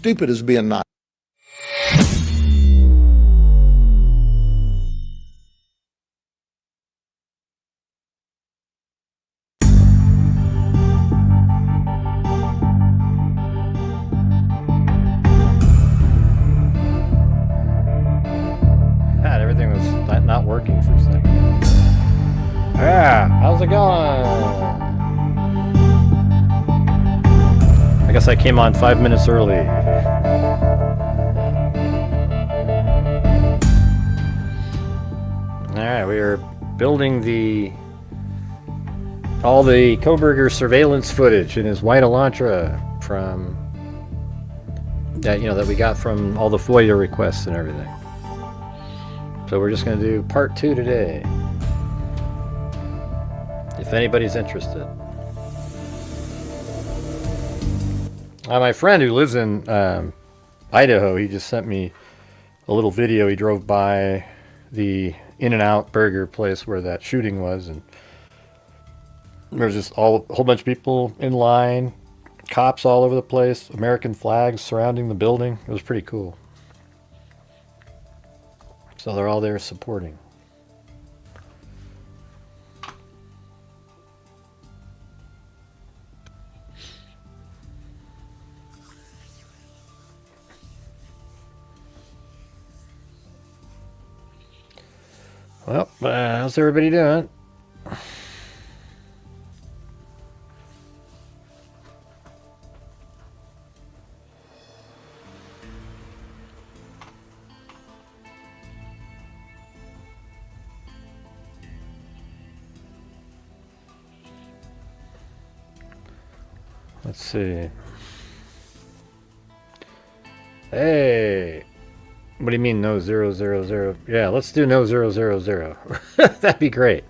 stupid as being nice. God, everything was not working for a second. How's it going? I guess I came on 5 minutes early. Alright, we are building all the Kohberger surveillance footage in his white Elantra from that we got from all the FOIA requests and everything. So we're just going to do part 2 today, if anybody's interested. My friend who lives in Idaho, he just sent me a little video. He drove by the In-N-Out burger place where that shooting was, and there's just a whole bunch of people in line, cops all over the place, American flags surrounding the building. It was pretty cool. So they're all there supporting. Well, how's everybody doing? Let's see. Hey, what do you mean no 000? Yeah, let's do no 000. That'd be great.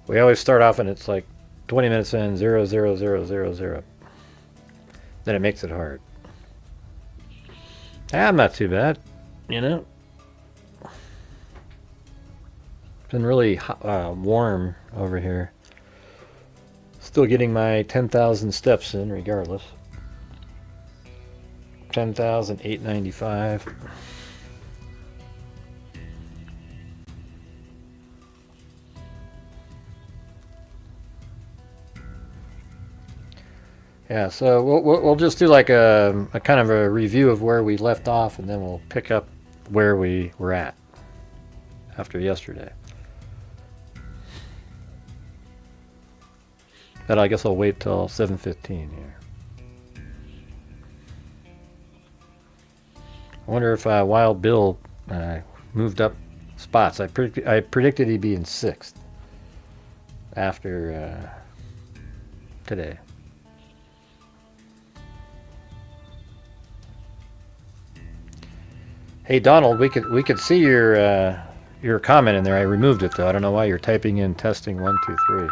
We always start off and it's like 20 minutes in 00000. Then it makes it hard. I'm not too bad, you know. It's been really warm over here. Still getting my 10,000 steps in regardless. 10,895. Yeah, so we'll just do like a kind of a review of where we left off, and then we'll pick up where we were at after yesterday. But I guess I'll wait till 7:15 here. I wonder if Wild Bill moved up spots. I predicted he'd be in 6th after today. Hey Donald, we could see your comment in there. I removed it though. I don't know why you're typing in testing 1 2 3.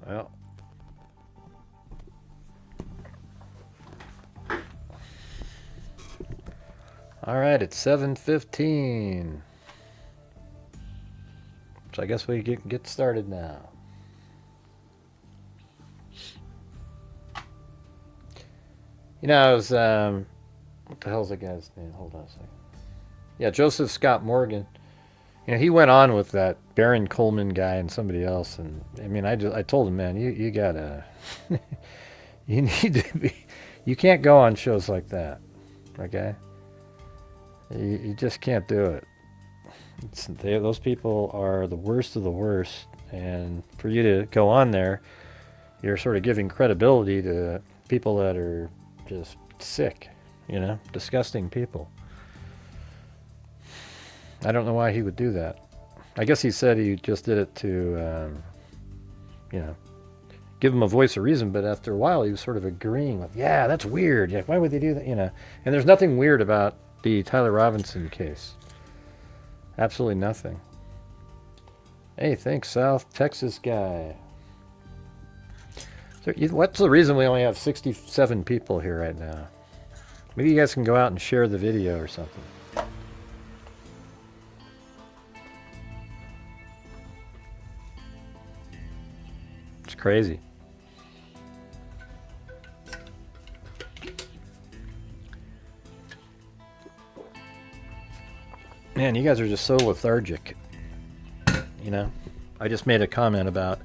Well, all right, it's 7:15. So I guess we get started now. You know, I was what the hell's the guy's name? Hold on a second. Yeah, Joseph Scott Morgan. You know, he went on with that Baron Coleman guy and somebody else, and I mean, I told him, man, you gotta, you need to be, you can't go on shows like that, okay? You just can't do it. Those people are the worst of the worst, and for you to go on there, you're sort of giving credibility to people that are just sick, you know, disgusting people. I don't know why he would do that. I guess he said he just did it to, you know, give him a voice of reason, but after a while he was sort of agreeing with, yeah, that's weird. Yeah, why would they do that? You know, and there's nothing weird about the Tyler Robinson case. Absolutely nothing. Hey, thanks, South Texas guy. So, what's the reason we only have 67 people here right now? Maybe you guys can go out and share the video or something. It's crazy. Man, you guys are just so lethargic. You know, I just made a comment about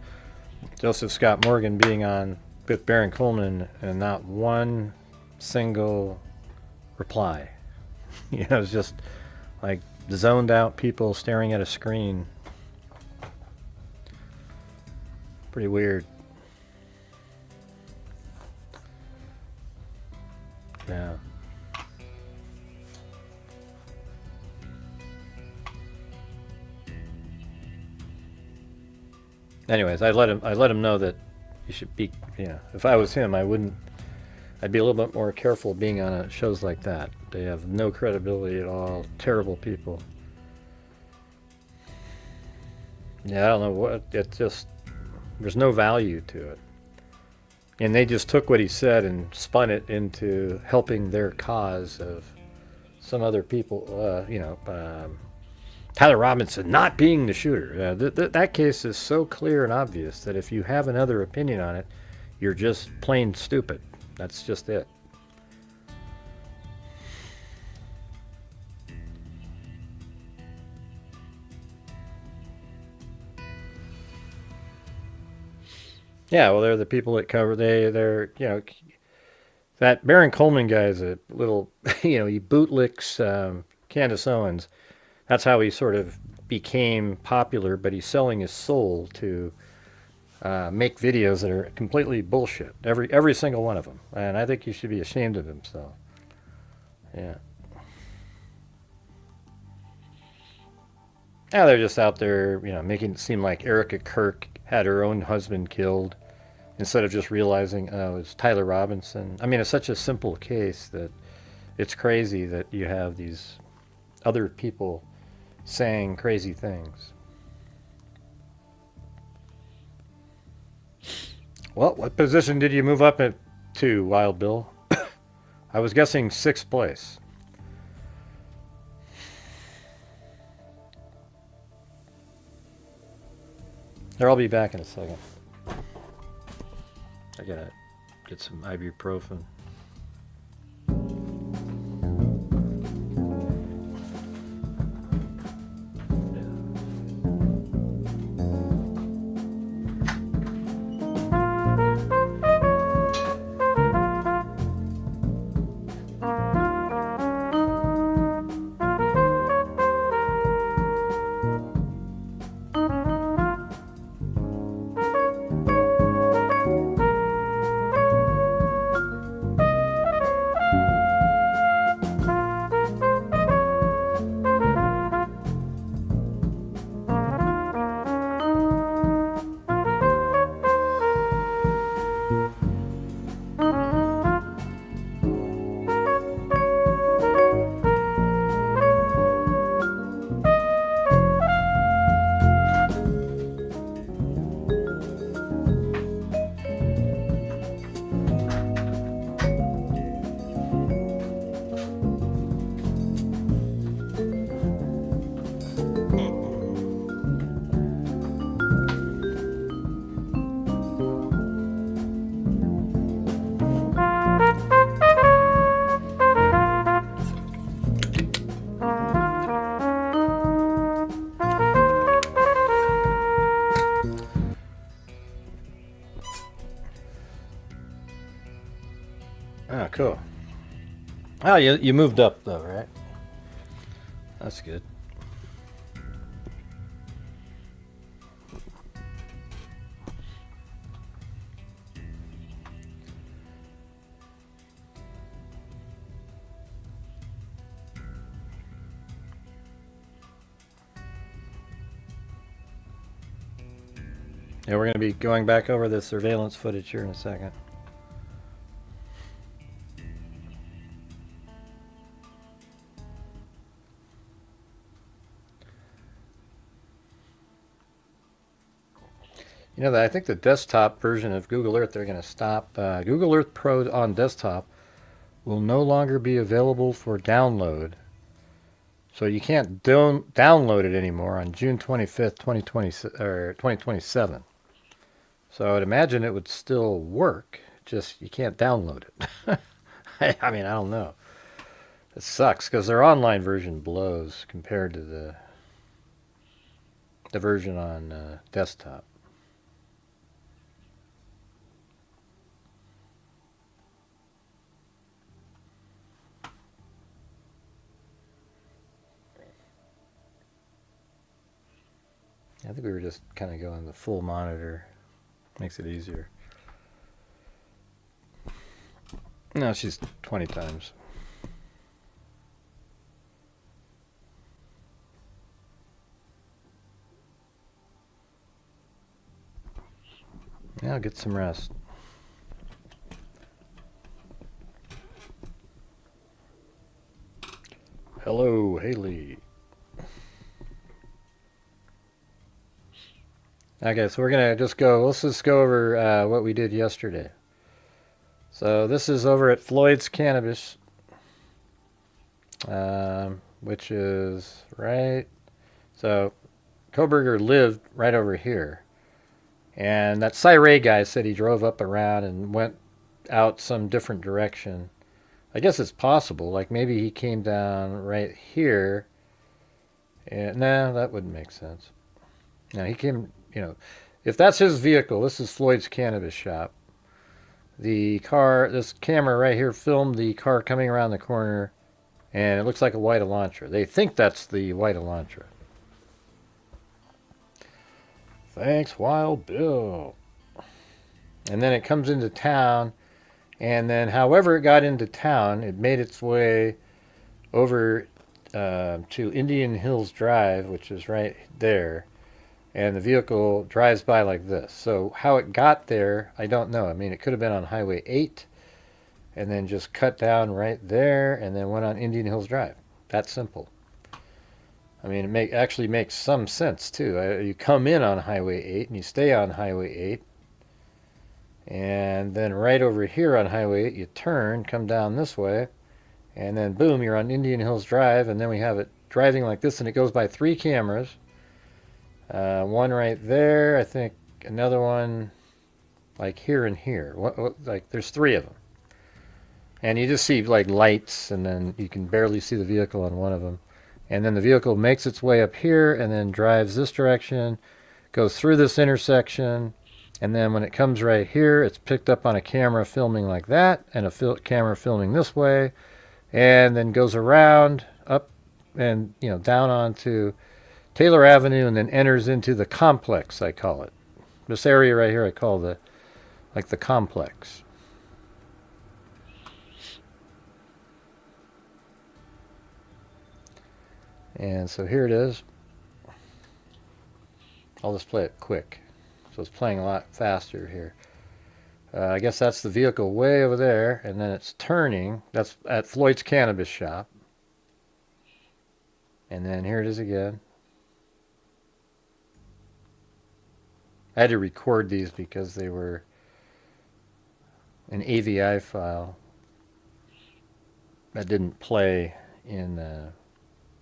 Joseph Scott Morgan being on with Baron Coleman and not one single reply. You know, it's just like zoned out people staring at a screen. Pretty weird. Yeah. Anyways, I let him know that you should be, you know, if I was him, I'd be a little bit more careful being on shows like that. They have no credibility at all. Terrible people. Yeah, I don't know what, it's just, there's no value to it. And they just took what he said and spun it into helping their cause of some other people, Tyler Robinson not being the shooter. That case is so clear and obvious that if you have another opinion on it, you're just plain stupid. That's just it. Yeah, well, they're the people that cover. They're that Baron Coleman guy is a little, he bootlicks Candace Owens. That's how he sort of became popular, but he's selling his soul to make videos that are completely bullshit. Every single one of them. And I think he should be ashamed of himself. Yeah. Yeah, they're just out there, making it seem like Erica Kirk had her own husband killed instead of just realizing, oh, it's Tyler Robinson. I mean, it's such a simple case that it's crazy that you have these other people saying crazy things. Well, what position did you move up to, Wild Bill? I was guessing 6th place. Here, I'll be back in a second. I gotta get some ibuprofen. Oh, cool. Oh, you moved up though, right? That's good. Yeah, we're going to be going back over the surveillance footage here in a second. You know, I think the desktop version of Google Earth, they're going to stop. Google Earth Pro on desktop will no longer be available for download. So you can't download it anymore on June 25th, 2020, or 2027. So I'd imagine it would still work, just you can't download it. I mean, I don't know. It sucks because their online version blows compared to the version on desktop. I think we were just kind of going the full monitor. Makes it easier. No, she's 20 times. Yeah, get some rest. Hello, Haley. Okay, so we're gonna just go. Let's just go over what we did yesterday. So this is over at Floyd's Cannabis, which is right. So Kohberger lived right over here, and that Cyray guy said he drove up around and went out some different direction. I guess it's possible. Like maybe he came down right here. And no, that wouldn't make sense. No, he came. If that's his vehicle, this is Floyd's Cannabis Shop. The car, this camera right here filmed the car coming around the corner, and it looks like a white Elantra. They think that's the white Elantra. Thanks, Wild Bill. And then it comes into town, and then however it got into town, it made its way over to Indian Hills Drive, which is right there. And the vehicle drives by like this. So how it got there, I don't know. I mean, it could have been on Highway 8 and then just cut down right there and then went on Indian Hills Drive. That simple. I mean, it actually makes some sense too. You come in on Highway 8 and you stay on Highway 8. And then right over here on Highway 8, you turn, come down this way, and then boom, you're on Indian Hills Drive. And then we have it driving like this, and it goes by 3 cameras. One right there, I think another one like here and here. Like there's 3 of them. And you just see like lights, and then you can barely see the vehicle on one of them. And then the vehicle makes its way up here and then drives this direction, goes through this intersection, and then when it comes right here, it's picked up on a camera filming like that, and a camera filming this way, and then goes around, up, and down onto Taylor Avenue, and then enters into the complex, I call it. This area right here I call the complex. And so here it is. I'll just play it quick. So it's playing a lot faster here. I guess that's the vehicle way over there, and then it's turning. That's at Floyd's Cannabis Shop. And then here it is again. I had to record these because they were an AVI file that didn't play in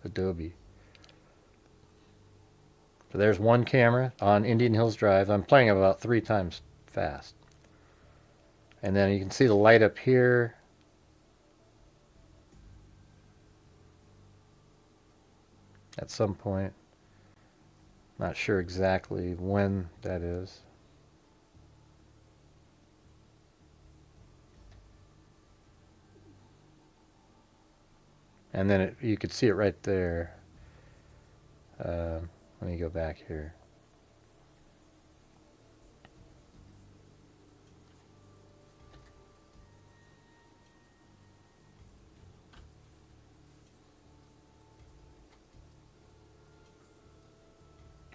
Adobe. So there's one camera on Indian Hills Drive. I'm playing about 3 times fast. And then you can see the light up here. At some point. Not sure exactly when that is. And then you could see it right there. Let me go back here.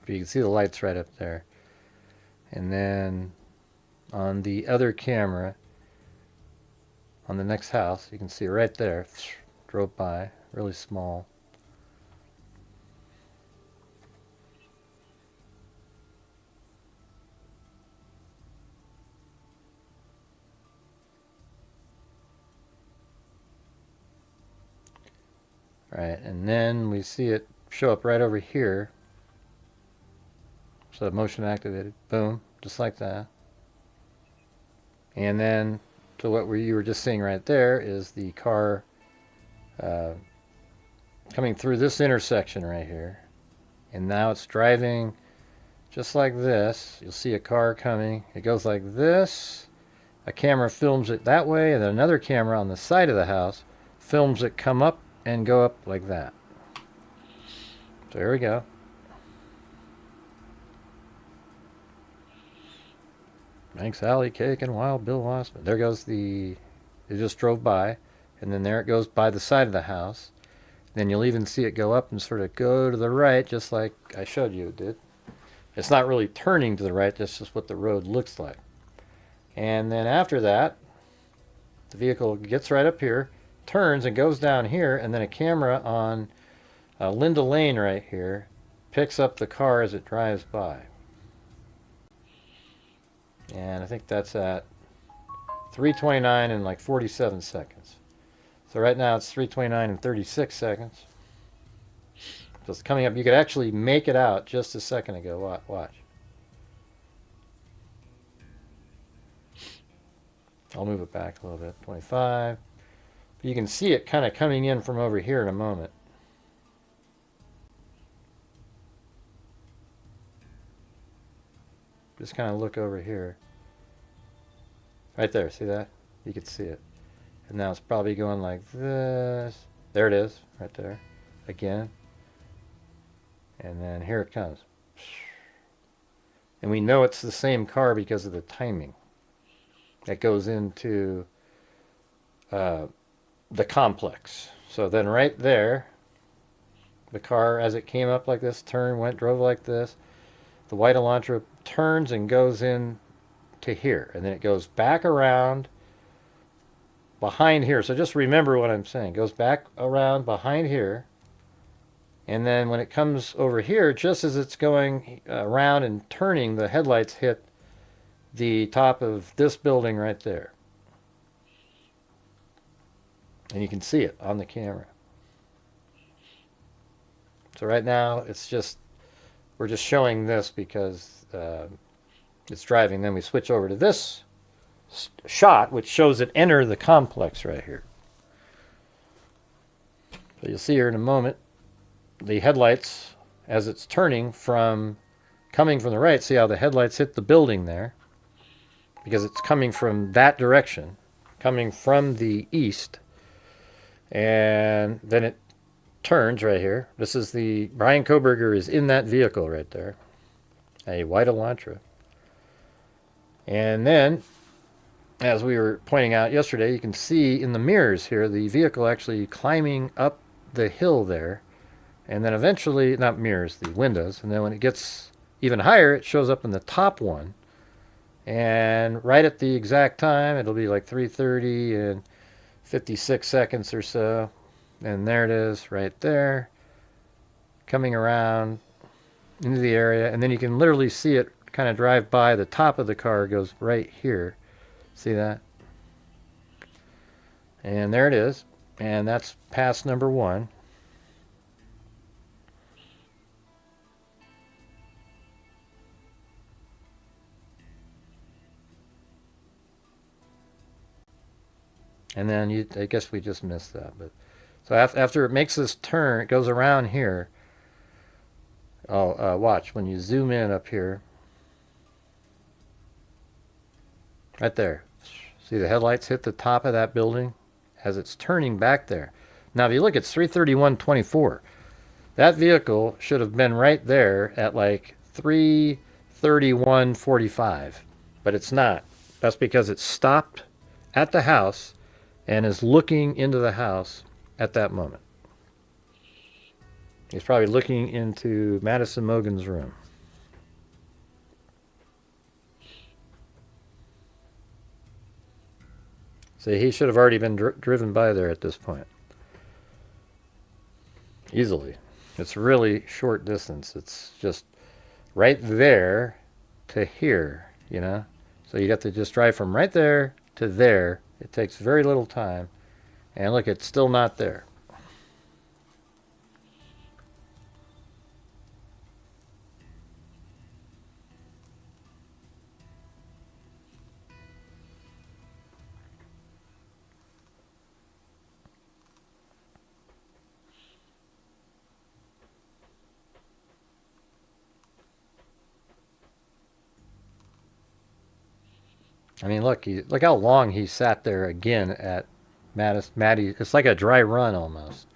But you can see the lights right up there. And then on the other camera, on the next house, you can see right there, drove by, really small. right? And then we see it show up right over here. So motion activated, boom, just like that. And then to what you were just seeing right there is the car coming through this intersection right here. And now it's driving just like this. You'll see a car coming. It goes like this. A camera films it that way, and then another camera on the side of the house films it come up and go up like that. So here we go. Thanks, Allie, Cake, and Wild Bill Wassman. There goes it just drove by, and then there it goes by the side of the house. Then you'll even see it go up and sort of go to the right, just like I showed you it did. It's not really turning to the right, that's just what the road looks like. And then after that, the vehicle gets right up here, turns and goes down here, and then a camera on Linda Lane right here picks up the car as it drives by. And I think that's at 3:29 and like 47 seconds. So right now it's 3:29 and 36 seconds. So it's coming up. You could actually make it out just a second ago. Watch. I'll move it back a little bit. 25. But you can see it kind of coming in from over here in a moment. Just kind of look over here. Right there, see that? You can see it. And now it's probably going like this. There it is, right there. Again. And then here it comes. And we know it's the same car because of the timing. That goes into the complex. So then right there, the car, as it came up like this, drove like this. The white Elantra turns and goes in to here. And then it goes back around behind here. So just remember what I'm saying. It goes back around behind here. And then when it comes over here, just as it's going around and turning, the headlights hit the top of this building right there. And you can see it on the camera. So right now, we're just showing this because it's driving. Then we switch over to this shot, which shows it enter the complex right here. So you'll see here in a moment, the headlights, as it's coming from the right, see how the headlights hit the building there? Because it's coming from that direction, coming from the east. And then it turns right here. This is Bryan Kohberger is in that vehicle right there. A white Elantra. And then, as we were pointing out yesterday, you can see in the mirrors here, the vehicle actually climbing up the hill there. And then eventually, not mirrors, the windows. And then when it gets even higher, it shows up in the top one. And right at the exact time, it'll be like 3:30 and 56 seconds or so. And there it is right there, coming around into the area. And then you can literally see it kind of drive by. The top of the car goes right here. See that? And there it is. And that's pass number 1. And then I guess we just missed that. But so after it makes this turn, it goes around here. Watch when you zoom in up here. Right there. See the headlights hit the top of that building as it's turning back there. Now if you look, it's 3:31:24. That vehicle should have been right there at like 3:31:45. But it's not. That's because it stopped at the house and is looking into the house at that moment. He's probably looking into Madison Mogan's room. See, he should have already been driven by there at this point. Easily. It's really short distance. It's just right there to here, you know? So you'd have to just drive from right there to there. It takes very little time. And look, it's still not there. I mean, look how long he sat there again at Maddie. It's like a dry run almost,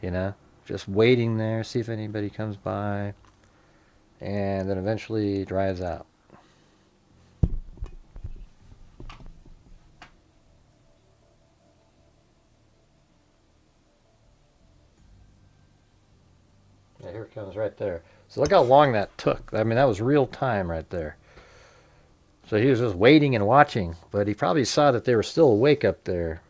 you know, just waiting there, see if anybody comes by, and then eventually drives out. Yeah, here it comes right there. So look how long that took. I mean, that was real time right there. So he was just waiting and watching, but he probably saw that they were still awake up there.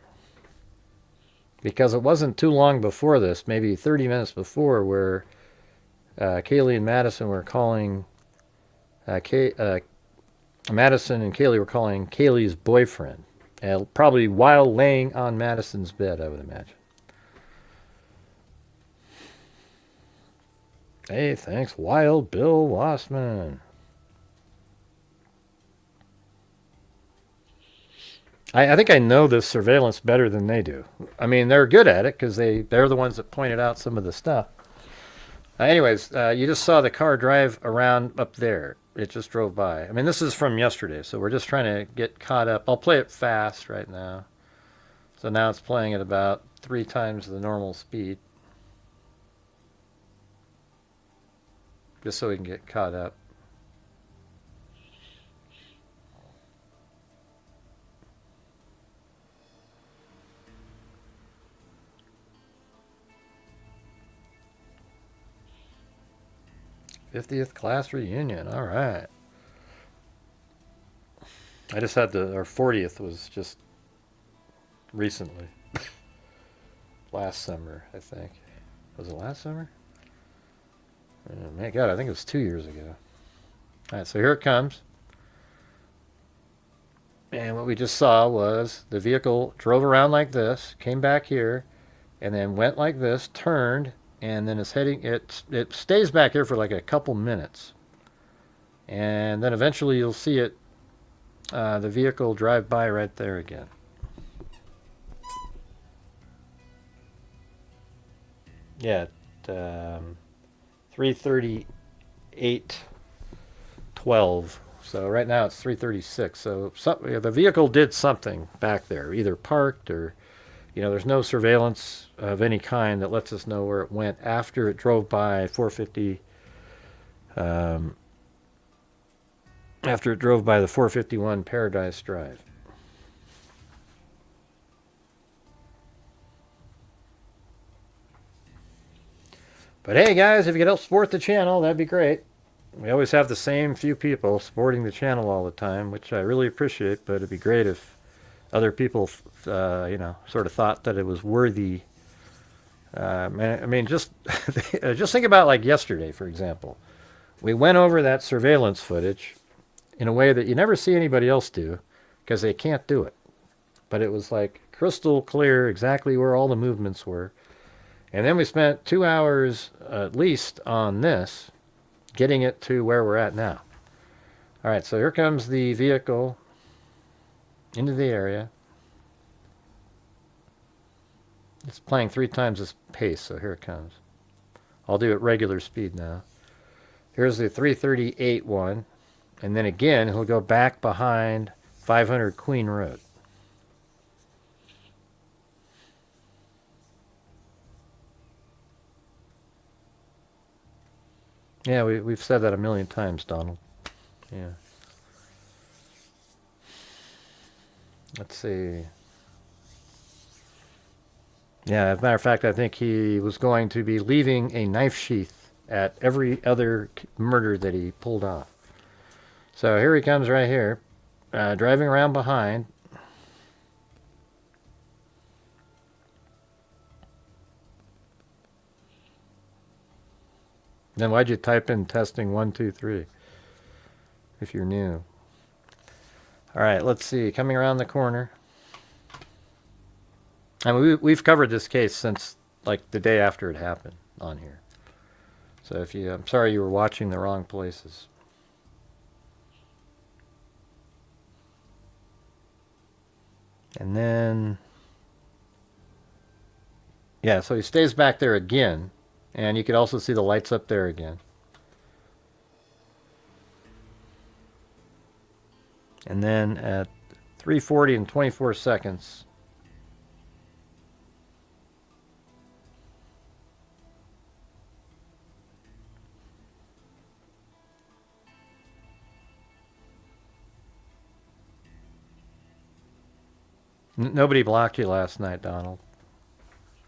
Because it wasn't too long before this, maybe 30 minutes before, where Kaylee and Madison were calling. Madison and Kaylee were calling Kaylee's boyfriend. Probably while laying on Madison's bed, I would imagine. Hey, thanks, Wild Bill Wassman. I think I know this surveillance better than they do. I mean, they're good at it because they're the ones that pointed out some of the stuff. Anyways, you just saw the car drive around up there. It just drove by. I mean, this is from yesterday, so we're just trying to get caught up. I'll play it fast right now. So now it's playing at about 3 times the normal speed. Just so we can get caught up. '50th class reunion. All right. I just had our 40th was just recently. Last summer, I think. Was it last summer? Oh, my God, I think it was 2 years ago. All right, so here it comes. And what we just saw was the vehicle drove around like this, came back here, and then went like this, turned, and then it's heading. It stays back here for like a couple minutes, and then eventually you'll see it, the vehicle drive by right there again. Yeah, 3:38:12. So right now it's 3:36. So the vehicle did something back there, either parked or, there's no surveillance of any kind that lets us know where it went after it drove by 450. After it drove by the 451 Paradise Drive. But hey, guys, if you could help support the channel, that'd be great. We always have the same few people supporting the channel all the time, which I really appreciate, but it'd be great if other people, sort of thought that it was worthy. I mean, just think about like yesterday, for example. We went over that surveillance footage in a way that you never see anybody else do because they can't do it. But it was like crystal clear exactly where all the movements were. And then we spent 2 hours at least on this, getting it to where we're at now. All right, so here comes the vehicle into the area. It's playing 3 times this pace, so here it comes. I'll do it regular speed now. Here's the 3:38 one. And then again, he'll go back behind 500 Queen Road. Yeah, we've said that a million times, Donald. Yeah. Let's see. Yeah, as a matter of fact, I think he was going to be leaving a knife sheath at every other murder that he pulled off. So here he comes right here, driving around behind. Then why'd you type in testing 1, 2, 3 if you're new? All right, let's see. Coming around the corner. I mean, we've covered this case since like the day after it happened on here. So I'm sorry you were watching the wrong places. And then, yeah, so he stays back there again. And you could also see the lights up there again. And then at 3:40 and 24 seconds, nobody blocked you last night, Donald.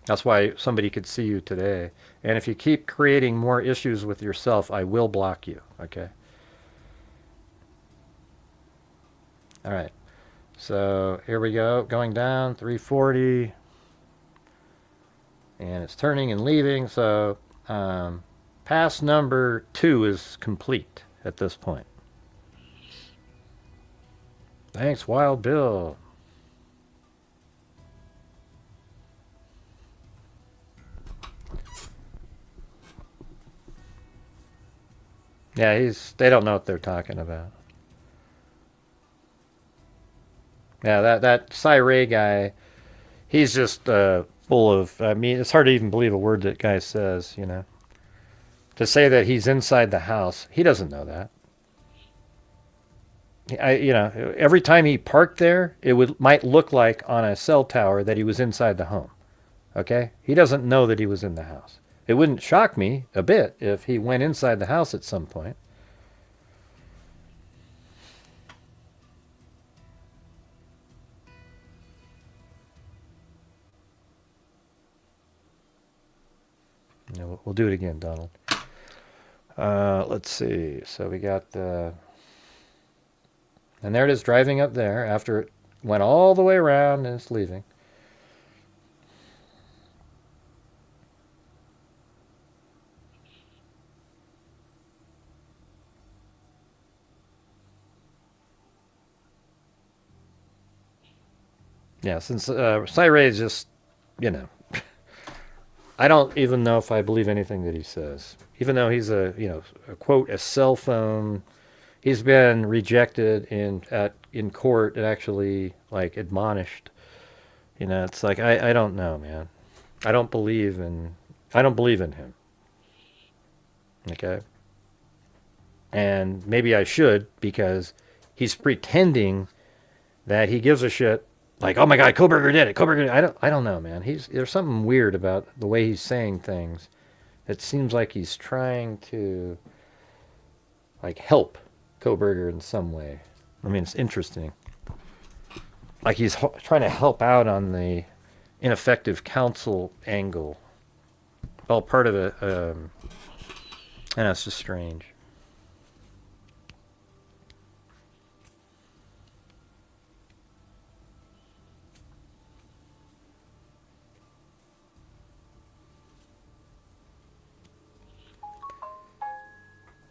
That's why somebody could see you today. And if you keep creating more issues with yourself, I will block you, okay? All right. So here we go, going down, 340. And it's turning and leaving, so pass number 2 is complete at this point. Thanks, Wild Bill. Yeah, they don't know what they're talking about. Yeah, that Cy guy, he's just full of, I mean, it's hard to even believe a word that guy says, you know. To say that he's inside the house, he doesn't know that. Every time he parked there, might look like on a cell tower that he was inside the home. Okay? He doesn't know that he was in the house. It wouldn't shock me a bit if he went inside the house at some point. We'll do it again, Donald. Let's see. So we got the... And there it is driving up there after it went all the way around and it's leaving. Yeah, since Cy is just, I don't even know if I believe anything that he says. Even though he's a quote, a cell phone, he's been rejected in court and actually like admonished. It's like I don't know, man. I don't believe in him. Okay? And maybe I should, because he's pretending that he gives a shit. Like, oh my God, Kohberger did it. Kohberger, I don't know, man. There's something weird about the way he's saying things. It seems like he's trying to, like, help Kohberger in some way. I mean, it's interesting. Like he's trying to help out on the ineffective counsel angle. All part of it. And it's just strange.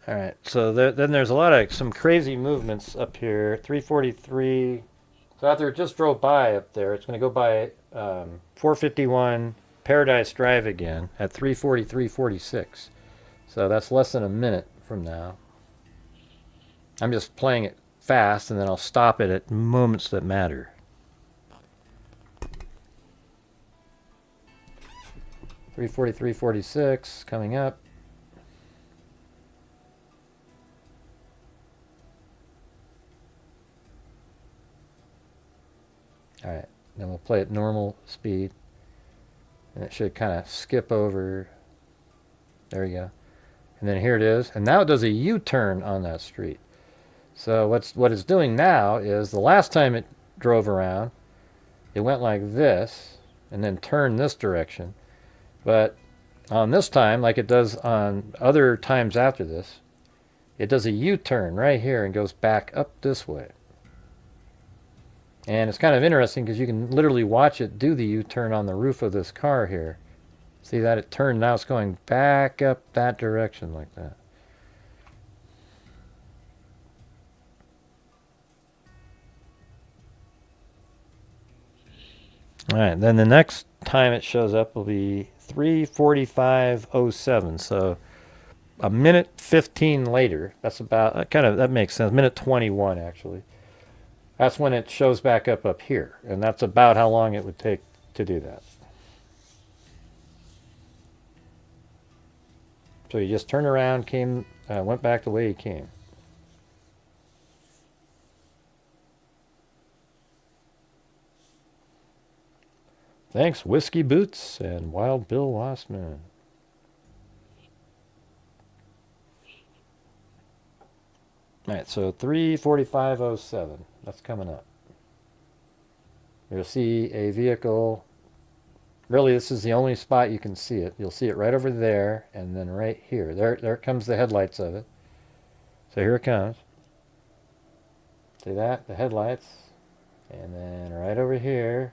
All right, so then there's a lot of some crazy movements up here. 343. So after it just drove by up there, it's going to go by 451 Paradise Drive again at 343.46. So that's less than a minute from now. I'm just playing it fast, and then I'll stop it at moments that matter. $343.46 coming up. All right, then we'll play at normal speed, and it should kind of skip over. There we go. And then here it is, and now it does a U-turn on that street. So what it's doing now is the last time it drove around, it went like this and then turned this direction. But on this time, like it does on other times after this, it does a U-turn right here and goes back up this way. And it's kind of interesting because you can literally watch it do the U-turn on the roof of this car here. See that it turned, now it's going back up that direction like that. All right, then the next time it shows up will be 3:45:07. So a minute 15 later. That's about that makes sense. Minute 21 actually. That's when it shows back up here, and that's about how long it would take to do that. So you just turned around, went back the way he came. Thanks, Whiskey Boots and Wild Bill Lossman. All right, so 3:45:07. That's coming up. You'll see a vehicle. Really, this is the only spot you can see it. You'll see it right over there, and then right here. There comes the headlights of it. So here it comes. See that? The headlights. And then right over here.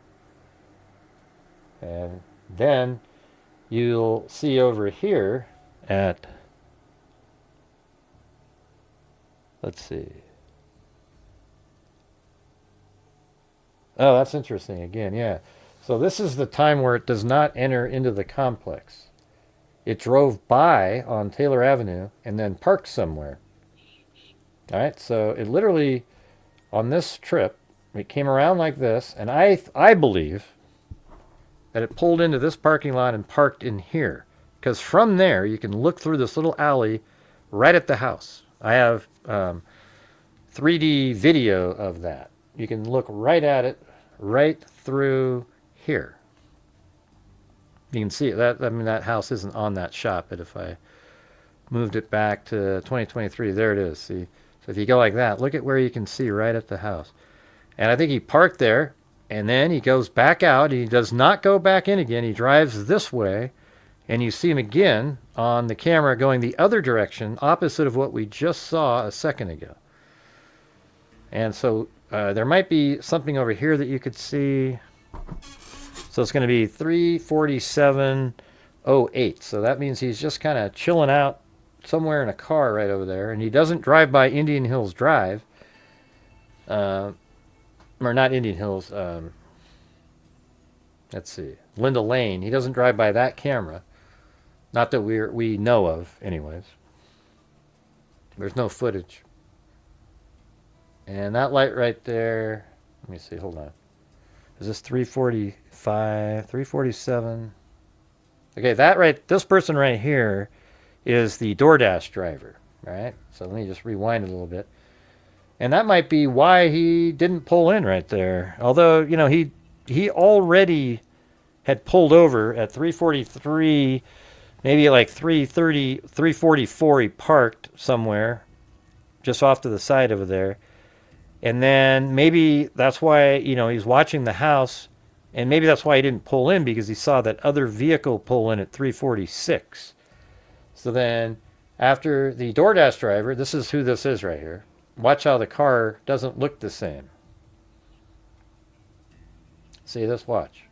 And then you'll see over here at, let's see. Oh, that's interesting again, yeah. So this is the time where it does not enter into the complex. It drove by on Taylor Avenue and then parked somewhere. All right, so it literally, on this trip, it came around like this, and I believe that it pulled into this parking lot and parked in here. Because from there, you can look through this little alley right at the house. I have 3D video of that. You can look right at it, right through here. You can see it. That house isn't on that shot, but if I moved it back to 2023, there it is. See, so if you go like that, look at where you can see right at the house. And I think he parked there, and then he goes back out. He does not go back in again. He drives this way, and you see him again on the camera going the other direction, opposite of what we just saw a second ago. And so there might be something over here that you could see. So it's going to be 3:47:08. So that means he's just kind of chilling out somewhere in a car right over there. And he doesn't drive by Indian Hills Drive. Or not Indian Hills. Let's see. Linda Lane. He doesn't drive by that camera. Not that we know of, anyways. There's no footage. And that light right there. Let me see. Hold on. Is this 3:45? 3:47? Okay, this person right here is the DoorDash driver, right? So let me just rewind it a little bit. And that might be why he didn't pull in right there. Although, you know, he already had pulled over at 3:43, maybe like 3:30, 3:44 he parked somewhere just off to the side over there. And then maybe that's why, you know, he's watching the house, and maybe that's why he didn't pull in, because he saw that other vehicle pull in at 3:46. So then after the DoorDash driver, this is who this is right here. Watch how the car doesn't look the same. See this? Watch.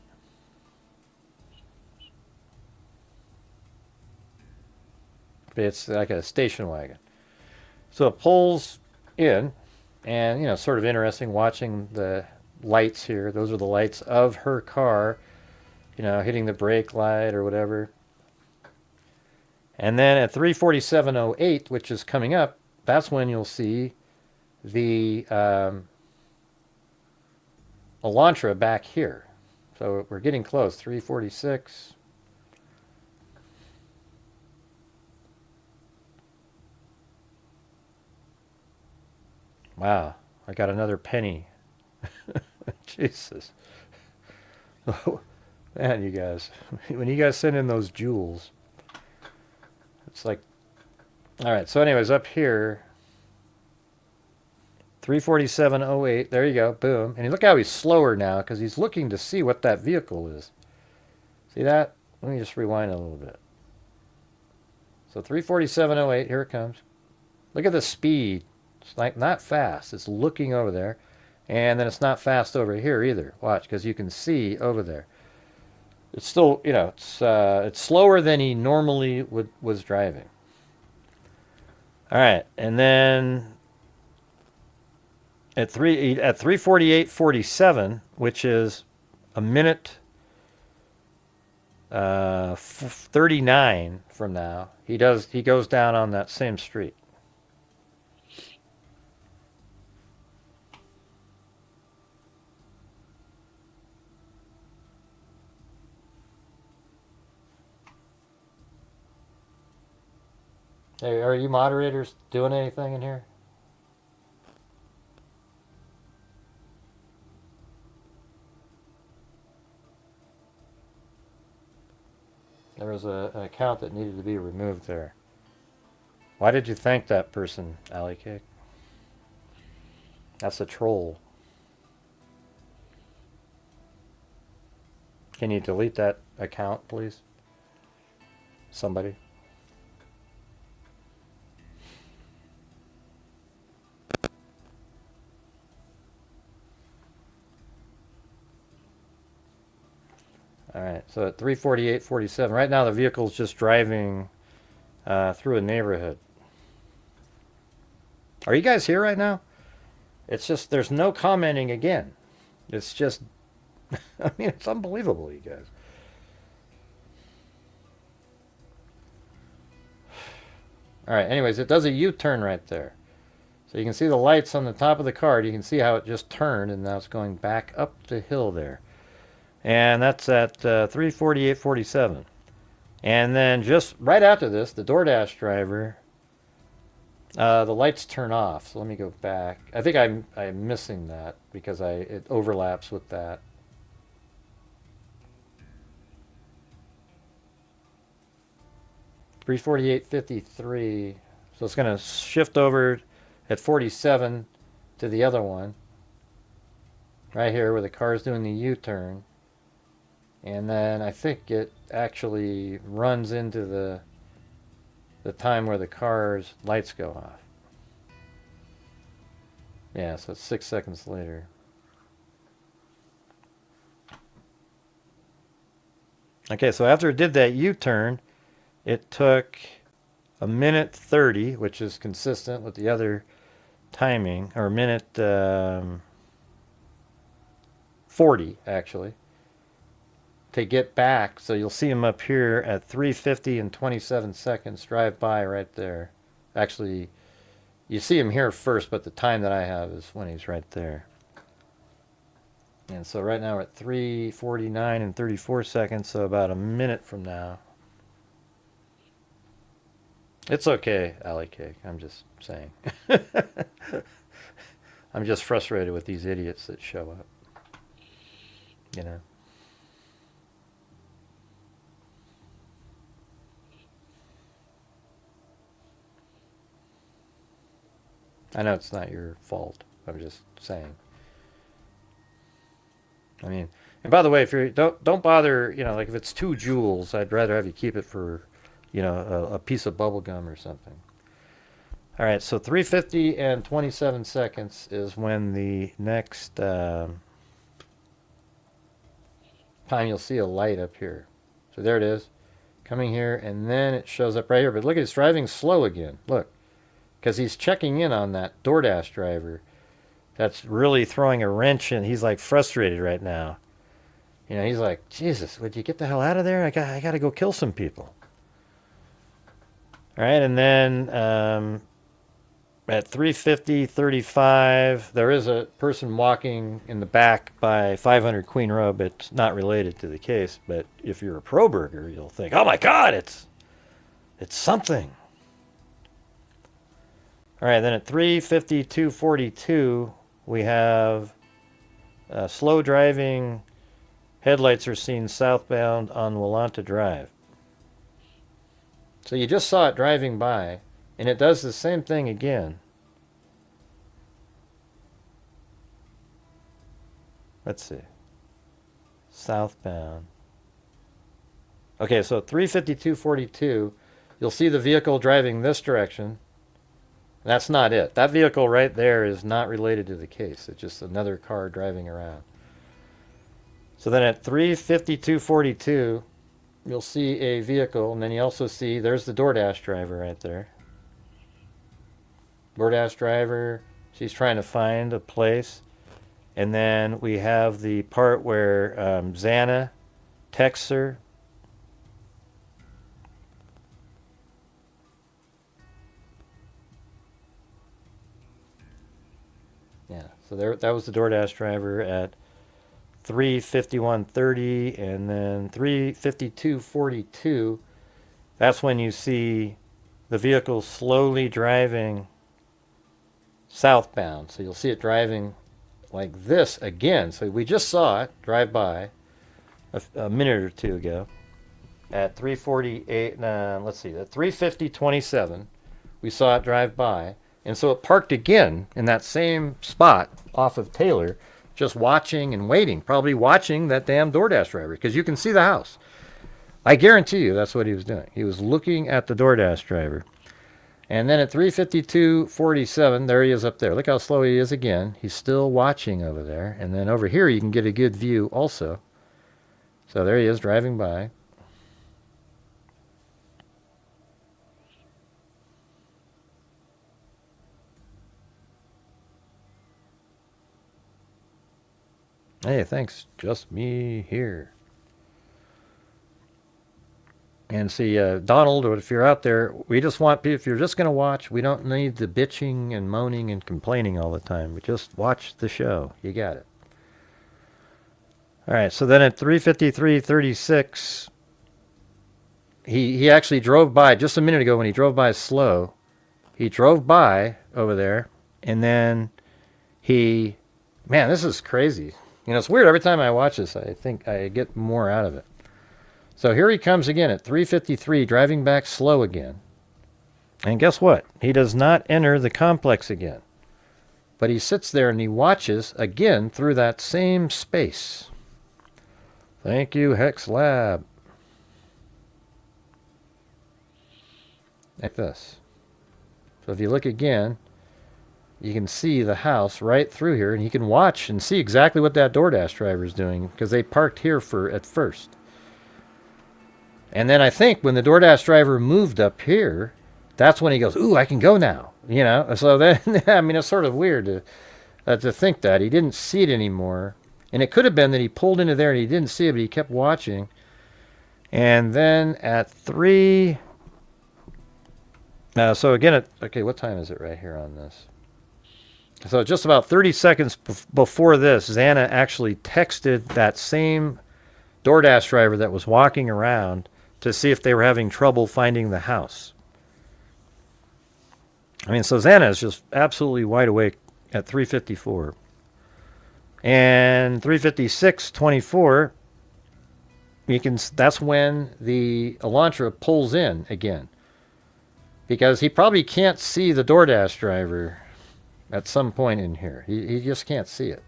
It's like a station wagon. So it pulls in, and, you know, sort of interesting watching the lights here. Those are the lights of her car, you know, hitting the brake light or whatever. And then at 3:47:08, which is coming up, that's when you'll see the Elantra back here. So we're getting close. 3:46. Wow, I got another penny. Jesus. Oh, man, you guys. When you guys send in those jewels, it's like... All right, so anyways, up here, 3:47:08. There you go, boom. And look how he's slower now, because he's looking to see what that vehicle is. See that? Let me just rewind a little bit. So 3:47:08, here it comes. Look at the speed. It's like not fast. It's looking over there. And then it's not fast over here either. Watch, because you can see over there. It's still, you know, it's slower than he normally was driving. All right, and then at 3:48:47, which is a minute 39 from now, he goes down on that same street. Hey, are you moderators doing anything in here? There was an account that needed to be removed there. Why did you thank that person, Alley Cake? That's a troll. Can you delete that account, please? Somebody. All right, so at 3:48:47, right now the vehicle's just driving through a neighborhood. Are you guys here right now? It's just, there's no commenting again. It's just, I mean, it's unbelievable, you guys. All right, anyways, it does a U-turn right there. So you can see the lights on the top of the card. You can see how it just turned, and now it's going back up the hill there. And that's at 3:48:47. And then just right after this, the DoorDash driver, the lights turn off. So let me go back. I think I'm missing that because it overlaps with that. $3:48:53. So it's going to shift over at 47 to the other one. Right here where the car's doing the U-turn. And then I think it actually runs into the time where the car's lights go off. Yeah, so it's 6 seconds later. Okay, so after it did that U-turn, it took a minute 30, which is consistent with the other timing, or a minute 40 actually, to get back. So you'll see him up here at 3:50 and 27 seconds drive by right there. Actually, you see him here first, but the time that I have is when he's right there. And so right now we're at 3:49 and 34 seconds, so about a minute from now. It's okay, Alley Cake. I'm just saying. I'm just frustrated with these idiots that show up. You know. I know it's not your fault. I'm just saying. I mean, and by the way, if you don't bother, you know, like if it's 2 joules, I'd rather have you keep it for, you know, a piece of bubble gum or something. All right, so 3:50 and 27 seconds is when the next time you'll see a light up here. So there it is, coming here, and then it shows up right here. But look, it's driving slow again. Look, because he's checking in on that DoorDash driver. That's really throwing a wrench in. He's like frustrated right now. You know, he's like, Jesus, would you get the hell out of there? I got to go kill some people. All right, and then at 3:50:35, there is a person walking in the back by 500 Queen Road, but it's not related to the case. But if you're a pro burger, you'll think, oh my God, it's something. All right, then at 3:52:42, we have slow driving headlights are seen southbound on Willanta Drive. So you just saw it driving by, and it does the same thing again. Let's see. Southbound. Okay, so 3:52:42, you'll see the vehicle driving this direction. That's not it. That vehicle right there is not related to the case. It's just another car driving around. So then at 3:52:42, you'll see a vehicle, and then you also see, there's the DoorDash driver right there. DoorDash driver, she's trying to find a place. And then we have the part where Xana texts her. Yeah, so there, that was the DoorDash driver at 3:51:30, and then 3:52:42. That's when you see the vehicle slowly driving southbound. So you'll see it driving like this again. So we just saw it drive by a minute or two ago. at 3:48. Let's see, at 3:50:27, we saw it drive by, and so it parked again in that same spot off of Taylor, just watching and waiting, probably watching that damn DoorDash driver, because you can see the house. I guarantee you that's what he was doing. He was looking at the DoorDash driver. And then at 3:52:47, there he is up there. Look how slow he is again. He's still watching over there. And then over here, you can get a good view also. So there he is driving by. Hey, thanks. Just me here. And see, Donald, if you're out there, we just want people, if you're just going to watch, we don't need the bitching and moaning and complaining all the time. We just watch the show. You got it. All right, so then at 3:53:36, he actually drove by just a minute ago when he drove by slow. He drove by over there, and then man, this is crazy. You know, it's weird. Every time I watch this, I think I get more out of it. So here he comes again at 3:53, driving back slow again. And guess what? He does not enter the complex again. But he sits there and he watches again through that same space. Thank you, Hex Lab. Like this. So if you look again, you can see the house right through here, and you can watch and see exactly what that DoorDash driver is doing, because they parked here at first. And then I think when the DoorDash driver moved up here, that's when he goes, ooh, I can go now. You know, so then, I mean, it's sort of weird to think that. He didn't see it anymore. And it could have been that he pulled into there and he didn't see it, but he kept watching. And then at 3... so again, okay, what time is it right here on this? So just about 30 seconds before this, Xana actually texted that same DoorDash driver that was walking around to see if they were having trouble finding the house. I mean, so Xana is just absolutely wide awake at 3:54. And 3:56:24, that's when the Elantra pulls in again. Because he probably can't see the DoorDash driver at some point in here. He just can't see it.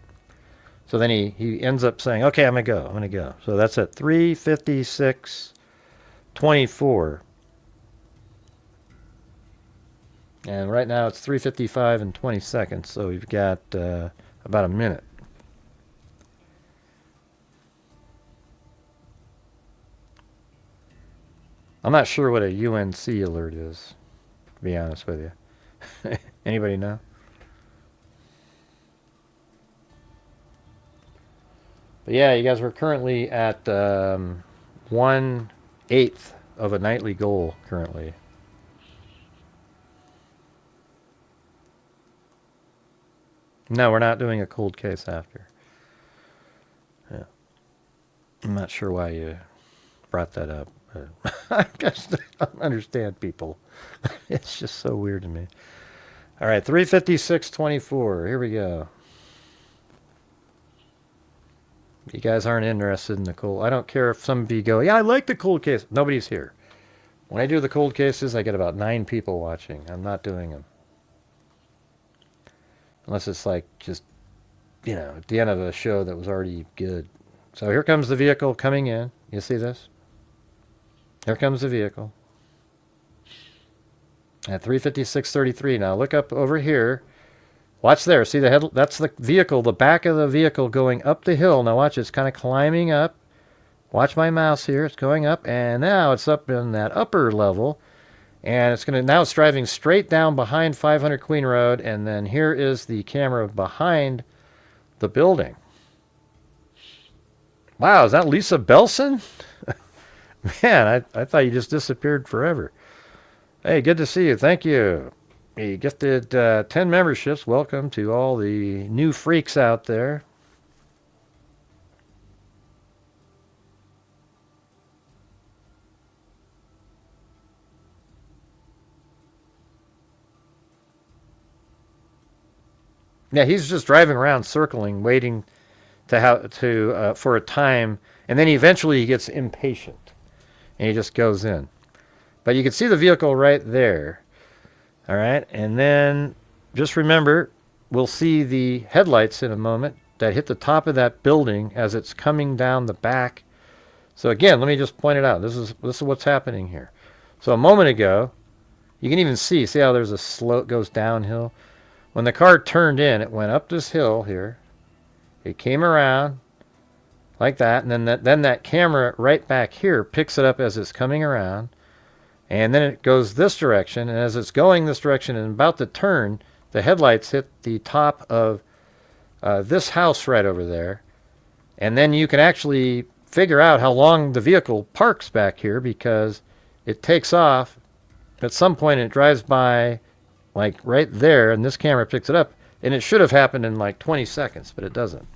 So then he ends up saying, okay, I'm going to go. So that's at 3:56:24. And right now it's 3:55 and 20 seconds. So we've got about a minute. I'm not sure what a UNC alert is, to be honest with you. Anybody know? But yeah, you guys, we're currently at 1/8 of a nightly goal currently. No, we're not doing a cold case after. Yeah. I'm not sure why you brought that up. I just don't understand people. It's just so weird to me. All right, 3:56:24. Here we go. You guys aren't interested in the cold. I don't care if some of you go, yeah, I like the cold case. Nobody's here. When I do the cold cases, I get about 9 people watching. I'm not doing them. Unless it's like just, you know, at the end of a show that was already good. So here comes the vehicle coming in. You see this? Here comes the vehicle. At 3:56:33. Now look up over here. Watch there. See the head? That's the vehicle, the back of the vehicle going up the hill. Now watch, it's kind of climbing up. Watch my mouse here. It's going up, and now it's up in that upper level. And it's going to, now it's driving straight down behind 500 Queen Road, and then here is the camera behind the building. Wow, is that Lisa Belson? Man, I thought you just disappeared forever. Hey, good to see you. Thank you. You gifted 10 memberships. Welcome to all the new freaks out there. Yeah, he's just driving around circling, waiting to for a time, and then eventually he gets impatient. and he just goes in. But you can see the vehicle right there. All right, and then just remember, we'll see the headlights in a moment that hit the top of that building as it's coming down the back. So again, let me just point it out. This is what's happening here. So a moment ago, you can even see how there's a slope, goes downhill. When the car turned in, it went up this hill here. It came around like that, and then that camera right back here picks it up as it's coming around, and then it goes this direction, and as it's going this direction and about to turn, the headlights hit the top of this house right over there, and then you can actually figure out how long the vehicle parks back here, because it takes off at some point and it drives by like right there, and this camera picks it up, and it should have happened in like 20 seconds, but it doesn't.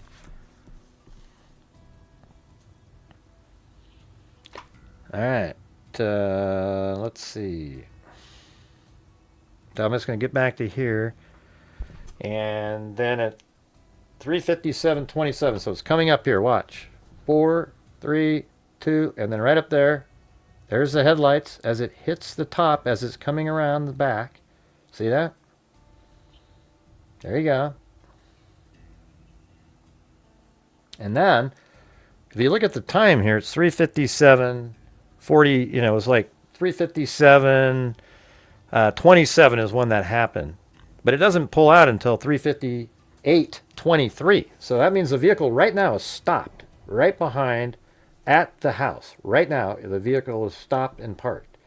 All right, let's see. So I'm just going to get back to here, and then at 3:57:27, so it's coming up here. Watch, 4, 3, 2, and then right up there, there's the headlights as it hits the top as it's coming around the back. See that? There you go. And then, if you look at the time here, it's 3:57:40. It was like 3:57:27 is when that happened. But it doesn't pull out until 3:58:23. So that means the vehicle right now is stopped right behind at the house. Right now, the vehicle is stopped and parked.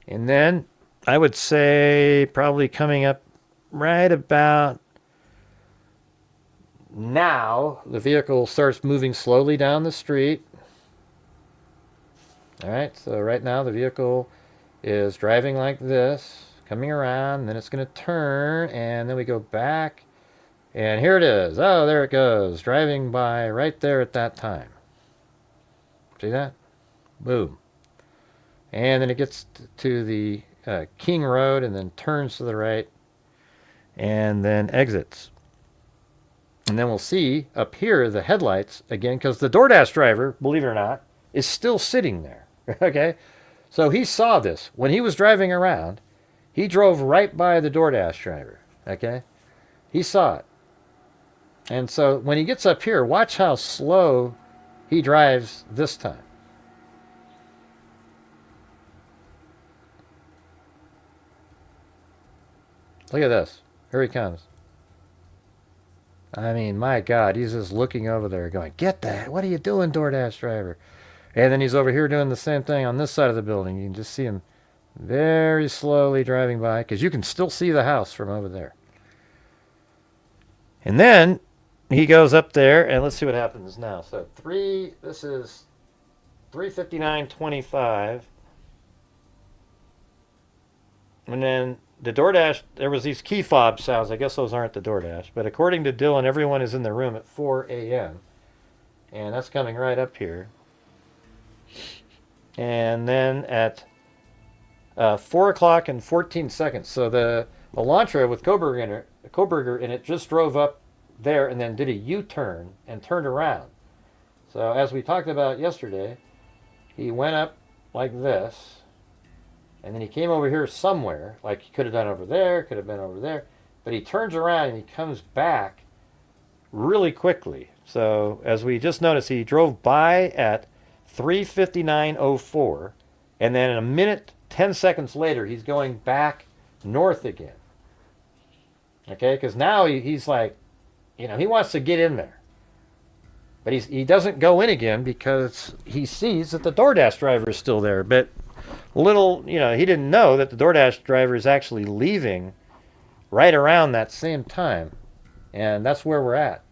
And then I would say probably coming up right about now, the vehicle starts moving slowly down the street. All right, so right now the vehicle is driving like this, coming around, and then it's going to turn, and then we go back, and here it is. Oh, there it goes, driving by right there at that time. See that? Boom. And then it gets to the King Road and then turns to the right and then exits. And then we'll see up here the headlights again, because the DoorDash driver, believe it or not, is still sitting there. Okay? So he saw this. When he was driving around, he drove right by the DoorDash driver. Okay? He saw it. And so when he gets up here, watch how slow he drives this time. Look at this. Here he comes. I mean, my God, he's just looking over there going, get that. What are you doing, DoorDash driver? And then he's over here doing the same thing on this side of the building. You can just see him very slowly driving by, because you can still see the house from over there. And then he goes up there, and let's see what happens now. So this is 3:59:25. And then the DoorDash, there was these key fob sounds. I guess those aren't the DoorDash. But according to Dylan, everyone is in the room at 4 a.m. And that's coming right up here. And then at 4 o'clock and 14 seconds. So the Elantra with Kohberger in it just drove up there and then did a U-turn and turned around. So as we talked about yesterday, he went up like this. And then he came over here somewhere, like he could have done over there, could have been over there. But he turns around and he comes back really quickly. So as we just noticed, he drove by at 3:59:04. And then in a minute, 10 seconds later, he's going back north again. Okay, because now he's like, he wants to get in there. But he doesn't go in again because he sees that the DoorDash driver is still there. But he didn't know that the DoorDash driver is actually leaving right around that same time. And that's where we're at.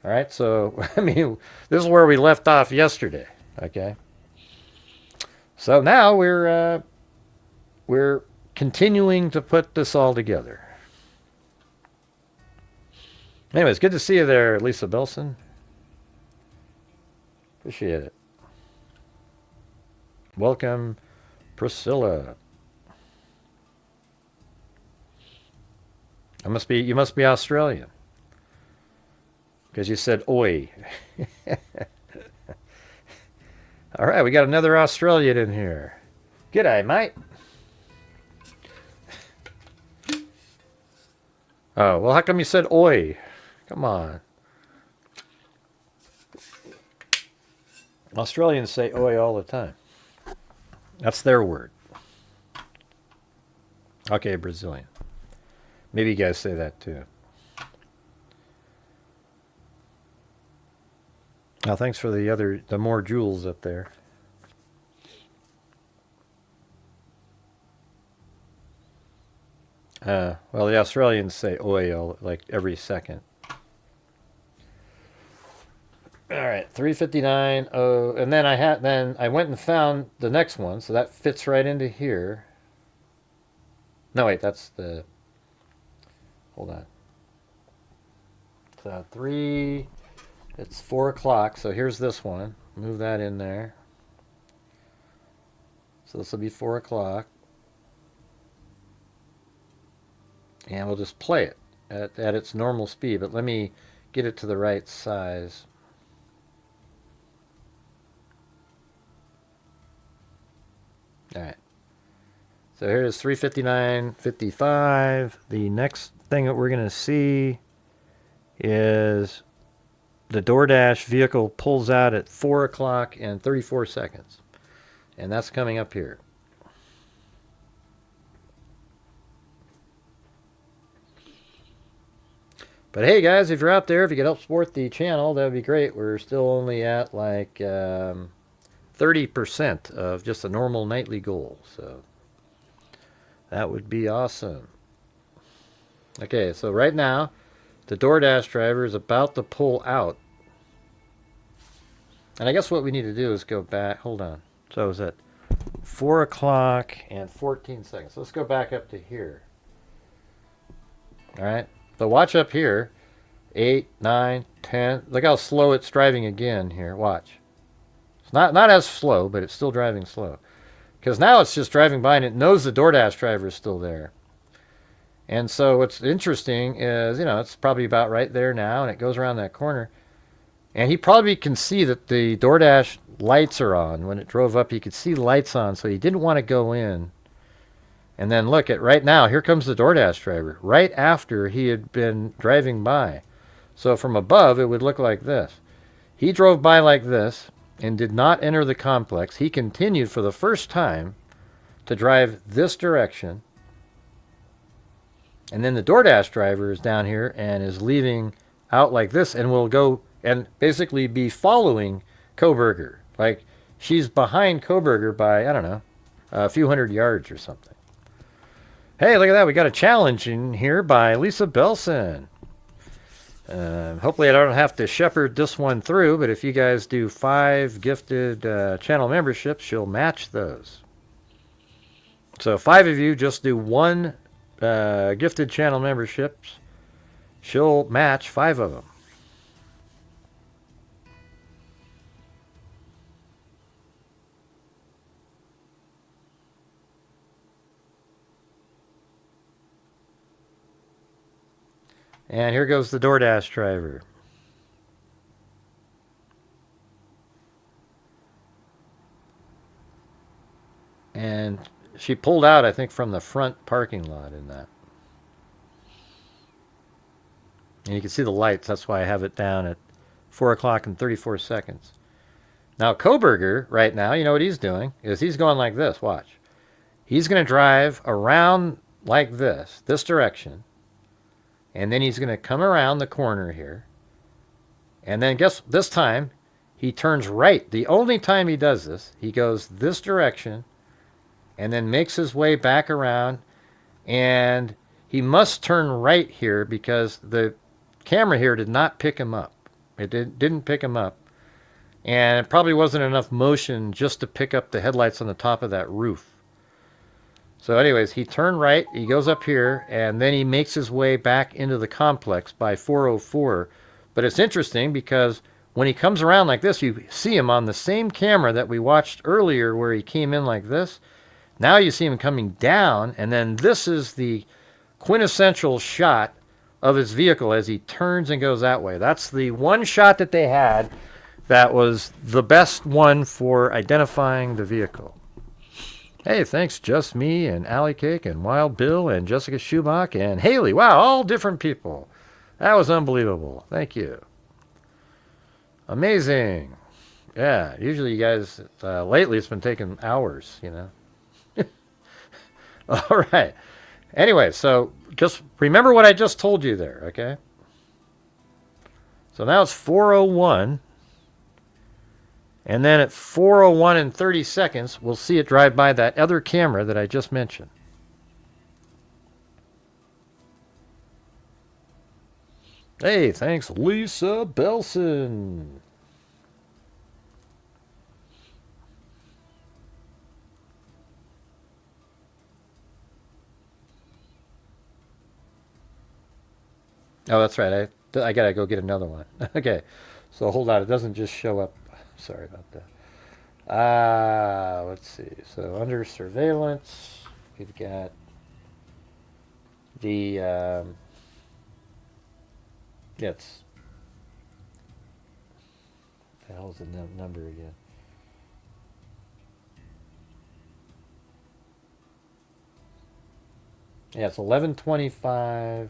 All right, so, this is where we left off yesterday, okay? So now we're continuing to put this all together. Anyways, good to see you there, Lisa Belson. Appreciate it. Welcome, Priscilla. You must be Australian, because you said oi. All right, we got another Australian in here. G'day, mate. Oh, well, how come you said oi? Come on. Australians say oi all the time. That's their word. Okay, Brazilian. Maybe you guys say that too. Now, thanks for the more jewels up there. Well, the Australians say oi like every second. All right, 359. Oh, and then I went and found the next one, so that fits right into here. No, wait, that's the. Hold on. So 3. It's 4 o'clock. So here's this one. Move that in there. So this will be 4 o'clock. And we'll just play it at its normal speed. But let me get it to the right size. All right. So here it is, 3:59:55. The next thing that we're going to see is the DoorDash vehicle pulls out at 4 o'clock and 34 seconds. And that's coming up here. But hey, guys, if you're out there, if you could help support the channel, that would be great. We're still only at like 30% of just a normal nightly goal. So that would be awesome. Okay, so right now, the DoorDash driver is about to pull out. And I guess what we need to do is go back. Hold on. So is it 4 o'clock and 14 seconds. So let's go back up to here. All right. So watch up here. 8, 9, 10. Look how slow it's driving again here. Watch. It's not as slow, but it's still driving slow. Because now it's just driving by and it knows the DoorDash driver is still there. And so what's interesting is, it's probably about right there now, and it goes around that corner. And he probably can see that the DoorDash lights are on. When it drove up, he could see lights on, so he didn't want to go in. And then look at right now, here comes the DoorDash driver, right after he had been driving by. So from above, it would look like this. He drove by like this and did not enter the complex. He continued for the first time to drive this direction. And then the DoorDash driver is down here and is leaving out like this and will go and basically be following Kohberger. Like she's behind Kohberger by, I don't know, a few hundred yards or something. Hey, look at that. We got a challenge in here by Lisa Belson. Hopefully I don't have to shepherd this one through, but if you guys do 5 gifted channel memberships, she'll match those. So 5 of you just do 1 gifted channel memberships. She'll match 5 of them. And here goes the DoorDash driver. And she pulled out, I think, from the front parking lot in that. And you can see the lights. That's why I have it down at 4 o'clock and 34 seconds. Now, Kohberger, right now, you know what he's doing? Is he's going like this. Watch. He's going to drive around like this direction. And then he's going to come around the corner here. And then guess this time he turns right. The only time he does this, he goes this direction and then makes his way back around. And he must turn right here because the camera here did not pick him up. It didn't pick him up. And it probably wasn't enough motion just to pick up the headlights on the top of that roof. So anyways, he turned right, he goes up here, and then he makes his way back into the complex by 404. But it's interesting because when he comes around like this, you see him on the same camera that we watched earlier where he came in like this. Now you see him coming down, and then this is the quintessential shot of his vehicle as he turns and goes that way. That's the one shot that they had that was the best one for identifying the vehicle. Hey, thanks, Just Me and Alley Cake and Wild Bill and Jessica Schubach and Haley. Wow, all different people. That was unbelievable. Thank you. Amazing. Yeah, usually you guys, lately it's been taking hours, you know. All right. Anyway, so just remember what I just told you there, okay? So now it's 4:01. And then at 4:01 and 30 seconds, we'll see it drive by that other camera that I just mentioned. Hey, thanks, Lisa Belson. Oh, that's right. I gotta go get another one. Okay, so hold on. It doesn't just show up. Sorry about that. Let's see. So under surveillance, we've got the yeah, it's what the hell's the number again? Yeah, it's 1125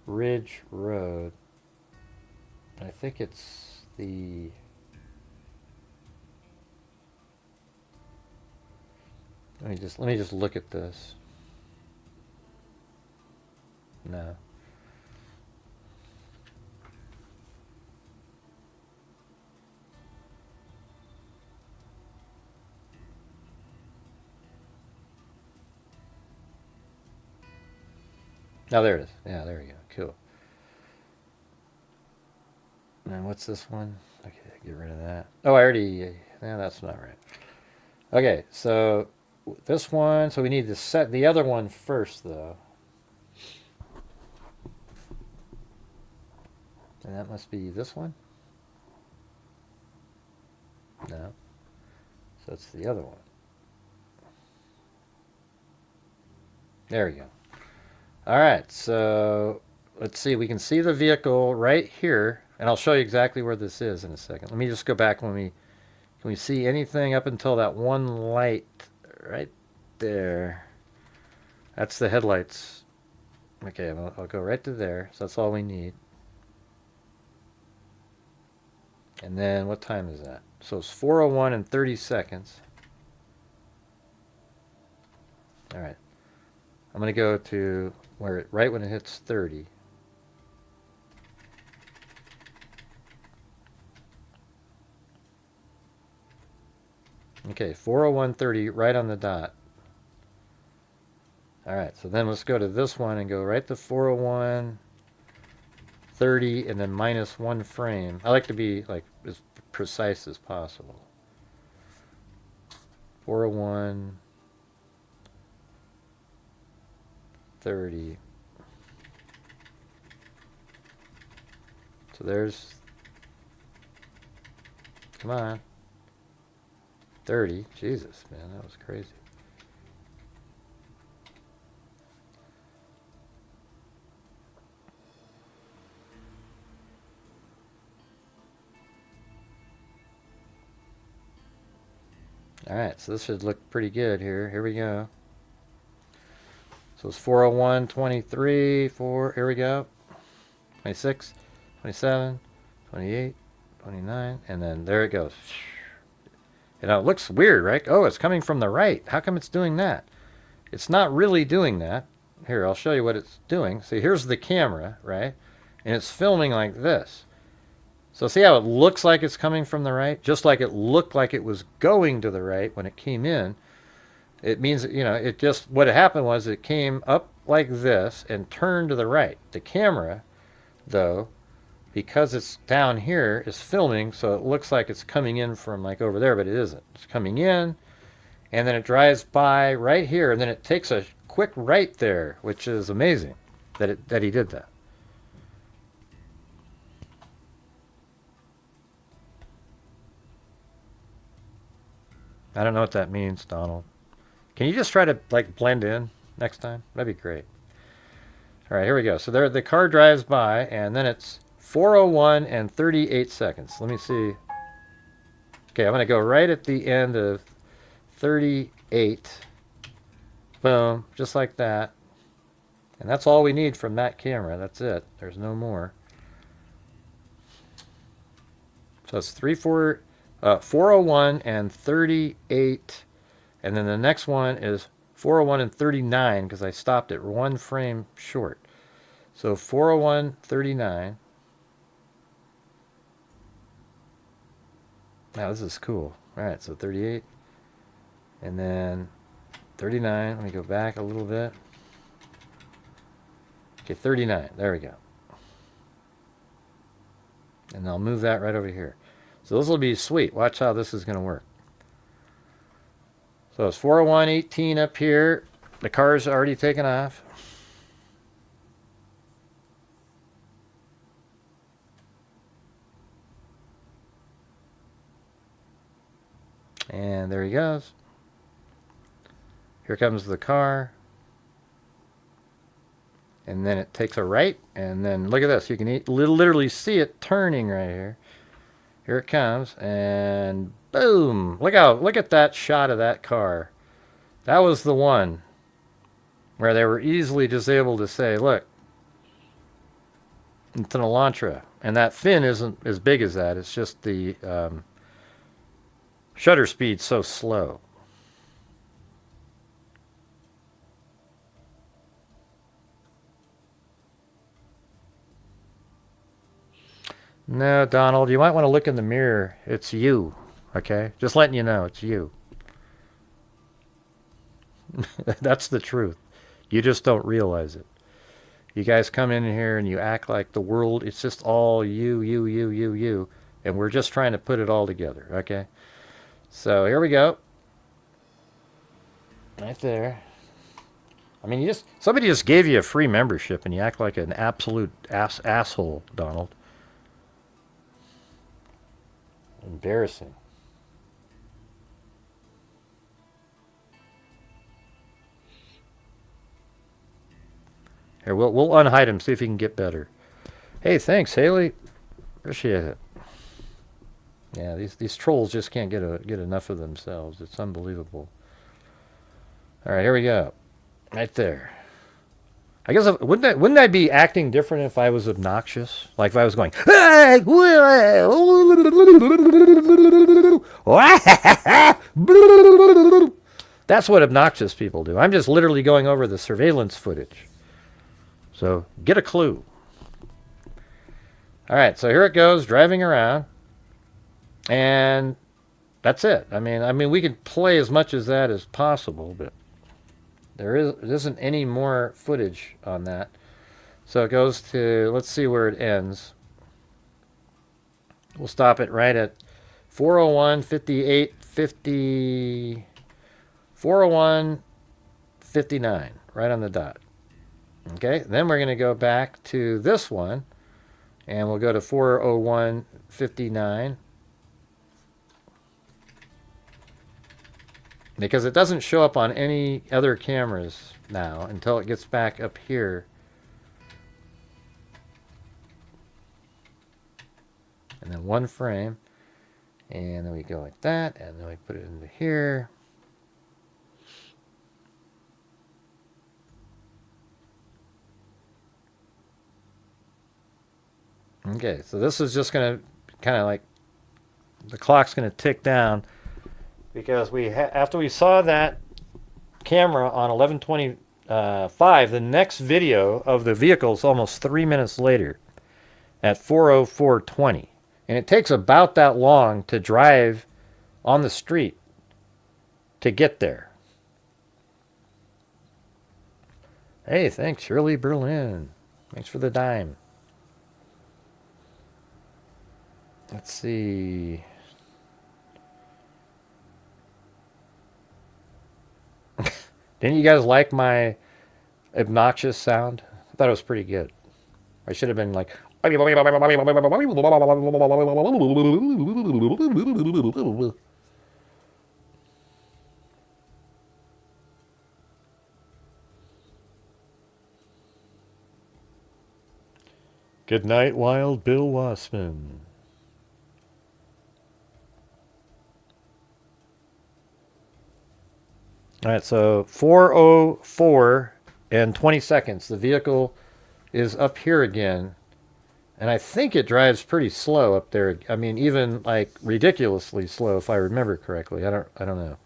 Ridge Road. I think it's the let me just look at this. No. Oh, there it is. Yeah, there we go. Cool. Now, what's this one? Okay, get rid of that. Oh, I already... Yeah, that's not right. Okay, so this one... So we need to set the other one first, though. And that must be this one? No. So it's the other one. There we go. All right, so let's see. We can see the vehicle right here, and I'll show you exactly where this is in a second. Let me just go back. Can we see anything up until that one light right there? That's the headlights. Okay, I'll go right to there. So that's all we need. And then what time is that? So it's 4:01 and 30 seconds. All right. I'm going to go to right when it hits 30. Okay, 4:01:30, right on the dot. All right, so then let's go to this one and go right to 4:01:30 and then minus one frame. I like to be like as precise as possible. 4:01:30. So there's, come on, 30. Jesus, man, that was crazy. All right, so this should look pretty good here. Here we go. So it's 4:01:23, here we go. 26, 27, 28, 29, and then there it goes. You know, it looks weird, right? Oh, it's coming from the right. How come it's doing that? It's not really doing that. Here, I'll show you what it's doing. See, here's the camera, right? And it's filming like this. So see how it looks like it's coming from the right? Just like it looked like it was going to the right when it came in. It means, you know, it just, what happened was it came up like this and turned to the right. The camera, though, because it's down here, is filming, so it looks like it's coming in from like over there, but it isn't. It's coming in, and then it drives by right here, and then it takes a quick right there, which is amazing that he did that. I don't know what that means, Donald. Can you just try to like blend in next time? That'd be great. All right, here we go. So there, the car drives by, and then it's 4:01 and 38 seconds. Let me see. Okay, I'm going to go right at the end of 38. Boom, just like that. And that's all we need from that camera. That's it. There's no more. So it's 401 and 38. And then the next one is 401 and 39 because I stopped it one frame short. So 401, 39. Now this is cool. All right, so 38. And then 39. Let me go back a little bit. Okay, 39. There we go. And I'll move that right over here. So this will be sweet. Watch how this is going to work. So it's 401, 18 up here. The car's already taken off. And there he goes. Here comes the car. And then it takes a right. And then look at this. You can literally see it turning right here. Here it comes. And boom. Look at that shot of that car. That was the one where they were easily just able to say, look, it's an Elantra. And that fin isn't as big as that. It's just the shutter speed's so slow. No, Donald, you might want to look in the mirror. It's you, okay? Just letting you know, it's you. That's the truth. You just don't realize it. You guys come in here and you act like the world, it's just all you. And we're just trying to put it all together, okay? So here we go. Right there. I mean, somebody just gave you a free membership and you act like an absolute asshole, Donald. Embarrassing. Here, we'll unhide him, see if he can get better. Hey, thanks, Haley. Appreciate it. Yeah, these trolls just can't get enough of themselves. It's unbelievable. All right, here we go. Right there. I guess wouldn't I be acting different if I was obnoxious? Like if I was going, that's what obnoxious people do. I'm just literally going over the surveillance footage. So get a clue. All right, so here it goes, driving around, and that's it. I mean, we can play as much as that as possible, but there isn't any more footage on that. So it goes to, let's see where it ends. We'll stop it right at 401, 58, 50, 401, 59, right on the dot. Okay, then we're going to go back to this one, and we'll go to 401, 59. Because it doesn't show up on any other cameras now until it gets back up here. And then one frame. And then we go like that. And then we put it into here. Okay, so this is just going to kind of like, the clock's going to tick down. Because after we saw that camera on 11:25, the next video of the vehicle is almost 3 minutes later at 4:04:20, and it takes about that long to drive on the street to get there. Hey, thanks, Shirley Berlin. Thanks for the dime. Let's see. Didn't you guys like my obnoxious sound? I thought it was pretty good. I should have been like... Good night, Wild Bill Wassman. All right, so 4:04 and 20 seconds. The vehicle is up here again, and I think it drives pretty slow up there. I mean, even like ridiculously slow, if I remember correctly. I don't know.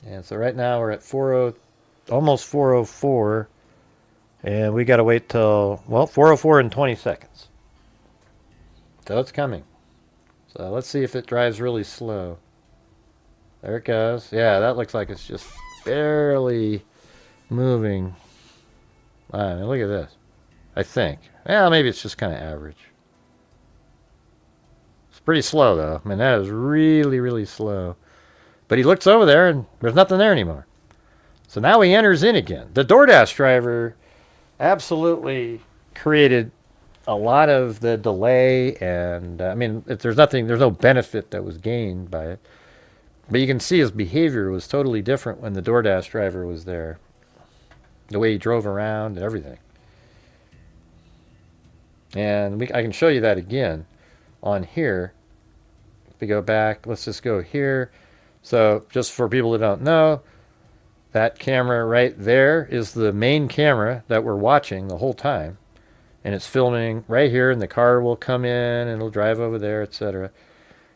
And so right now we're at 40, almost 4:04, and we got to wait till, well, 4:04 and 20 seconds. So it's coming. So let's see if it drives really slow. There it goes. Yeah, that looks like it's just barely moving. Wow, look at this. I think. Well, maybe it's just kind of average. It's pretty slow, though. I mean, that is really, really slow. But he looks over there, and there's nothing there anymore. So now he enters in again. The DoorDash driver absolutely created a lot of the delay, and I mean, there's no benefit that was gained by it. But you can see his behavior was totally different when the DoorDash driver was there. The way he drove around and everything. And I can show you that again on here. If we go back, let's just go here. So just for people that don't know, that camera right there is the main camera that we're watching the whole time. And it's filming right here, and the car will come in and it'll drive over there, etc.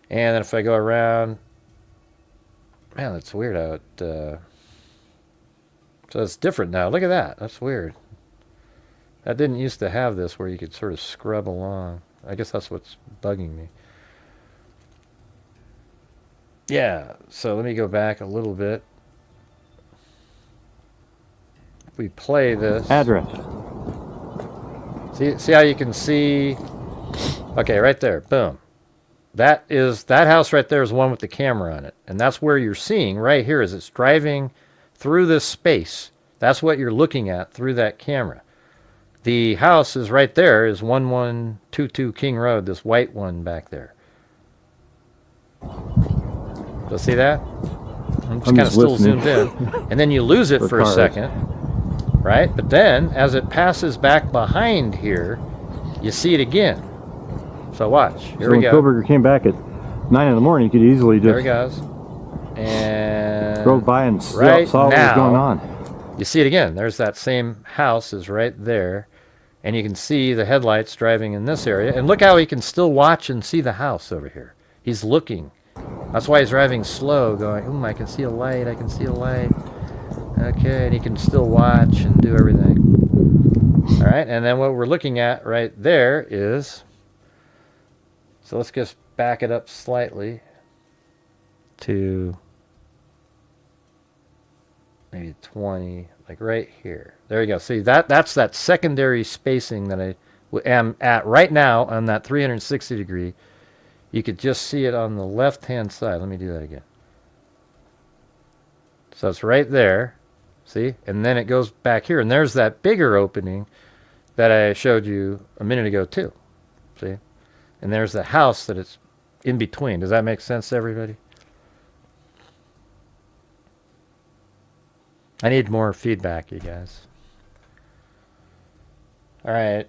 And then if I go around, man, that's weird how it, so it's different now. Look at that. That's weird. That didn't used to have this where you could sort of scrub along. I guess that's what's bugging me. Yeah, so let me go back a little bit. If we play this. Address. See how you can see? Okay, right there. Boom. That house right there is the one with the camera on it. And that's where you're seeing right here as it's driving through this space. That's what you're looking at through that camera. The house is right there, is 1122 King Road, this white one back there. So see that? I'm just kind of still zoomed in. And then you lose it for a second, right? But then, as it passes back behind here, you see it again. So watch. Here we go. When Kohberger came back at 9 in the morning, you could easily just... There he goes. And... drove by and saw what was going on. You see it again. There's that same house is right there. And you can see the headlights driving in this area. And look how he can still watch and see the house over here. He's looking. That's why he's driving slow, going, I can see a light, I can see a light. Okay, and he can still watch and do everything. All right, and then what we're looking at right there is, so let's just back it up slightly to maybe 20, like right here. There you go. See, that's that secondary spacing that I am at right now on that 360 degree. You could just see it on the left-hand side. Let me do that again. So it's right there, see? And then it goes back here. And there's that bigger opening that I showed you a minute ago too, see? And there's the house that it's in between. Does that make sense to everybody? I need more feedback, you guys. All right.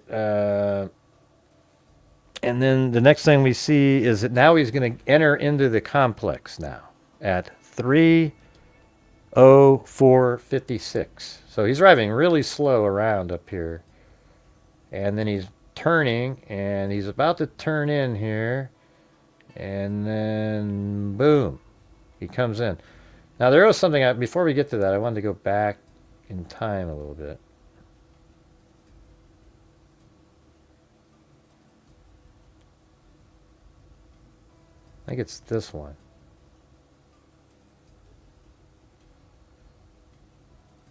And then the next thing we see is that now he's going to enter into the complex now at 3:04:56. So he's driving really slow around up here. And then he's turning, and he's about to turn in here. And then, boom, he comes in. Now, there was something, before we get to that, I wanted to go back in time a little bit. I think it's this one.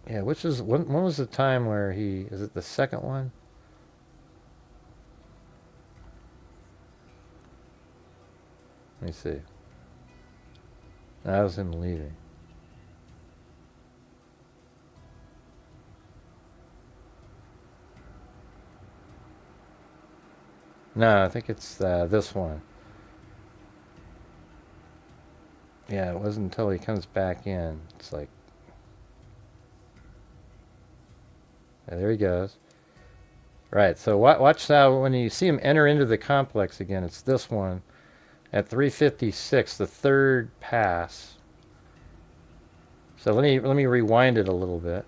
Yeah, which is, when was the time where is it the second one? Let me see. That was him leaving. No, I think it's this one. Yeah, it wasn't until he comes back in. It's like... yeah, there he goes. Right, so watch how when you see him enter into the complex again, it's this one at 3:56, the third pass. So let me rewind it a little bit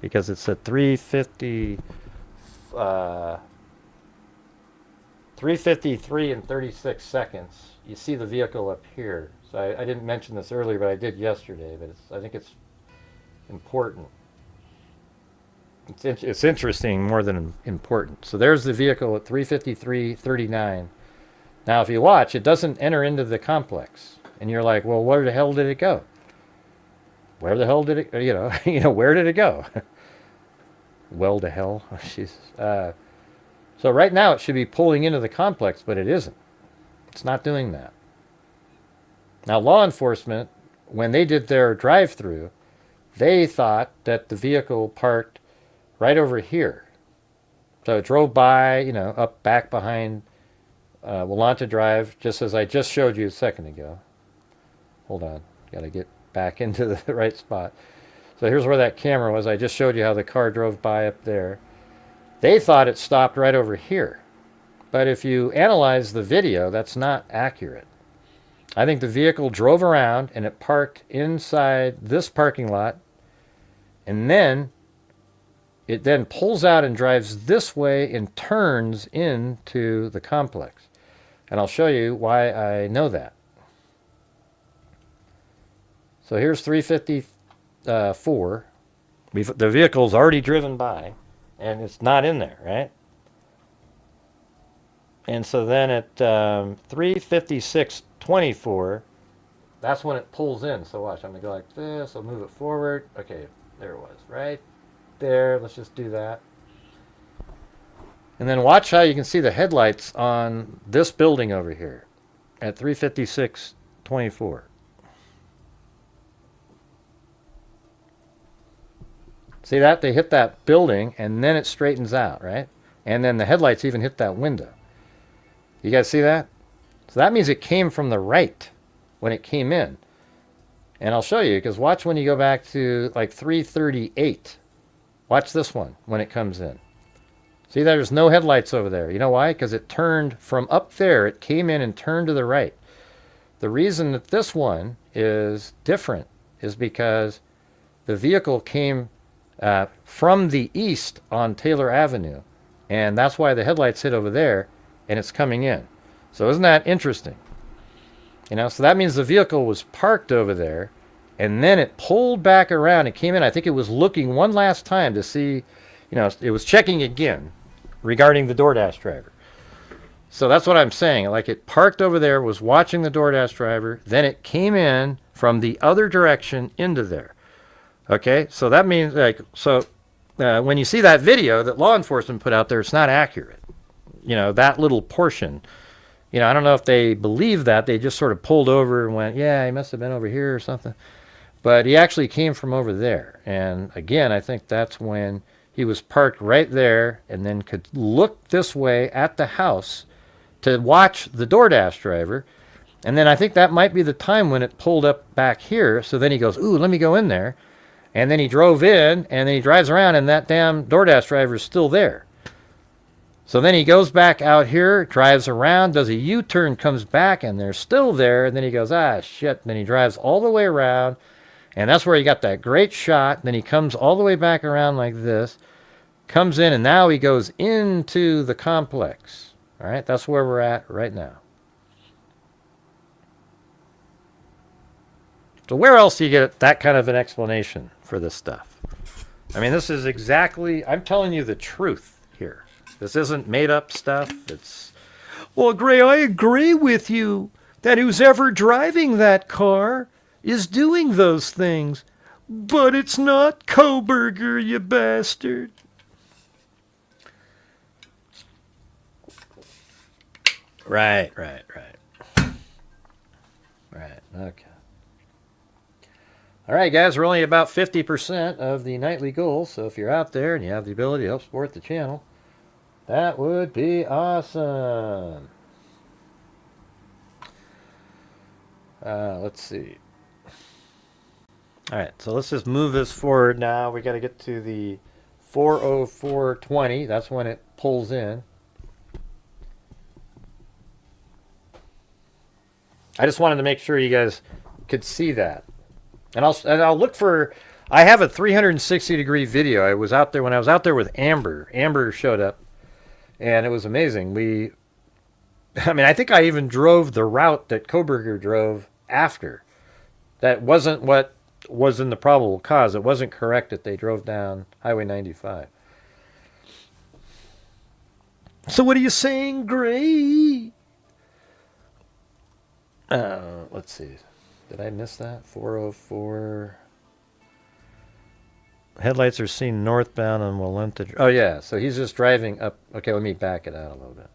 because it's at 3:53 and 36 seconds. You see the vehicle up here. So I didn't mention this earlier, but I did yesterday. But I think it's important. It's interesting more than important. So there's the vehicle at 3:53:39. Now, if you watch, it doesn't enter into the complex, and you're like, well, where the hell did it go? Where the hell did it? Where did it go? Well, to hell, Jesus. So right now it should be pulling into the complex, but it isn't. It's not doing that. Now, law enforcement, when they did their drive-through, they thought that the vehicle parked right over here. So it drove by, up back behind Willanta Drive, just as I just showed you a second ago. Hold on. Got to get back into the right spot. So here's where that camera was. I just showed you how the car drove by up there. They thought it stopped right over here. But if you analyze the video, that's not accurate. I think the vehicle drove around and it parked inside this parking lot, and then it then pulls out and drives this way and turns into the complex. And I'll show you why I know that. So here's 3:54. The vehicle's already driven by, and it's not in there, right? And so then at 3:56:24, that's when it pulls in. So watch, I'm going to go like this. I'll move it forward. Okay, there it was, right there. Let's just do that. And then watch how you can see the headlights on this building over here at 3:56:24. See that? They hit that building, and then it straightens out, right? And then the headlights even hit that window. You guys see that? So that means it came from the right when it came in. And I'll show you, because watch when you go back to like 3:38. Watch this one when it comes in. See, there's no headlights over there. You know why? Because it turned from up there. It came in and turned to the right. The reason that this one is different is because the vehicle came from the east on Taylor Avenue. And that's why the headlights hit over there, and it's coming in. So isn't that interesting? So that means the vehicle was parked over there, and then it pulled back around. It came in. I think it was looking one last time to see, it was checking again regarding the DoorDash driver. So that's what I'm saying. Like, it parked over there, was watching the DoorDash driver, then it came in from the other direction into there. Okay, so that means, when you see that video that law enforcement put out there, it's not accurate. That little portion. I don't know if they believe that. They just sort of pulled over and went, yeah, he must have been over here or something. But he actually came from over there. And again, I think that's when he was parked right there and then could look this way at the house to watch the DoorDash driver. And then I think that might be the time when it pulled up back here. So then he goes, ooh, let me go in there. And then he drove in, and then he drives around, and that damn DoorDash driver is still there. So then he goes back out here, drives around, does a U-turn, comes back, and they're still there. And then he goes, shit. And then he drives all the way around, and that's where he got that great shot. And then he comes all the way back around like this, comes in, and now he goes into the complex. All right, that's where we're at right now. So where else do you get that kind of an explanation for this stuff? I mean, this is exactly, I'm telling you the truth here. This isn't made up stuff. It's, well, Gray, I agree with you that who's ever driving that car is doing those things. But it's not Kohberger, you bastard. Right. Right, okay. All right, guys, we're only about 50% of the nightly goal, so if you're out there and you have the ability to help support the channel, that would be awesome. Let's see. All right, so let's just move this forward now. We got to get to the 4:04:20. That's when it pulls in. I just wanted to make sure you guys could see that. And I'll look for, I have a 360 degree video. I was out there when I was out there with Amber. Amber showed up and it was amazing. I think I even drove the route that Kohberger drove after. That wasn't what was in the probable cause. It wasn't correct that they drove down Highway 95. So what are you saying, Gray? Let's see. Did I miss that? 404. Headlights are seen northbound on Walenta. Oh, yeah. So he's just driving up. Okay, let me back it out a little bit.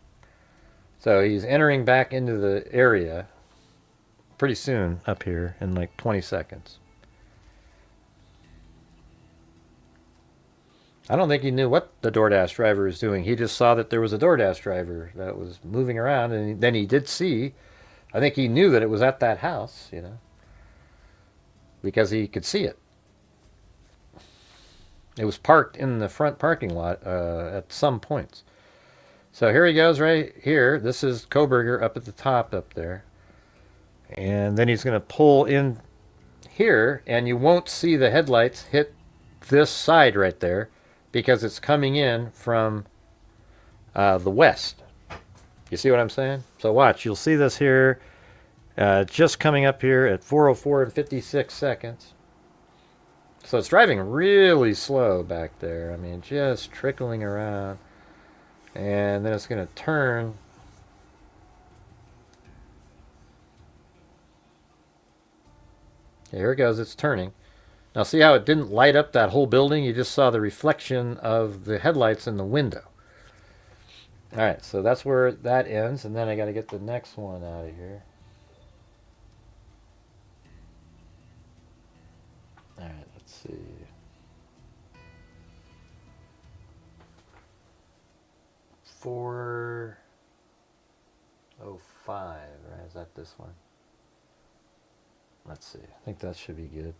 So he's entering back into the area pretty soon up here in like 20 seconds. I don't think he knew what the DoorDash driver was doing. He just saw that there was a DoorDash driver that was moving around, and then he did see. I think he knew that it was at that house, you know, because he could see it. It was parked in the front parking lot at some points. So here he goes right here. This is Kohberger up at the top up there. And then he's going to pull in here, and you won't see the headlights hit this side right there because it's coming in from the west. You see what I'm saying? So watch. You'll see this here just coming up here at 4:04 and 56 seconds. So it's driving really slow back there. I mean, just trickling around. And then it's going to turn. Okay, here it goes. It's turning. Now see how it didn't light up that whole building? You just saw the reflection of the headlights in the window. All right, so that's where that ends. And then I got to get the next one out of here. All right, let's see. .405, right? Is that this one? Let's see. I think that should be good.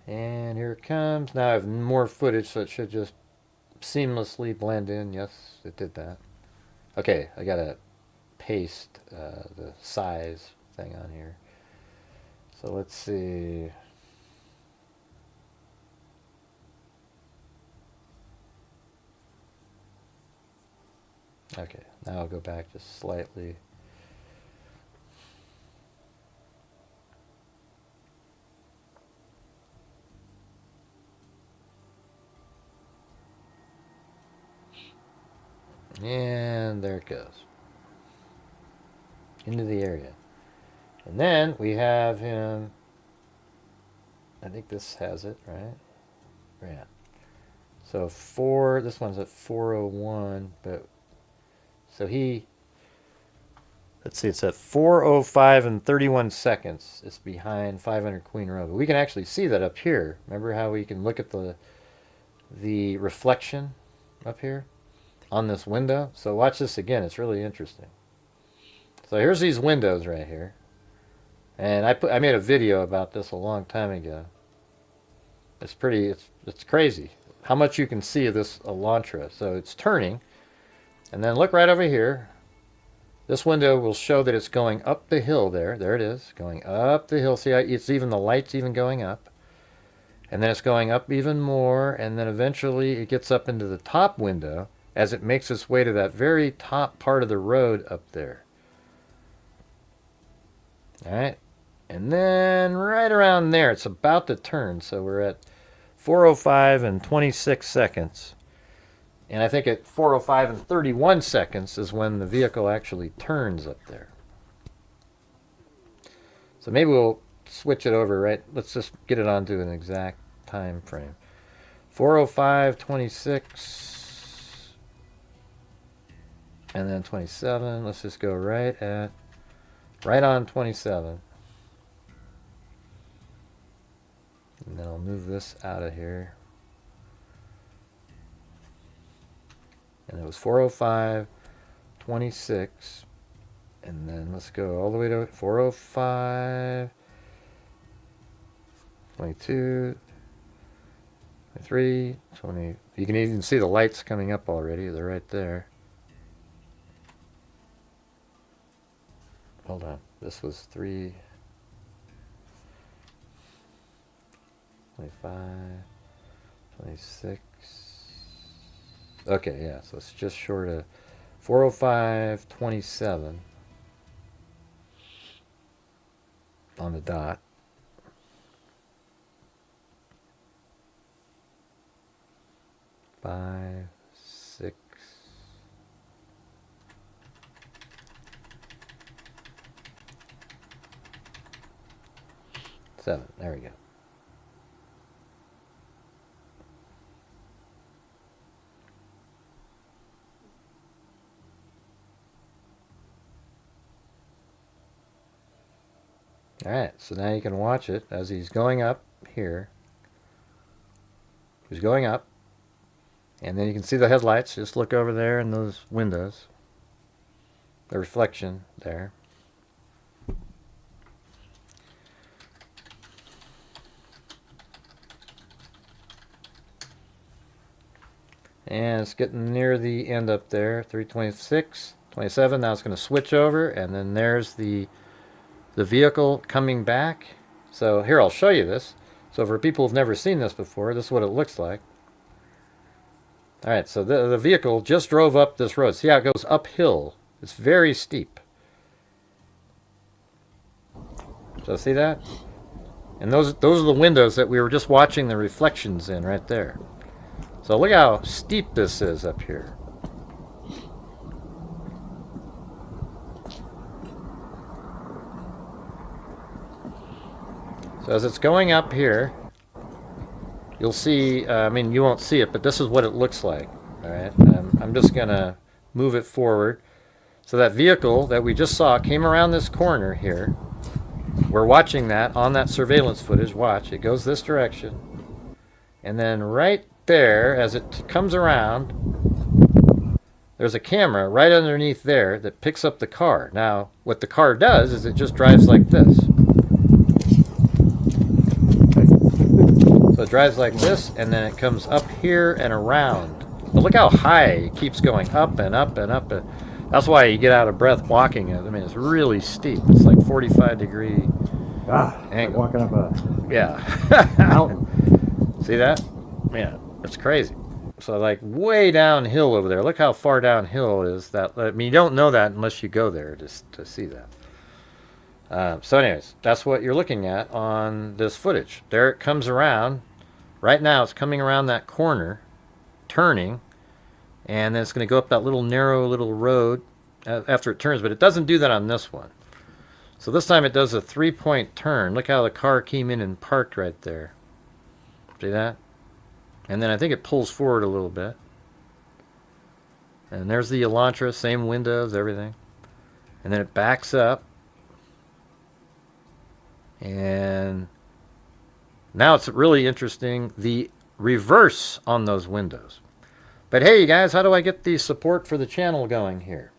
And here it comes. Now I have more footage, so it should just seamlessly blend in. Yes, it did that. Okay, I gotta paste the size thing on here. So let's see. Okay, now I'll go back just slightly. And there it goes. Into the area. And then we have him. I think this has it, right? Yeah. So this one's at 4:01, but so let's see, it's at 4:05 and 31 seconds. It's behind 500 Queen Road. But we can actually see that up here. Remember how we can look at the reflection up here on this window? So watch this again. It's really interesting. So here's these windows right here. And I made a video about this a long time ago. It's crazy how much you can see of this Elantra. So it's turning. And then look right over here. This window will show that it's going up the hill there. There it is, going up the hill. See how it's even, the light's even going up. And then it's going up even more. And then eventually it gets up into the top window as it makes its way to that very top part of the road up there. All right. And then right around there, it's about to turn. So we're at 4:05 and 26 seconds. And I think at 4:05 and 31 seconds is when the vehicle actually turns up there. So maybe we'll switch it over, right? Let's just get it onto an exact time frame. 4:05:26. And then 27. Let's just go right on 27. And then I'll move this out of here. And it was 4:05:26. And then let's go all the way to 4:05:22, 23, 20. You can even see the lights coming up already. They're right there. Hold on. This was 3:25, 26. Okay, yeah, so it's just short of 4:05:27 on the dot. Five, 6. Seven. There we go. Alright, so now you can watch it as he's going up here. He's going up. And then you can see the headlights. Just look over there in those windows. The reflection there. And it's getting near the end up there. 3:26, 27. Now it's going to switch over. And then there's the vehicle coming back. So here, I'll show you this. So for people who've never seen this before, this is what it looks like. Alright, so the vehicle just drove up this road. See how it goes uphill? It's very steep. So see that? And those are the windows that we were just watching the reflections in right there. So look how steep this is up here. So as it's going up here, you'll see, I mean, you won't see it, but this is what it looks like. All right, I'm just going to move it forward. So that vehicle that we just saw came around this corner here. We're watching that on that surveillance footage. Watch, it goes this direction. And then right there, as it comes around, there's a camera right underneath there that picks up the car. Now, what the car does is it just drives like this. So it drives like this, and then it comes up here and around. But look how high it keeps going up and up and up. That's why you get out of breath walking it. I mean, it's really steep. It's like 45-degree angle. Like walking up a mountain. See that? Yeah, it's crazy. So like way downhill over there. Look how far downhill is that. I mean, you don't know that unless you go there to see that. So anyways, that's what you're looking at on this footage. There it comes around. Right now it's coming around that corner, turning, and then it's going to go up that little narrow little road after it turns, but it doesn't do that on this one. So this time it does a 3-point turn. Look how the car came in and parked right there. See that? And then I think it pulls forward a little bit. And there's the Elantra, same windows, everything. And then it backs up. And now it's really interesting, the reverse on those windows. But hey, you guys, how do I get the support for the channel going here?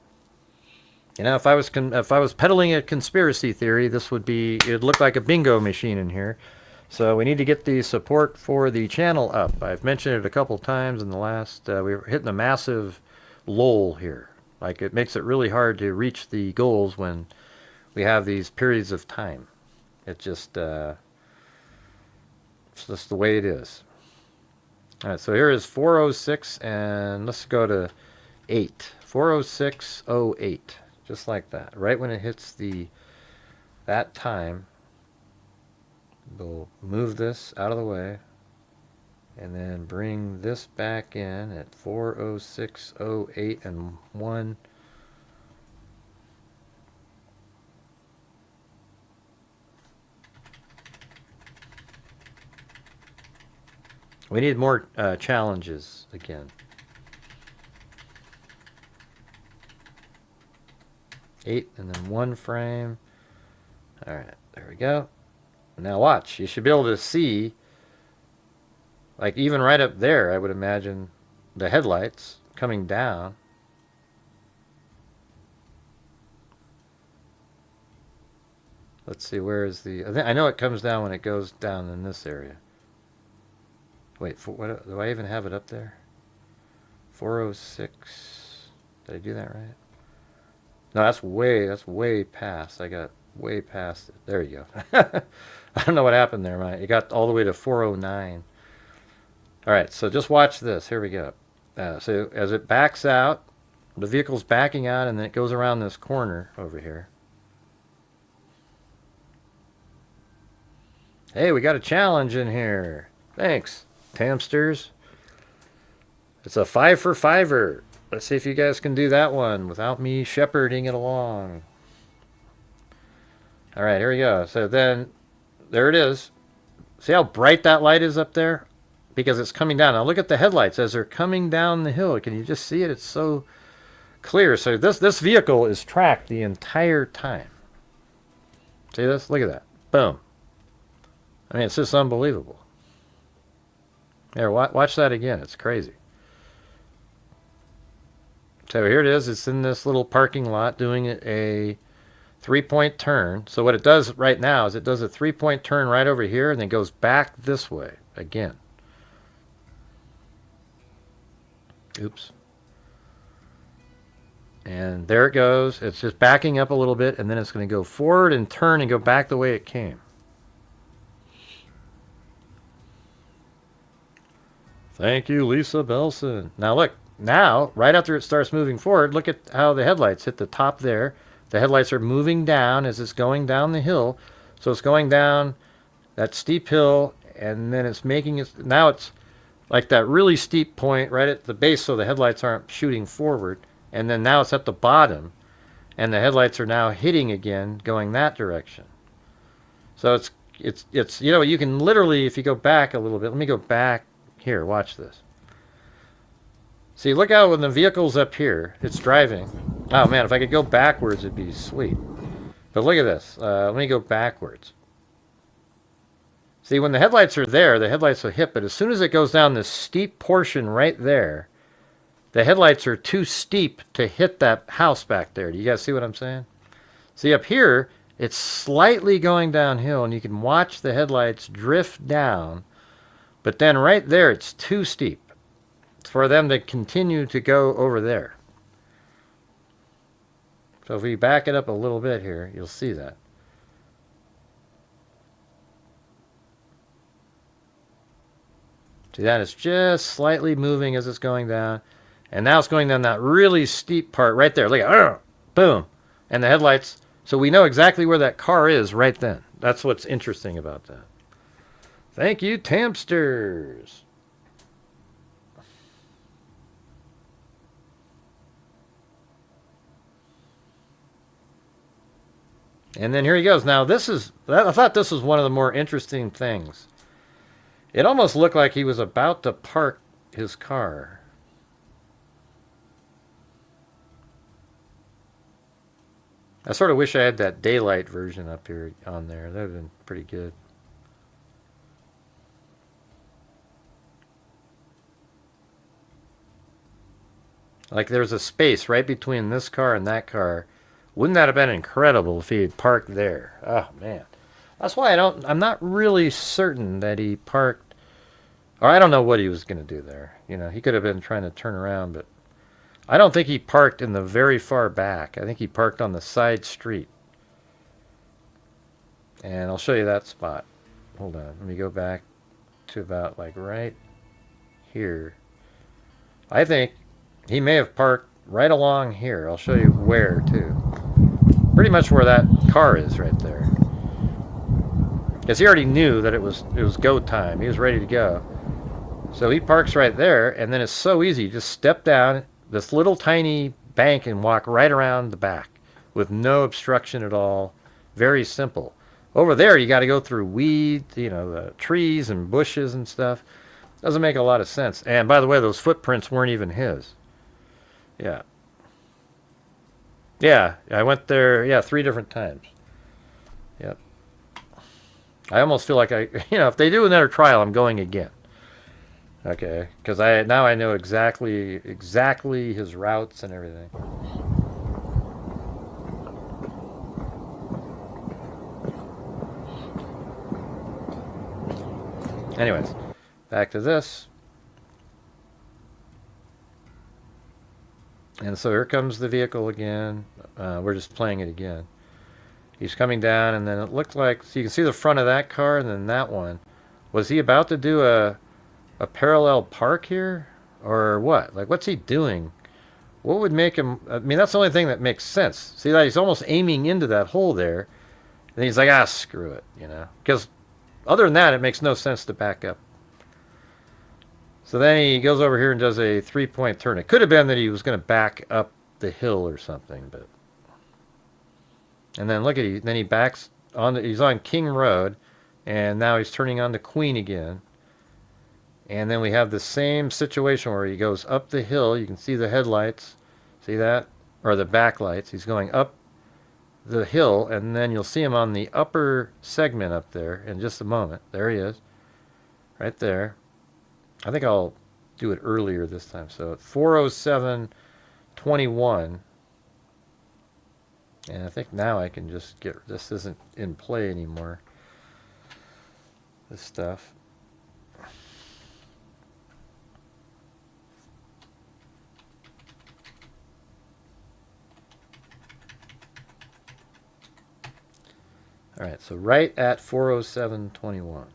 You know, if I was peddling a conspiracy theory, this would be, it'd look like a bingo machine in here. So we need to get the support for the channel up. I've mentioned it a couple times in the last, we were hitting a massive lull here. Like, it makes it really hard to reach the goals when we have these periods of time. It just, it's just the way it is. All right, so here is 4:06, and let's go to 8. 4:06:08, just like that. Right when it hits that time, we'll move this out of the way, and then bring this back in at 4:06:08 and 1. We need more challenges again. 8 and then 1 frame. Alright, there we go. Now watch, you should be able to see, like even right up there, I would imagine, the headlights. coming down. Let's see, where is the... I know it comes down when it goes down in this area. Wait, what, do I even have it up there? 406. Did I do that right? No, that's way past. I got way past it. There you go. I don't know what happened there. It got all the way to 409. All right, so just watch this. Here we go. So as it backs out, the vehicle's backing out, and then it goes around this corner over here. Hey, we got a challenge in here. Thanks, Tamsters. It's a 5 for 5-er. Let's see if you guys can do that one without me shepherding it along. All right, here we go. So then, there it is. See how bright that light is up there? Because it's coming down. Now look at the headlights as they're coming down the hill. Can you just see it? It's so clear. So this vehicle is tracked the entire time. See this? Look at that. Boom. I mean, it's just unbelievable. Here, watch that again. It's crazy. So here it is. It's in this little parking lot doing a 3-point turn. So what it does right now is it does a 3-point turn right over here and then goes back this way again. Oops. And there it goes. It's just backing up a little bit, and then it's going to go forward and turn and go back the way it came. Thank you, Lisa Belson. Now look, now, right after it starts moving forward, look at how the headlights hit the top there. The headlights are moving down as it's going down the hill. So it's going down that steep hill, and then it's making it, now it's like that really steep point right at the base so the headlights aren't shooting forward. And then now it's at the bottom, and the headlights are now hitting again, going that direction. So it's you know, you can literally, if you go back a little bit, let me go back. Here, watch this. See, look out when the vehicle's up here. It's driving. Oh, man, if I could go backwards, it'd be sweet. But look at this. Let me go backwards. See, when the headlights are there, the headlights will hit, but as soon as it goes down this steep portion right there, the headlights are too steep to hit that house back there. Do you guys see what I'm saying? See, up here, it's slightly going downhill, and you can watch the headlights drift down. But then right there, it's too steep for them to continue to go over there. So if we back it up a little bit here, you'll see that. See that? It's just slightly moving as it's going down. And now it's going down that really steep part right there. Look at it. Boom. And the headlights. So we know exactly where that car is right then. That's what's interesting about that. Thank you, Tamsters. And then here he goes. Now this is, I thought this was one of the more interesting things. It almost looked like he was about to park his car. I sort of wish I had that daylight version up here on there. That would have been pretty good. Like there's a space right between this car and that car. Wouldn't that have been incredible if he had parked there? Oh man. That's why I'm not really certain that he parked, or I don't know what he was going to do there. You know, he could have been trying to turn around, but I don't think he parked in the very far back. I think he parked on the side street. And I'll show you that spot. Hold on. Let me go back to about like right here. I think he may have parked right along here. I'll show you where too. Pretty much where that car is right there. Because he already knew that it was go time. He was ready to go. So he parks right there, and then it's so easy. Just step down this little tiny bank and walk right around the back with no obstruction at all. Very simple. Over there, you got to go through weeds, you know, the trees and bushes and stuff. Doesn't make a lot of sense. And by the way, those footprints weren't even his. Yeah. Yeah, I went there, 3 different times. Yep. I almost feel like if they do another trial, I'm going again. Okay, because now I know exactly his routes and everything. Anyways, back to this. And so here comes the vehicle again. We're just playing it again. He's coming down, and then it looked like, so you can see the front of that car and then that one. Was he about to do a parallel park here? Or what? Like, what's he doing? What would make him... I mean, that's the only thing that makes sense. See, that he's almost aiming into that hole there. And he's like, screw it, you know? Because other than that, it makes no sense to back up. So then he goes over here and does a 3-point turn. It could have been that he was going to back up the hill or something, but... And then look at he. Then he backs on. He's on King Road, and now he's turning on the Queen again. And then we have the same situation where he goes up the hill. You can see the headlights. See that? Or the backlights. He's going up the hill, and then you'll see him on the upper segment up there in just a moment. There he is. Right there. I think I'll do it earlier this time. So at 4:07:21. And I think now I can just get... This isn't in play anymore. This stuff. Alright, so right at 4:07:21.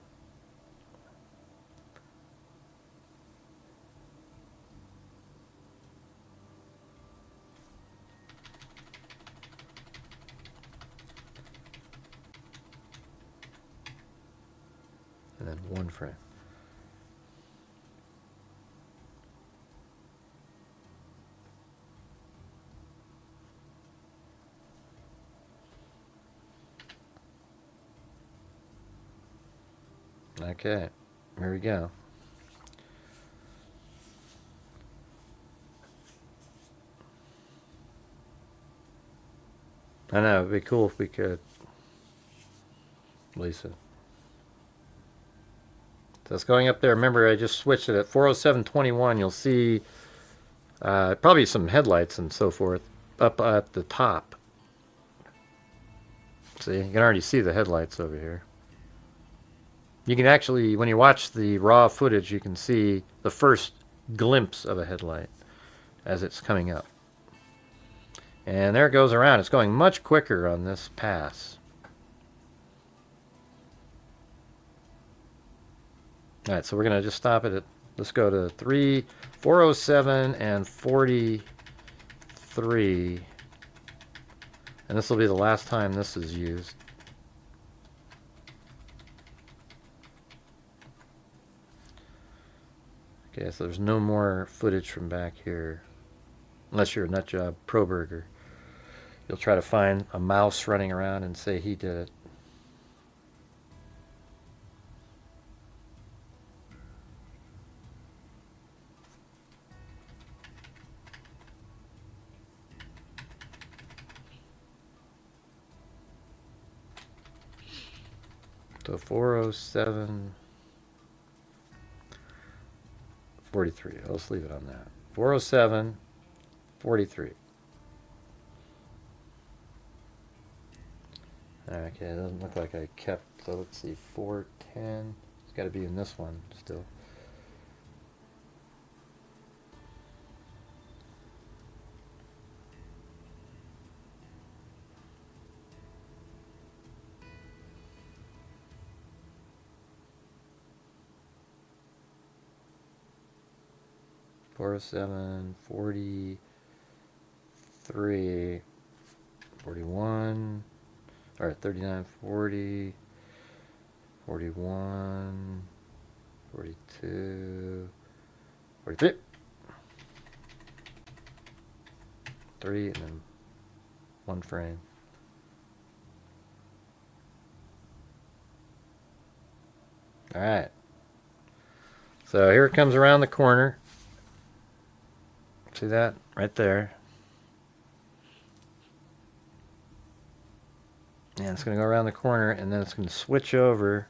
And then one frame. Okay, here we go. I know, it'd be cool if we could. Lisa. So it's going up there. Remember, I just switched it at 4:07:21. You'll see probably some headlights and so forth up at the top. See, you can already see the headlights over here. You can actually, when you watch the raw footage, you can see the first glimpse of a headlight as it's coming up. And there it goes around. It's going much quicker on this pass. Alright, so we're going to just stop it at, let's go to 4:07 and 43. And this will be the last time this is used. Okay, so there's no more footage from back here. Unless you're a nutjob Kohberger. You'll try to find a mouse running around and say he did it. So 4:07:43. Let's leave it on that. 4:07:43. Okay, it doesn't look like I kept. So let's see, 4:10. It's got to be in this one still. Four 43, 41, all right, 39, 40, 41, 42, 43, 3, and then one frame. All right. So here it comes around the corner. See that? Right there. And it's going to go around the corner, and then it's going to switch over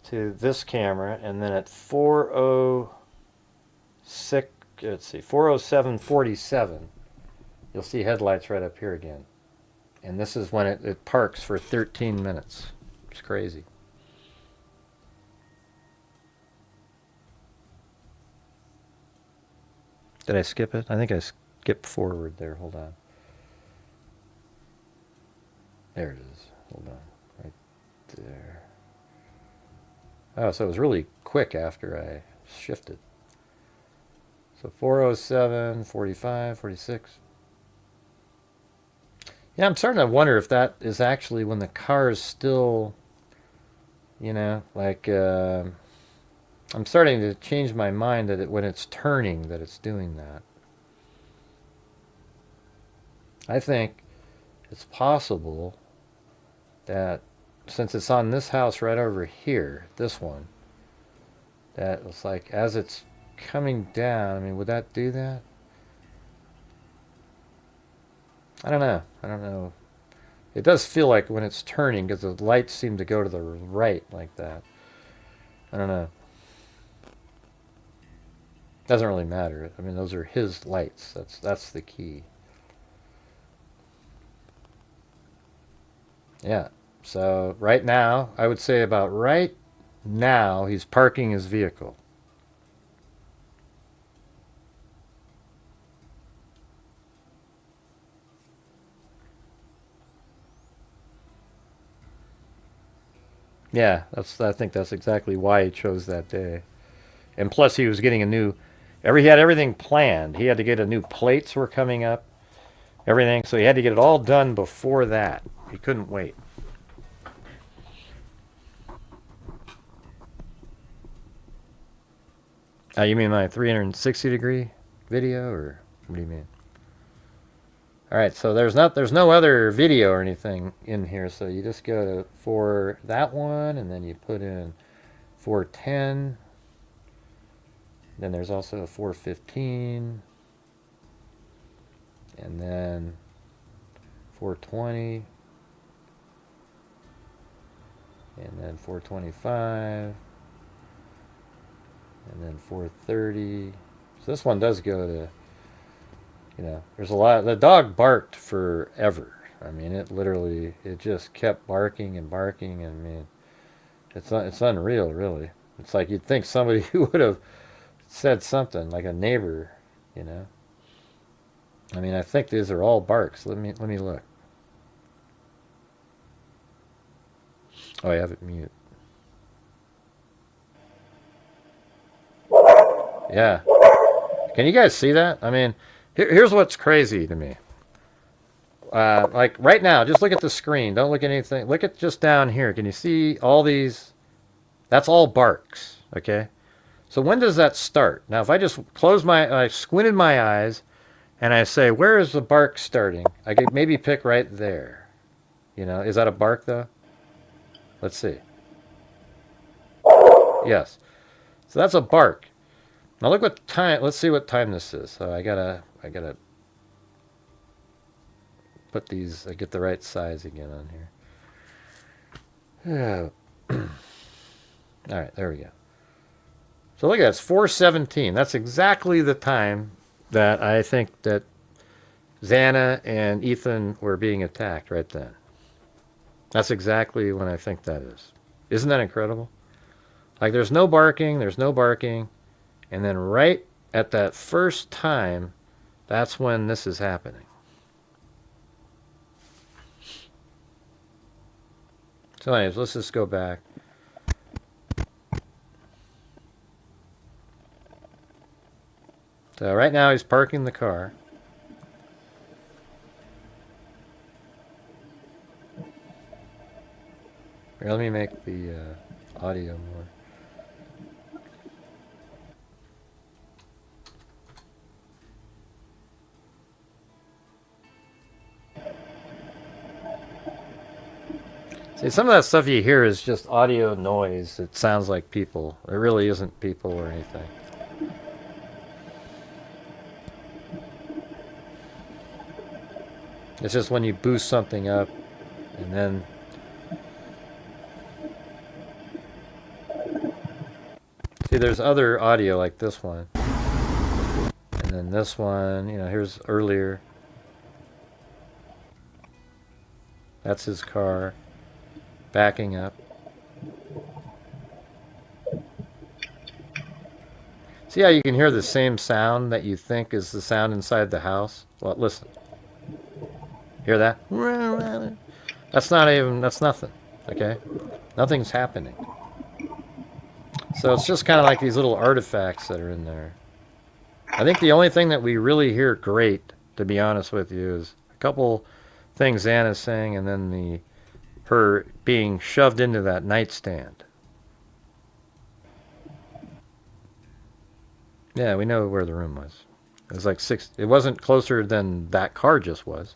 to this camera, and then at 4:06, let's see, 4:07:47, you'll see headlights right up here again. And this is when it parks for 13 minutes. It's crazy. Did I skip it? I think I skipped forward there. Hold on. There it is. Hold on. Right there. Oh, so it was really quick after I shifted. So 4:07, 45, 46. Yeah, I'm starting to wonder if that is actually when the car is still, you know, like, I'm starting to change my mind that when it's turning, that it's doing that. I think it's possible that since it's on this house right over here, this one, that it's like as it's coming down, I mean, would that do that? I don't know. I don't know. It does feel like when it's turning, because the lights seem to go to the right like that. I don't know. Doesn't really matter. I mean, those are his lights. That's the key. Yeah. So right now, I would say about right now, he's parking his vehicle. Yeah, I think that's exactly why he chose that day. And plus, he was getting he had everything planned. He had to get a new plates were coming up, everything. So he had to get it all done before that. He couldn't wait. You mean my 360 degree video, or what do you mean? All right, so there's no other video or anything in here, so you just go to for that one, and then you put in 410. Then there's also a 415, and then 420, and then 425, and then 430. So this one does go to, you know, there's a lot. The dog barked forever. I mean, it just kept barking and barking. And I mean, it's unreal, really. It's like you'd think somebody would have said something, like a neighbor, you know. I mean, I think these are all barks. Let me look. Oh, I have it mute. Yeah. Can you guys see that? I mean, here's what's crazy to me. Like right now, just look at the screen. Don't look at anything. Look at just down here. Can you see all these? That's all barks, okay? So when does that start? Now, if I just I squinted my eyes, and I say, where is the bark starting? I could maybe pick right there. You know, is that a bark though? Let's see. Yes. So that's a bark. Now look what time. Let's see what time this is. So I gotta put these. I get the right size again on here. All right, there we go. So look at that. It's 4:17. That's exactly the time that I think that Xana and Ethan were being attacked right then. That's exactly when I think that is. Isn't that incredible? Like there's no barking, and then right at that first time, that's when this is happening. So anyways, let's just go back. So right now he's parking the car. Here, let me make the audio more. See, some of that stuff you hear is just audio noise. It sounds like people. It really isn't people or anything. It's just when you boost something up, and then See, there's other audio like this one. And then this one, you know, here's earlier. That's his car backing up. See how you can hear the same sound that you think is the sound inside the house? Well, listen. Hear that? That's nothing, okay? Nothing's happening. So it's just kind of like these little artifacts that are in there. I think the only thing that we really hear great, to be honest with you, is a couple things Anna's saying and then her being shoved into that nightstand. Yeah, we know where the room was. It was like it wasn't closer than that car just was.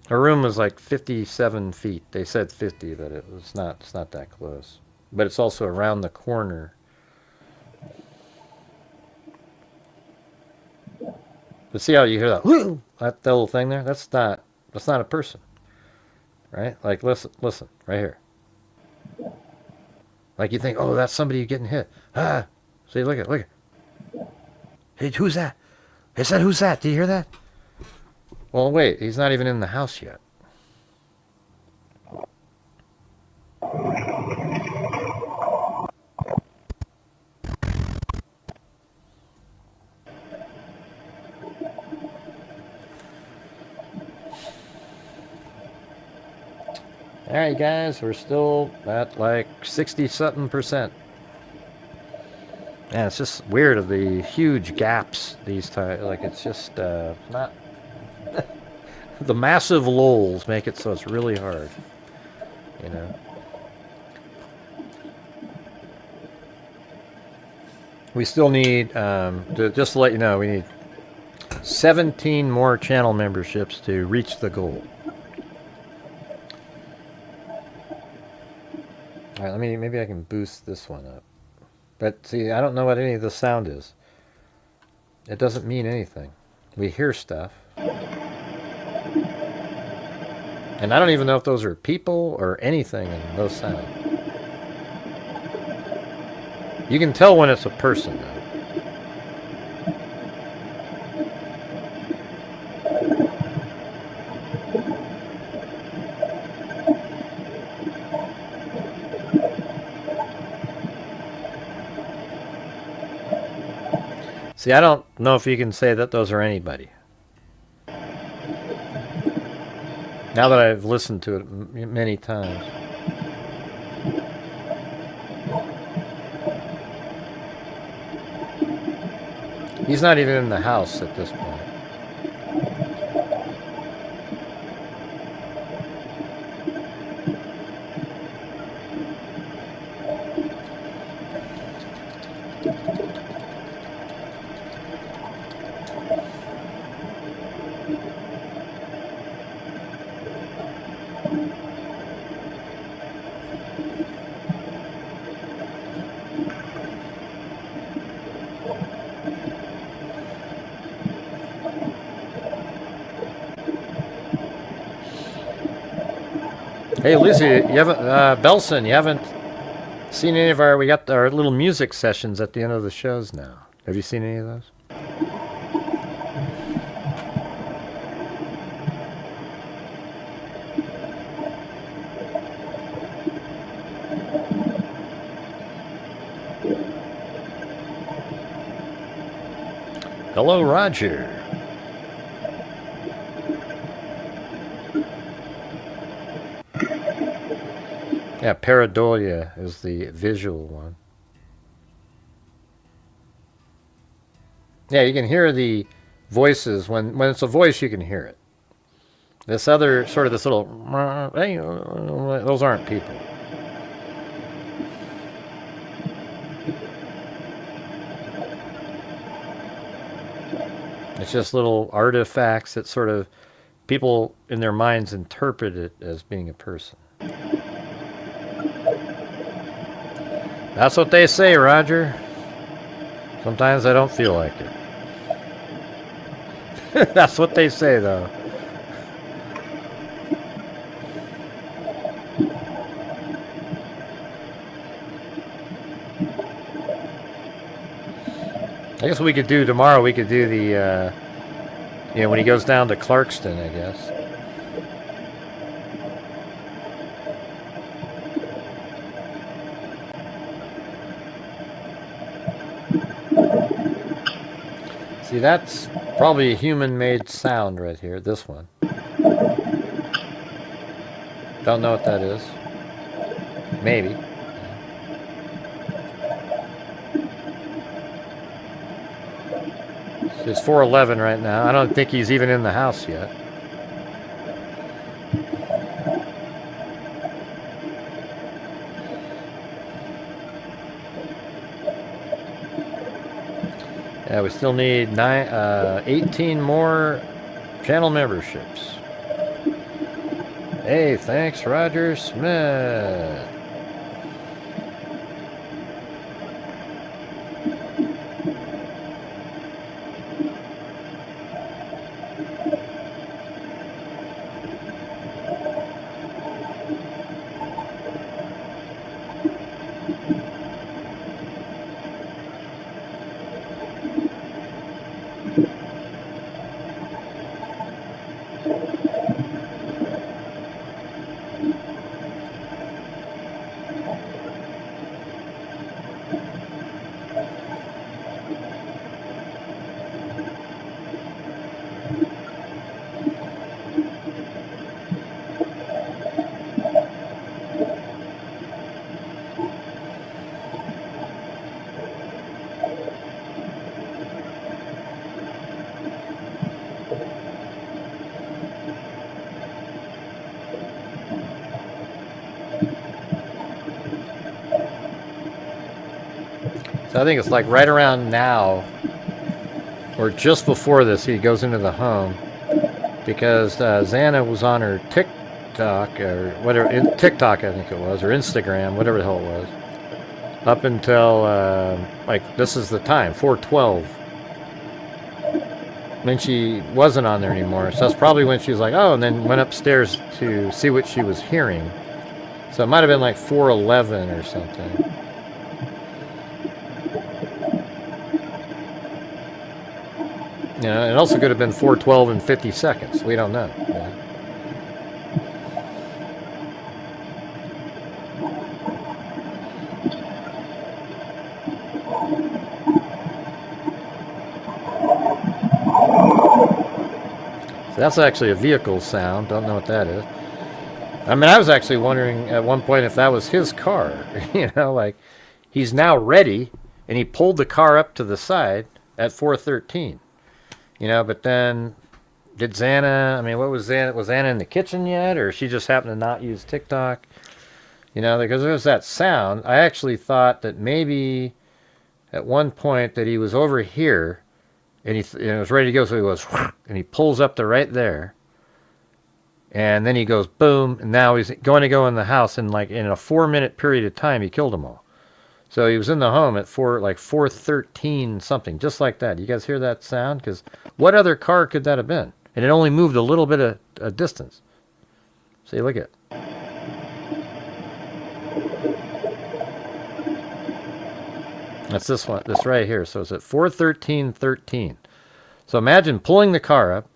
Her room was like 57 feet. They said 50, but it's not that close. But it's also around the corner. But see how you hear that? Woo! That little thing there? That's not a person. Right? Like listen, right here. Like you think, oh, that's somebody getting hit. Ah! See, look at. Hey, who's that? I said, who's that? Do you hear that? Well, wait, he's not even in the house yet. Alright guys, we're still at like 60-something%. Yeah, it's just weird of the huge gaps these times. Like it's just not... The massive lulls make it so it's really hard. You know? We still need, just to let you know, we need 17 more channel memberships to reach the goal. Alright, maybe I can boost this one up. But see, I don't know what any of the sound is. It doesn't mean anything. We hear stuff. And I don't even know if those are people or anything in those sounds. You can tell when it's a person, though. See, I don't know if you can say that those are anybody. Now that I've listened to it many times. He's not even in the house at this point. Hey, Lucy, you haven't, Belson, you haven't seen any of we got our little music sessions at the end of the shows now. Have you seen any of those? Hello, Roger. Yeah, pareidolia is the visual one. Yeah, you can hear the voices. When it's a voice, you can hear it. This other, sort of this little, those aren't people. It's just little artifacts that sort of people in their minds interpret it as being a person. That's what they say, Roger. Sometimes I don't feel like it. That's what they say, though. I guess we could do tomorrow. We could do the, when he goes down to Clarkston, I guess. See, that's probably a human-made sound right here. This one. Don't know what that is. Maybe. It's 4:11 right now. I don't think he's even in the house yet. Yeah, we still need 18 more channel memberships. Hey, thanks, Roger Smith. So I think it's like right around now, or just before this, he goes into the home, because Xana was on her TikTok, or whatever, TikTok I think it was, or Instagram, whatever the hell it was, up until, like, this is the time, 4:12. Then she wasn't on there anymore, so that's probably when she was like, oh, and then went upstairs to see what she was hearing. So it might have been like 4:11 or something. You know, it also could have been 4:12 and 50 seconds. We don't know. Yeah. So that's actually a vehicle sound. Don't know what that is. I mean, I was actually wondering at one point if that was his car. You know, like he's now ready, and he pulled the car up to the side at 4:13. You know, but then did Xana, I mean, what was Xana? Was Xana in the kitchen yet? Or she just happened to not use TikTok? You know, because there's that sound. I actually thought that maybe at one point that he was over here and he was ready to go. So he goes, and he pulls up to right there. And then he goes, boom. And now he's going to go in the house. And like in a 4-minute period of time, he killed them all. So he was in the home at 4:13 something, just like that. You guys hear that sound? Because what other car could that have been? And it only moved a little bit of a distance. See, look at it. That's this one, this right here. So it's at 4:13:13. So imagine pulling the car up.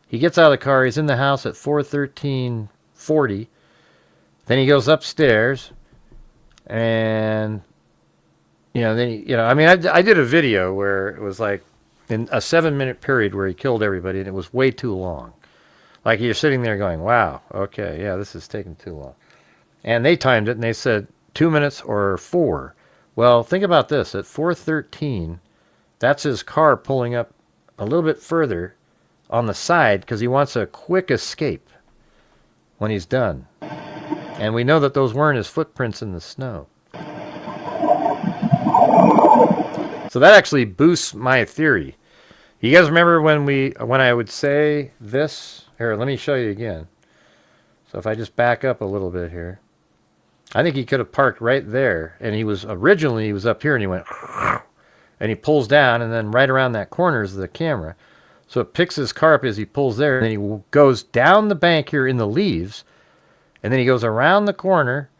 He gets out of the car. He's in the house at 4:13:40. Then he goes upstairs, and then I mean, I did a video where it was like in a 7-minute period where he killed everybody, and it was way too long. Like you're sitting there going, wow, okay, yeah, this is taking too long. And they timed it, and they said 2 minutes or 4. Well, think about this. At 4:13, that's his car pulling up a little bit further on the side because he wants a quick escape when he's done. And we know that those weren't his footprints in the snow. So that actually boosts my theory. You guys remember when I would say this? Here, let me show you again. So if I just back up a little bit here. I think he could have parked right there. And he was up here and he went, and he pulls down, and then right around that corner is the camera. So it picks his car up as he pulls there, and then he goes down the bank here in the leaves, and then he goes around the corner,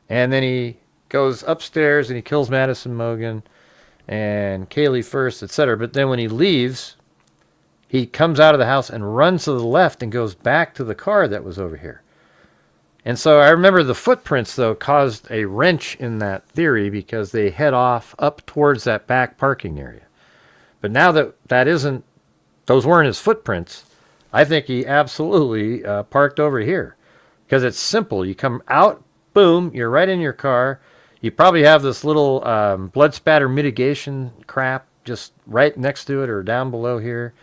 and then he goes upstairs and he kills Madison Mogan. and Kaylee first, etc. But then when he leaves, he comes out of the house and runs to the left and goes back to the car that was over here. And so I remember the footprints, though, caused a wrench in that theory because they head off up towards that back parking area. But now that those weren't his footprints, I think he absolutely parked over here. Because it's simple. You come out, boom, you're right in your car. You probably have this little blood spatter mitigation crap just right next to it or down below here.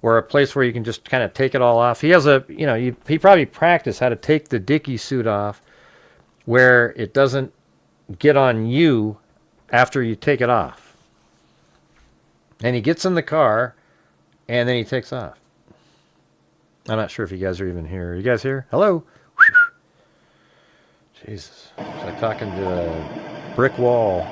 Or a place where you can just kind of take it all off. He has he probably practiced how to take the Dickie suit off where it doesn't get on you after you take it off. And he gets in the car and then he takes off. I'm not sure if you guys are even here. Are you guys here? Hello? Jesus. It's like talking to a brick wall.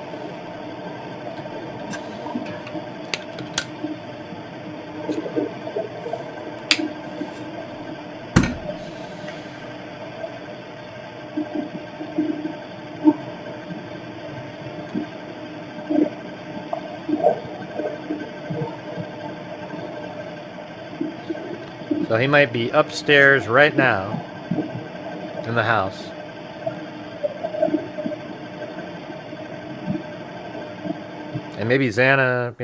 So he might be upstairs right now in the house. And maybe Xana,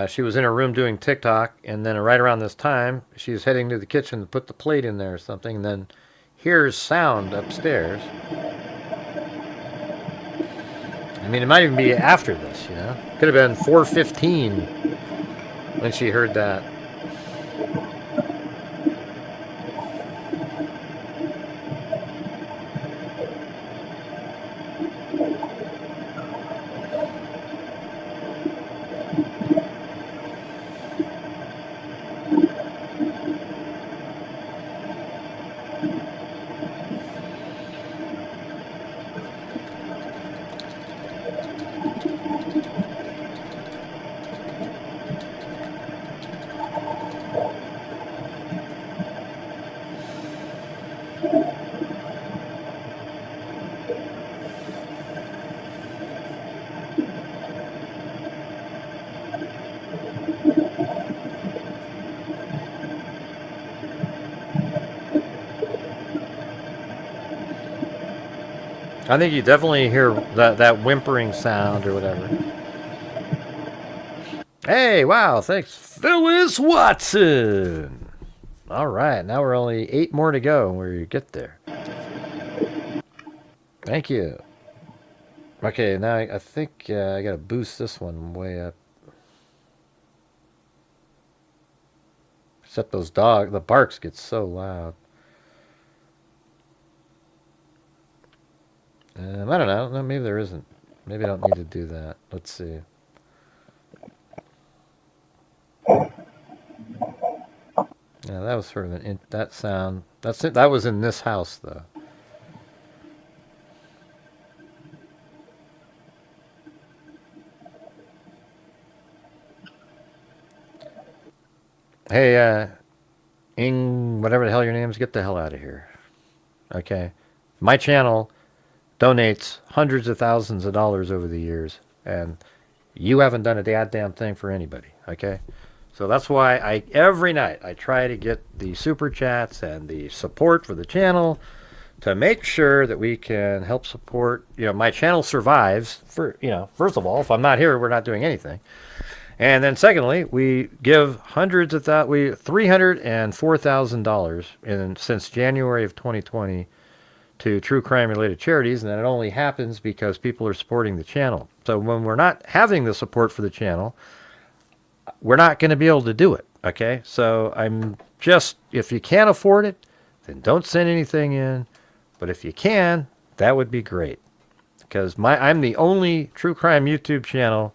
she was in her room doing TikTok, and then right around this time, she was heading to the kitchen to put the plate in there or something, and then hears sound upstairs. I mean, it might even be after this, Could have been 4:15 when she heard that. I think you definitely hear that whimpering sound or whatever. Hey, wow, thanks, Phyllis Watson. All right, now we're only 8 more to go when we get there. Thank you. Okay, now I think I got to boost this one way up. Except the barks get so loud. I don't know. No, maybe there isn't. Maybe I don't need to do that. Let's see. Yeah, that was sort of that sound. That's it. That was in this house, though. Hey, whatever the hell your name is, get the hell out of here. Okay, my channel donates hundreds of thousands of dollars over the years, and you haven't done a goddamn thing for anybody, okay? So that's why every night I try to get the super chats and the support for the channel to make sure that we can help support, my channel survives first of all, if I'm not here, we're not doing anything. And then secondly, we give $304,000 since January of 2020 to true crime related charities, and that it only happens because people are supporting the channel. So when we're not having the support for the channel, we're not going to be able to do it, okay? So if you can't afford it, then don't send anything in. But if you can, that would be great. Because I'm the only true crime YouTube channel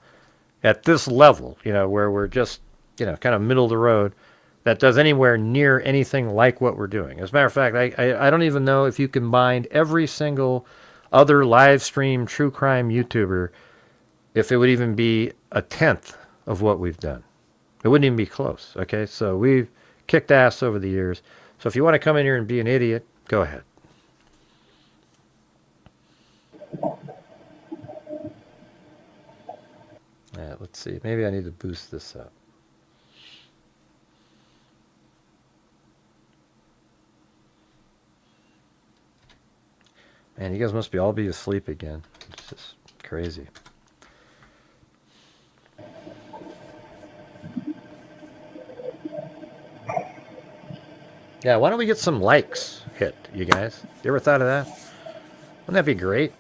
at this level, where we're just, kind of middle of the road, that does anywhere near anything like what we're doing. As a matter of fact, I don't even know if you combined every single other live stream true crime YouTuber, if it would even be a tenth of what we've done. It wouldn't even be close, okay? So we've kicked ass over the years. So if you want to come in here and be an idiot, go ahead. Let's see. Maybe I need to boost this up. Man, you guys must all be asleep again. It's just crazy. Yeah, why don't we get some likes hit, you guys? You ever thought of that? Wouldn't that be great?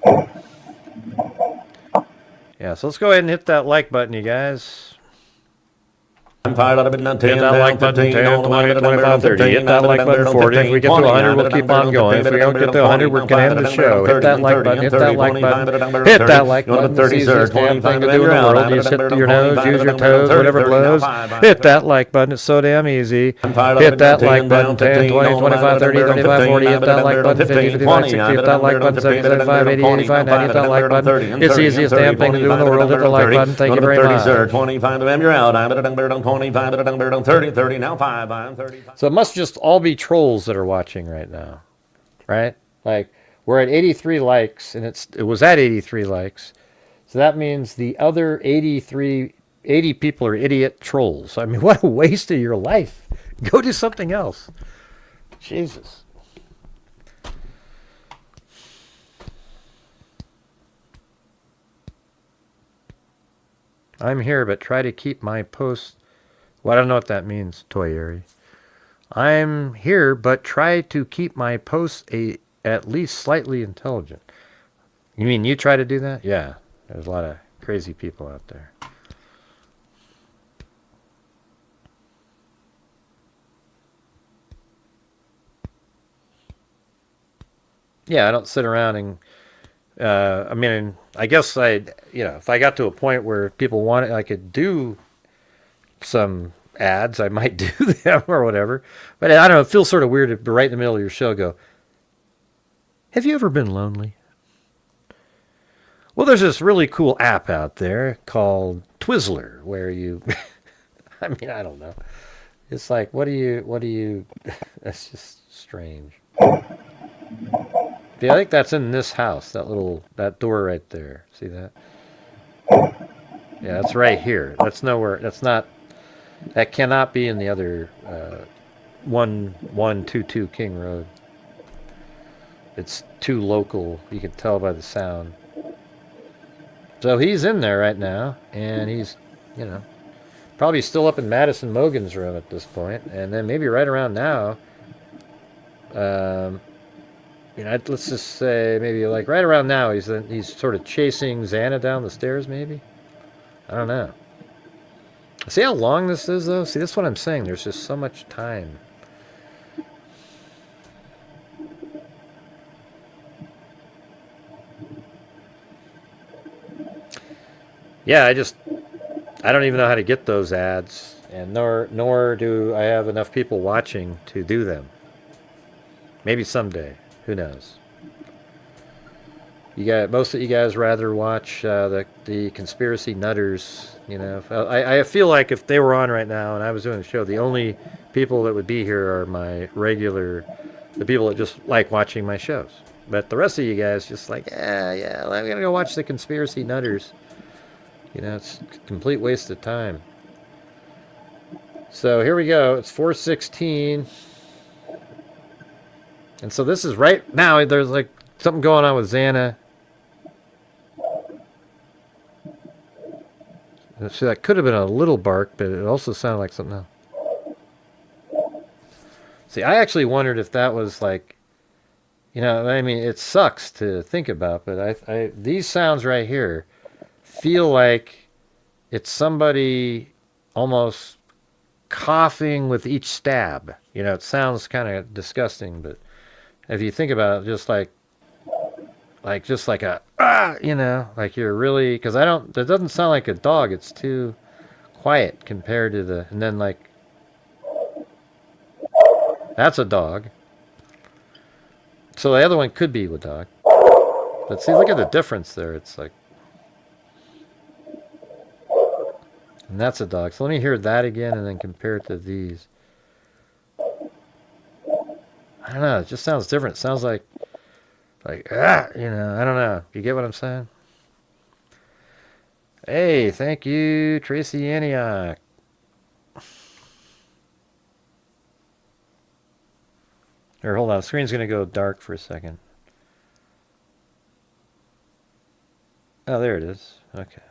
Yeah, so let's go ahead and hit that like button, you guys. I'm fired out of it, 10, Hit that like button, 10, 20, 25, 30. Hit that like button, 40. If we get to 100, we'll keep on going. If we don't get to 100, we're going to end the show. Hit that like button, hit that like button, hit that like button. It's the easiest damn thing to do in the world. You just hit your nose, use your toes, whatever blows. Hit that like button, it's so damn easy. Hit that like button, 10, 20, 25, 30, 35, 40. Hit that like button, 50, 55, 60. Hit that like button, 70, 75, 80, 85, 90. Hit that like button. It's the easiest damn thing to do in the world. Hit the like button. Thank you very much. 25 of them, you're out. 25, 30, now 5, I'm 35. So it must just all be trolls that are watching right now, right? Like, we're at 83 likes, and it was at 83 likes. So that means the other 80 people are idiot trolls. I mean, what a waste of your life. Go do something else. Jesus. I'm here, but try to keep my posts. Well, I don't know what that means, Toyeri. I'm here, but try to keep my posts at least slightly intelligent. You mean you try to do that? Yeah, there's a lot of crazy people out there. Yeah, I don't sit around and, I mean, I guess if I got to a point where people wanted, I could do some ads, I might do them or whatever. But I don't know, it feels sort of weird to be right in the middle of your show go, have you ever been lonely? Well, there's this really cool app out there called Twizzler where you, I mean, I don't know. It's like, what do you, that's just strange. Yeah, I think that's in this house, that door right there. See that? Yeah, that's right here. That's nowhere, that cannot be in the other 1122 King Road. It's too local. You can tell by the sound. So he's in there right now, and he's, probably still up in Madison Mogan's room at this point. And then maybe right around now, let's just say maybe like right around now, he's sort of chasing Xana down the stairs. Maybe, I don't know. See how long this is, though? See, that's what I'm saying. There's just so much time. Yeah, I don't even know how to get those ads, and nor do I have enough people watching to do them. Maybe someday. Who knows? Most of you guys rather watch the conspiracy nutters. I feel like if they were on right now and I was doing the show, the only people that would be here are the people that just like watching my shows. But the rest of you guys just like, yeah, I'm gonna go watch the conspiracy nutters. It's a complete waste of time. So here we go. It's 4:16, and so this is right now. There's like something going on with Xana. So that could have been a little bark, but it also sounded like something else. See, I actually wondered if that was like, I mean, it sucks to think about, but these sounds right here feel like it's somebody almost coughing with each stab. It sounds kind of disgusting, but if you think about it, just like a like you're really, because that doesn't sound like a dog. It's too quiet compared to and then like that's a dog. So the other one could be a dog. But see, look at the difference there. It's like, and that's a dog. So let me hear that again and then compare it to these. I don't know. It just sounds different. It sounds like I don't know. You get what I'm saying? Hey, thank you, Tracy Antioch. Here, hold on. The screen's going to go dark for a second. Oh, there it is. Okay.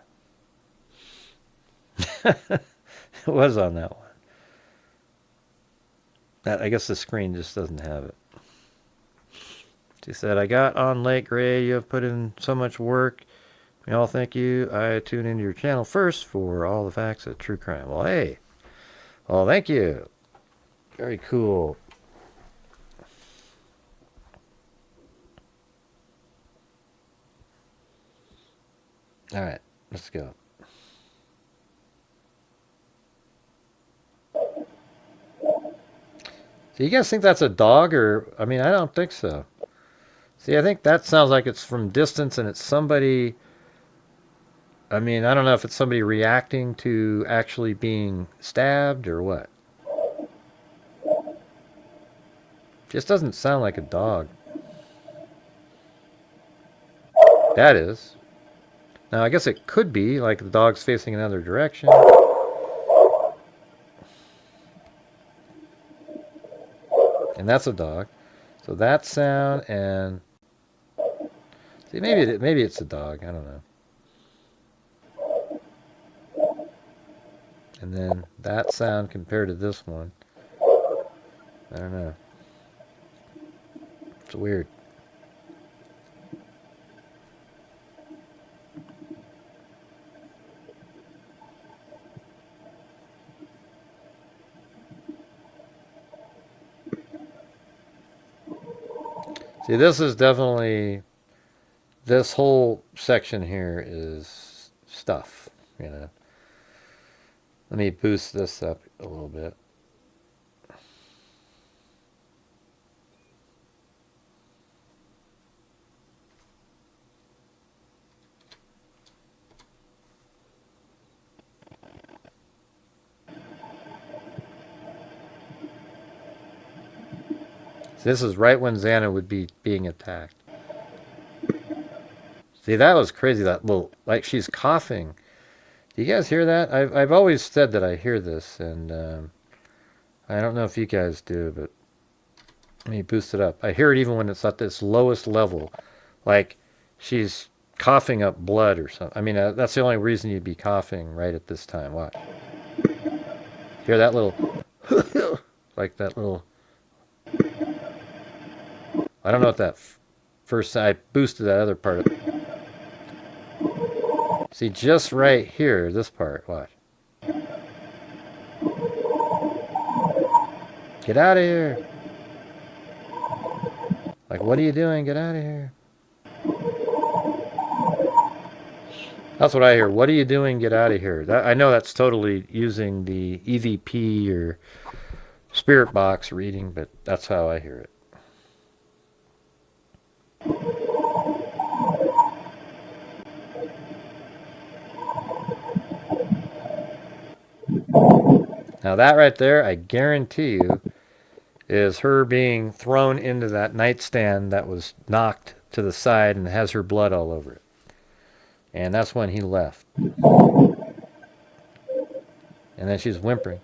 It was on that one. I guess the screen just doesn't have it. She said, I got on late, Gray. You have put in so much work. We all thank you. I tune into your channel first for all the facts of true crime. Well, hey. Well, thank you. Very cool. All right, let's go. So you guys think that's a dog or, I mean, I don't think so. See, I think that sounds like it's from distance and it's somebody, I mean, I don't know if it's somebody reacting to actually being stabbed or what. Just doesn't sound like a dog. That is. Now, I guess it could be like the dog's facing another direction. And that's a dog. So that sound and... See, maybe it's a dog. I don't know. And then that sound compared to this one. I don't know. It's weird. See, this is definitely, this whole section here is stuff, you know. Let me boost this up a little bit. This is right when Xana would be being attacked. See, that was crazy. That little, like she's coughing. Do you guys hear that? I've always said that I hear this, and I don't know if you guys do, but let me boost it up. I hear it even when it's at this lowest level, like she's coughing up blood or something. I mean, that's the only reason you'd be coughing right at this time. Watch. Hear that little, like that little. I don't know what that first, I boosted that other part. See, just right here, this part, watch. Get out of here. Like, what are you doing? Get out of here. That's what I hear. What are you doing? Get out of here. I know that's totally using the EVP or spirit box reading, but that's how I hear it. Now that right there, I guarantee you, is her being thrown into that nightstand that was knocked to the side and has her blood all over it. And that's when he left. And then she's whimpering.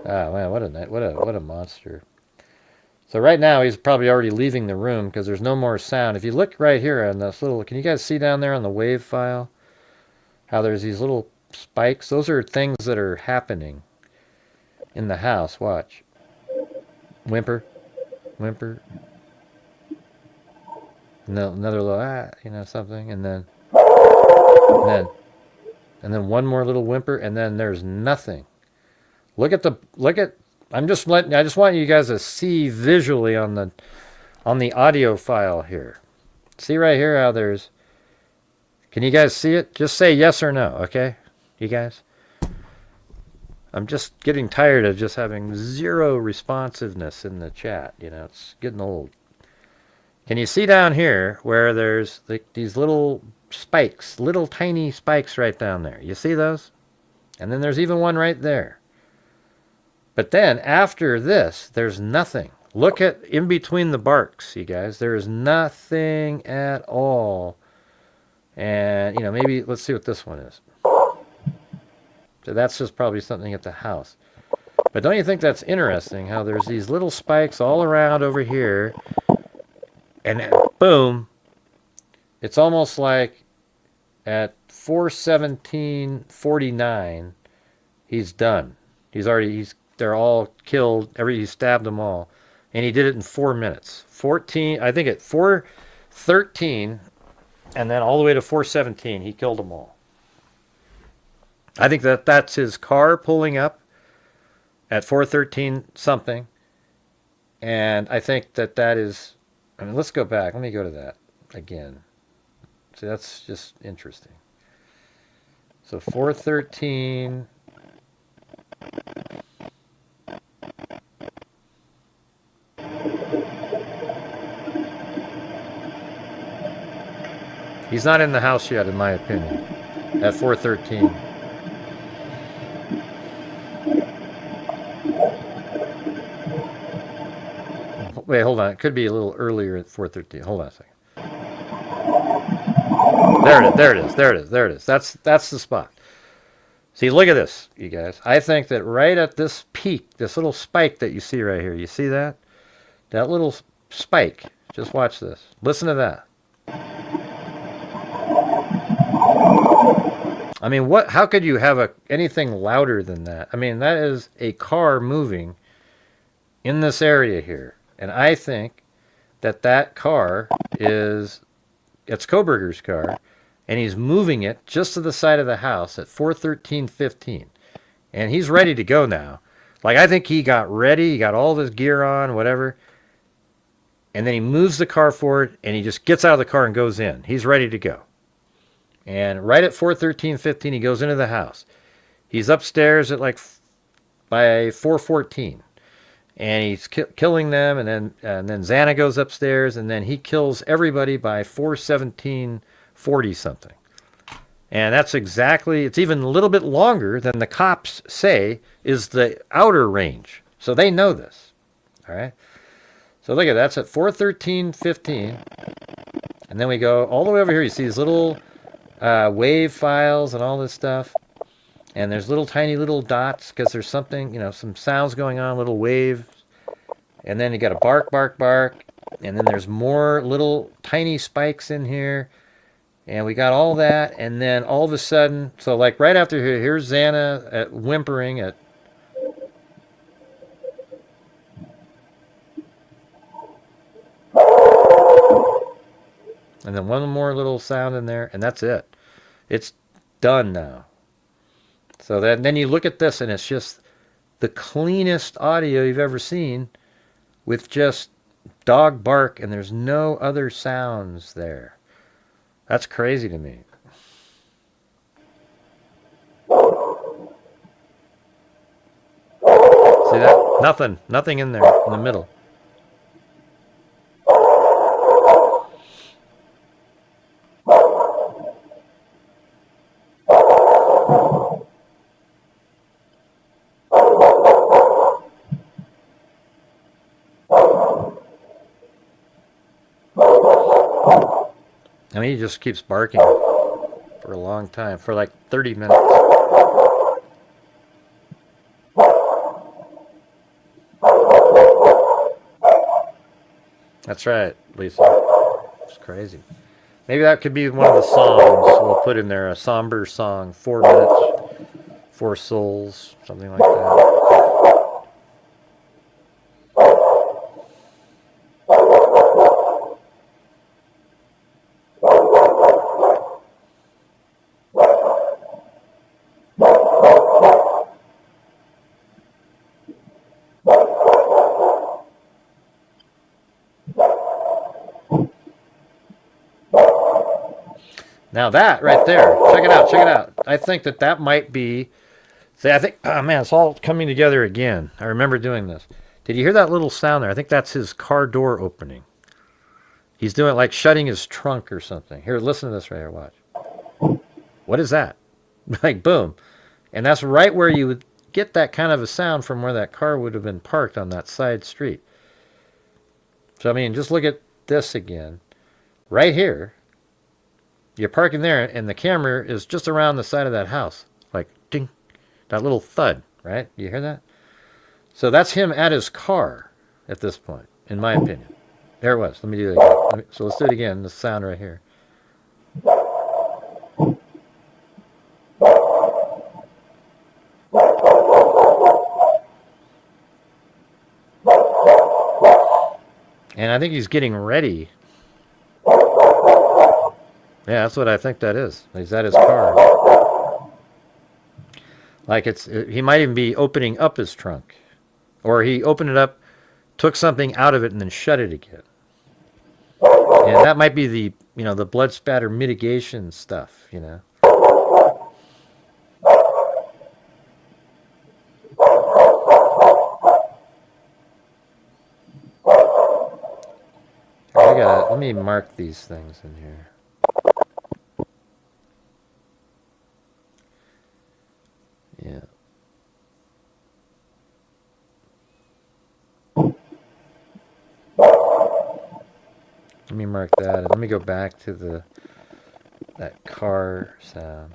Ah, man, what a monster. So right now he's probably already leaving the room because there's no more sound. If you look right here on this little, can you guys see down there on the wave file how there's these little spikes? Those are things that are happening in the house. Watch. Whimper. Whimper. No, another little, you know, something. And then one more little whimper, and then there's nothing. I just want you guys to see visually on the audio file here. See right here how there's, can you guys see it? Just say yes or no, okay? You guys? I'm just getting tired of just having zero responsiveness in the chat. You know, it's getting old. Can you see down here where there's these little spikes, little tiny spikes right down there? You see those? And then there's even one right there. But then after this, there's nothing. Look at in between the barks, you guys. There is nothing at all. And, maybe let's see what this one is. So that's just probably something at the house. But don't you think that's interesting how there's these little spikes all around over here, and then, boom, it's almost like at 4:17:49 he's done. They're all killed. He stabbed them all, and he did it in 4 minutes. I think at 4:13, and then all the way to 4:17 he killed them all. I think that's his car pulling up at 4:13 something, and I think that is. Let's go back. Let me go to that again. See, that's just interesting. So 4:13. He's not in the house yet, in my opinion. At 4:13. Wait, hold on. It could be a little earlier at 4:13. Hold on a second. There it is. That's the spot. See, look at this, you guys. I think that right at this peak, this little spike that you see right here, you see that? That little spike. Just watch this. Listen to that. I mean, how could you have anything louder than that? I mean, that is a car moving in this area here. And I think that car it's Kohberger's car, and he's moving it just to the side of the house at 4:13:15. And he's ready to go now. Like, I think he got ready, he got all this gear on, whatever. And then he moves the car forward, and he just gets out of the car and goes in. He's ready to go. And right at 4:13:15, he goes into the house. He's upstairs at by 4:14. And he's killing them, and then Xana goes upstairs, and then he kills everybody by 4:17:40 something. And that's it's even a little bit longer than the cops say is the outer range. So they know this. All right? So look at that. That's at 4:13:15. And then we go all the way over here. You see these little wave files and all this stuff. And there's tiny little dots because there's something, some sounds going on, little waves. And then you got a bark, bark, bark. And then there's more little tiny spikes in here. And we got all that. And then all of a sudden, so like right after here, here's Xana whimpering at. And then one more little sound in there. And that's it. It's done now. So then you look at this, and it's just the cleanest audio you've ever seen with just dog bark, and there's no other sounds there. That's crazy to me. See that? Nothing in there in the middle. I mean, he just keeps barking for a long time, for like 30 minutes. That's right, Lisa. It's crazy. Maybe that could be one of the songs we'll put in there, a somber song, 4 minutes, 4 souls, something like that. Now that right there, check it out. I think that might be, oh man, it's all coming together again. I remember doing this. Did you hear that little sound there? I think that's his car door opening. He's doing like shutting his trunk or something. Here, listen to this right here, watch. What is that? Like, boom. And that's right where you would get that kind of a sound from where that car would have been parked on that side street. So, I mean, just look at this again. Right here. You're parking there, and the camera is just around the side of that house. Like, ding. That little thud, right? You hear that? So that's him at his car at this point, in my opinion. There it was. Let me do it again. So let's do it again. The sound right here. And I think he's getting ready. Yeah, that's what I think that is. He's at his car. Like he might even be opening up his trunk. Or he opened it up, took something out of it, and then shut it again. And that might be the, the blood spatter mitigation stuff, Let me mark these things in here. Yeah. Let me mark that. And let me go back to that car sound.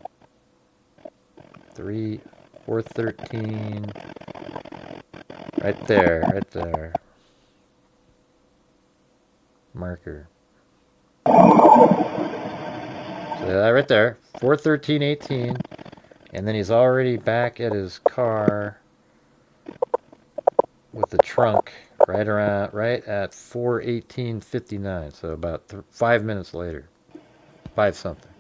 413. Right there. Marker. So that right there, 413.18, and then he's already back at his car with the trunk right at 418.59. So about 5 minutes later, 5 something.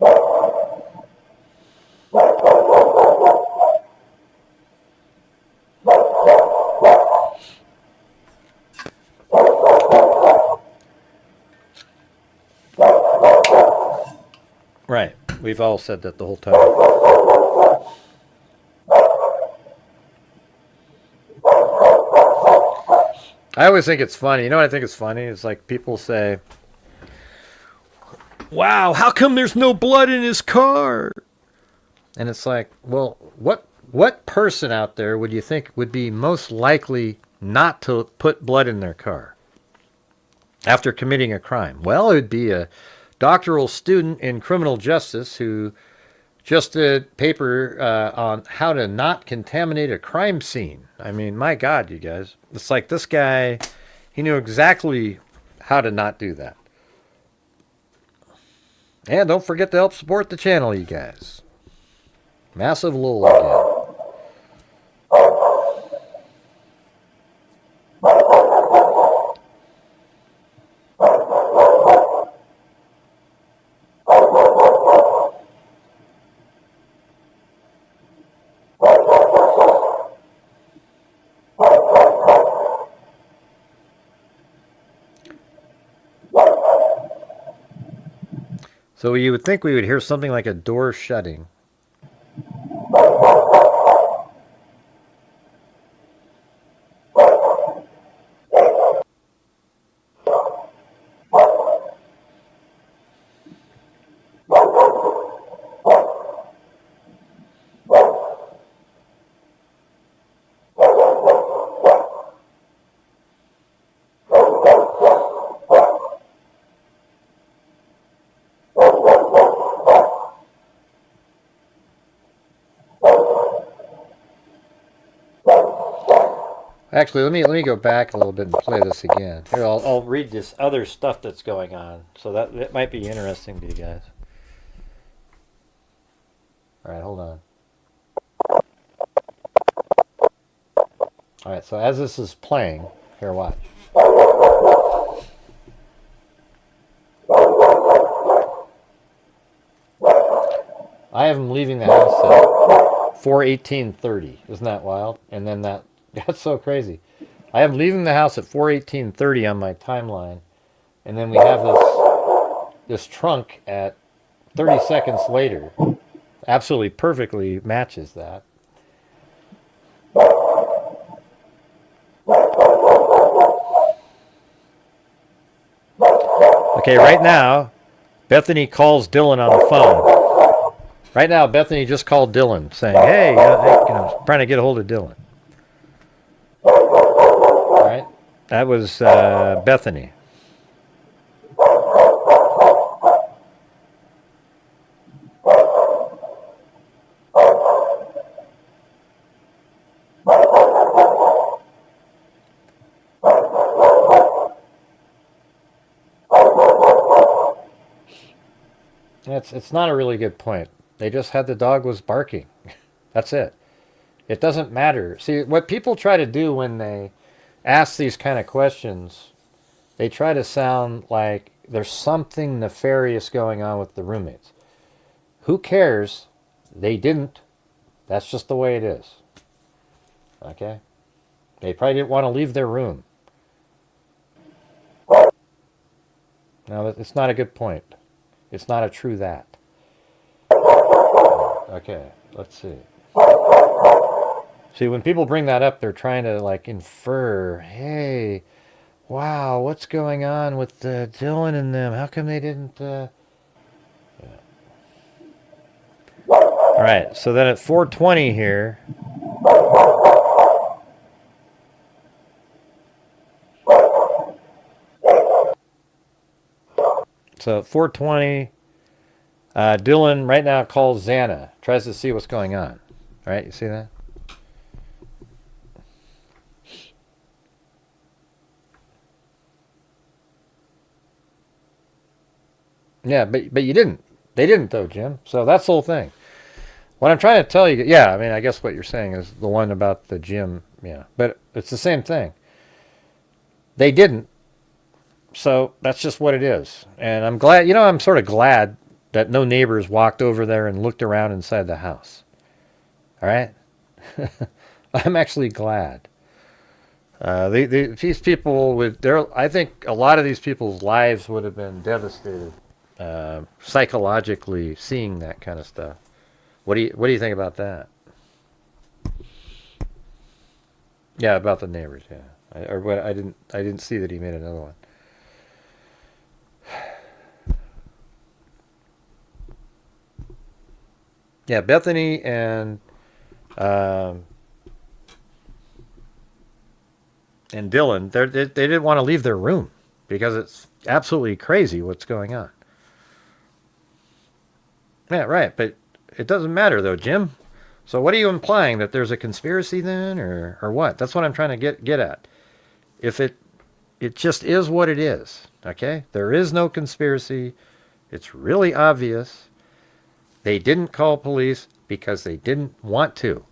Right. We've all said that the whole time. I always think it's funny. You know what I think is funny? It's like people say, wow, how come there's no blood in his car? And it's like, well, what person out there would you think would be most likely not to put blood in their car after committing a crime? Well, it would be a doctoral student in criminal justice who just did paper on how to not contaminate a crime scene. I mean, my God, you guys. It's like this guy, he knew exactly how to not do that. And don't forget to help support the channel, you guys. Massive lull again. So you would think we would hear something like a door shutting. Actually, let me go back a little bit and play this again. Here, I'll read this other stuff that's going on, so that might be interesting to you guys. All right, hold on. All right, so as this is playing, here, watch. I have him leaving the house at 4:18:30. Isn't that wild? And then that's so crazy. I am leaving the house at 4:18:30 on my timeline, and then we have this trunk at 30 seconds later. Absolutely perfectly matches that. Okay, right now, Bethany calls Dylan on the phone. Right now, Bethany just called Dylan, saying, "Hey, trying to get a hold of Dylan." All right, that was Bethany. It's not a really good point. They just had the dog was barking. That's it. It doesn't matter. See, what people try to do when they ask these kind of questions, they try to sound like there's something nefarious going on with the roommates. Who cares? They didn't. That's just the way it is. Okay? They probably didn't want to leave their room. Now, it's not a good point. It's not a true that. Okay, let's see. See, when people bring that up, they're trying to like infer, hey, wow, what's going on with Dylan and them? How come they didn't... Yeah. All right, so then at 4:20 here... So at 4:20, Dylan right now calls Xana, tries to see what's going on. All right, you see that? Yeah, but you didn't. They didn't though, Jim. So that's the whole thing. What I'm trying to tell you, yeah, I mean, I guess what you're saying is the one about the gym, yeah. But it's the same thing. They didn't. So that's just what it is. And I'm glad, I'm sort of glad that no neighbors walked over there and looked around inside the house. All right? I'm actually glad. These people I think a lot of these people's lives would have been devastated psychologically seeing that kind of stuff. What do you think about that? Yeah, about the neighbors. Yeah, I didn't see that he made another one. Yeah, Bethany and Dylan, they didn't want to leave their room because it's absolutely crazy what's going on. Yeah, right, but it doesn't matter though, Jim. So what are you implying, that there's a conspiracy then, or what? That's what I'm trying to get at. If it just is what it is, okay? There is no conspiracy. It's really obvious. They didn't call police because they didn't want to.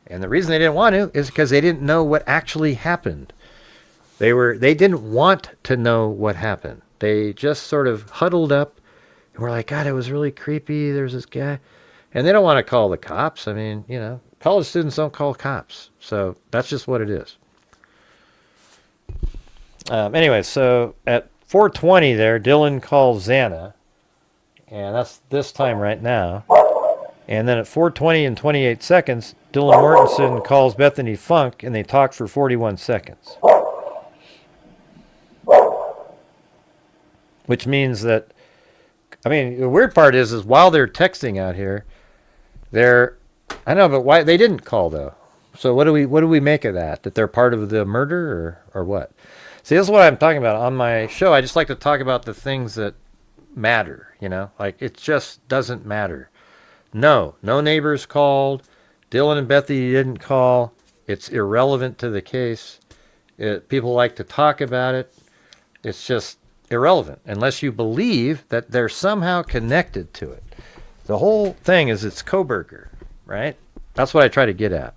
And the reason they didn't want to is because they didn't know what actually happened. They didn't want to know what happened. They just sort of huddled up and were like, God, it was really creepy. There's this guy. And they don't want to call the cops. I mean, college students don't call cops. So that's just what it is. Anyway, so at 4:20 there, Dylan calls Xana. And that's this time right now. And then at 4:20 and 28 seconds, Dylan Mortensen calls Bethany Funk, and they talk for 41 seconds. Which means that, I mean, the weird part is while they're texting out here, I know, but why they didn't call though? So what do we make of that? That they're part of the murder or what? See, this is what I'm talking about on my show. I just like to talk about the things that matter, like it just doesn't matter. No neighbors called. Dylan and Bethany didn't call. It's irrelevant to the case. People like to talk about it. It's just irrelevant unless you believe that they're somehow connected to it. The whole thing is it's Kohberger, right? That's what I try to get at.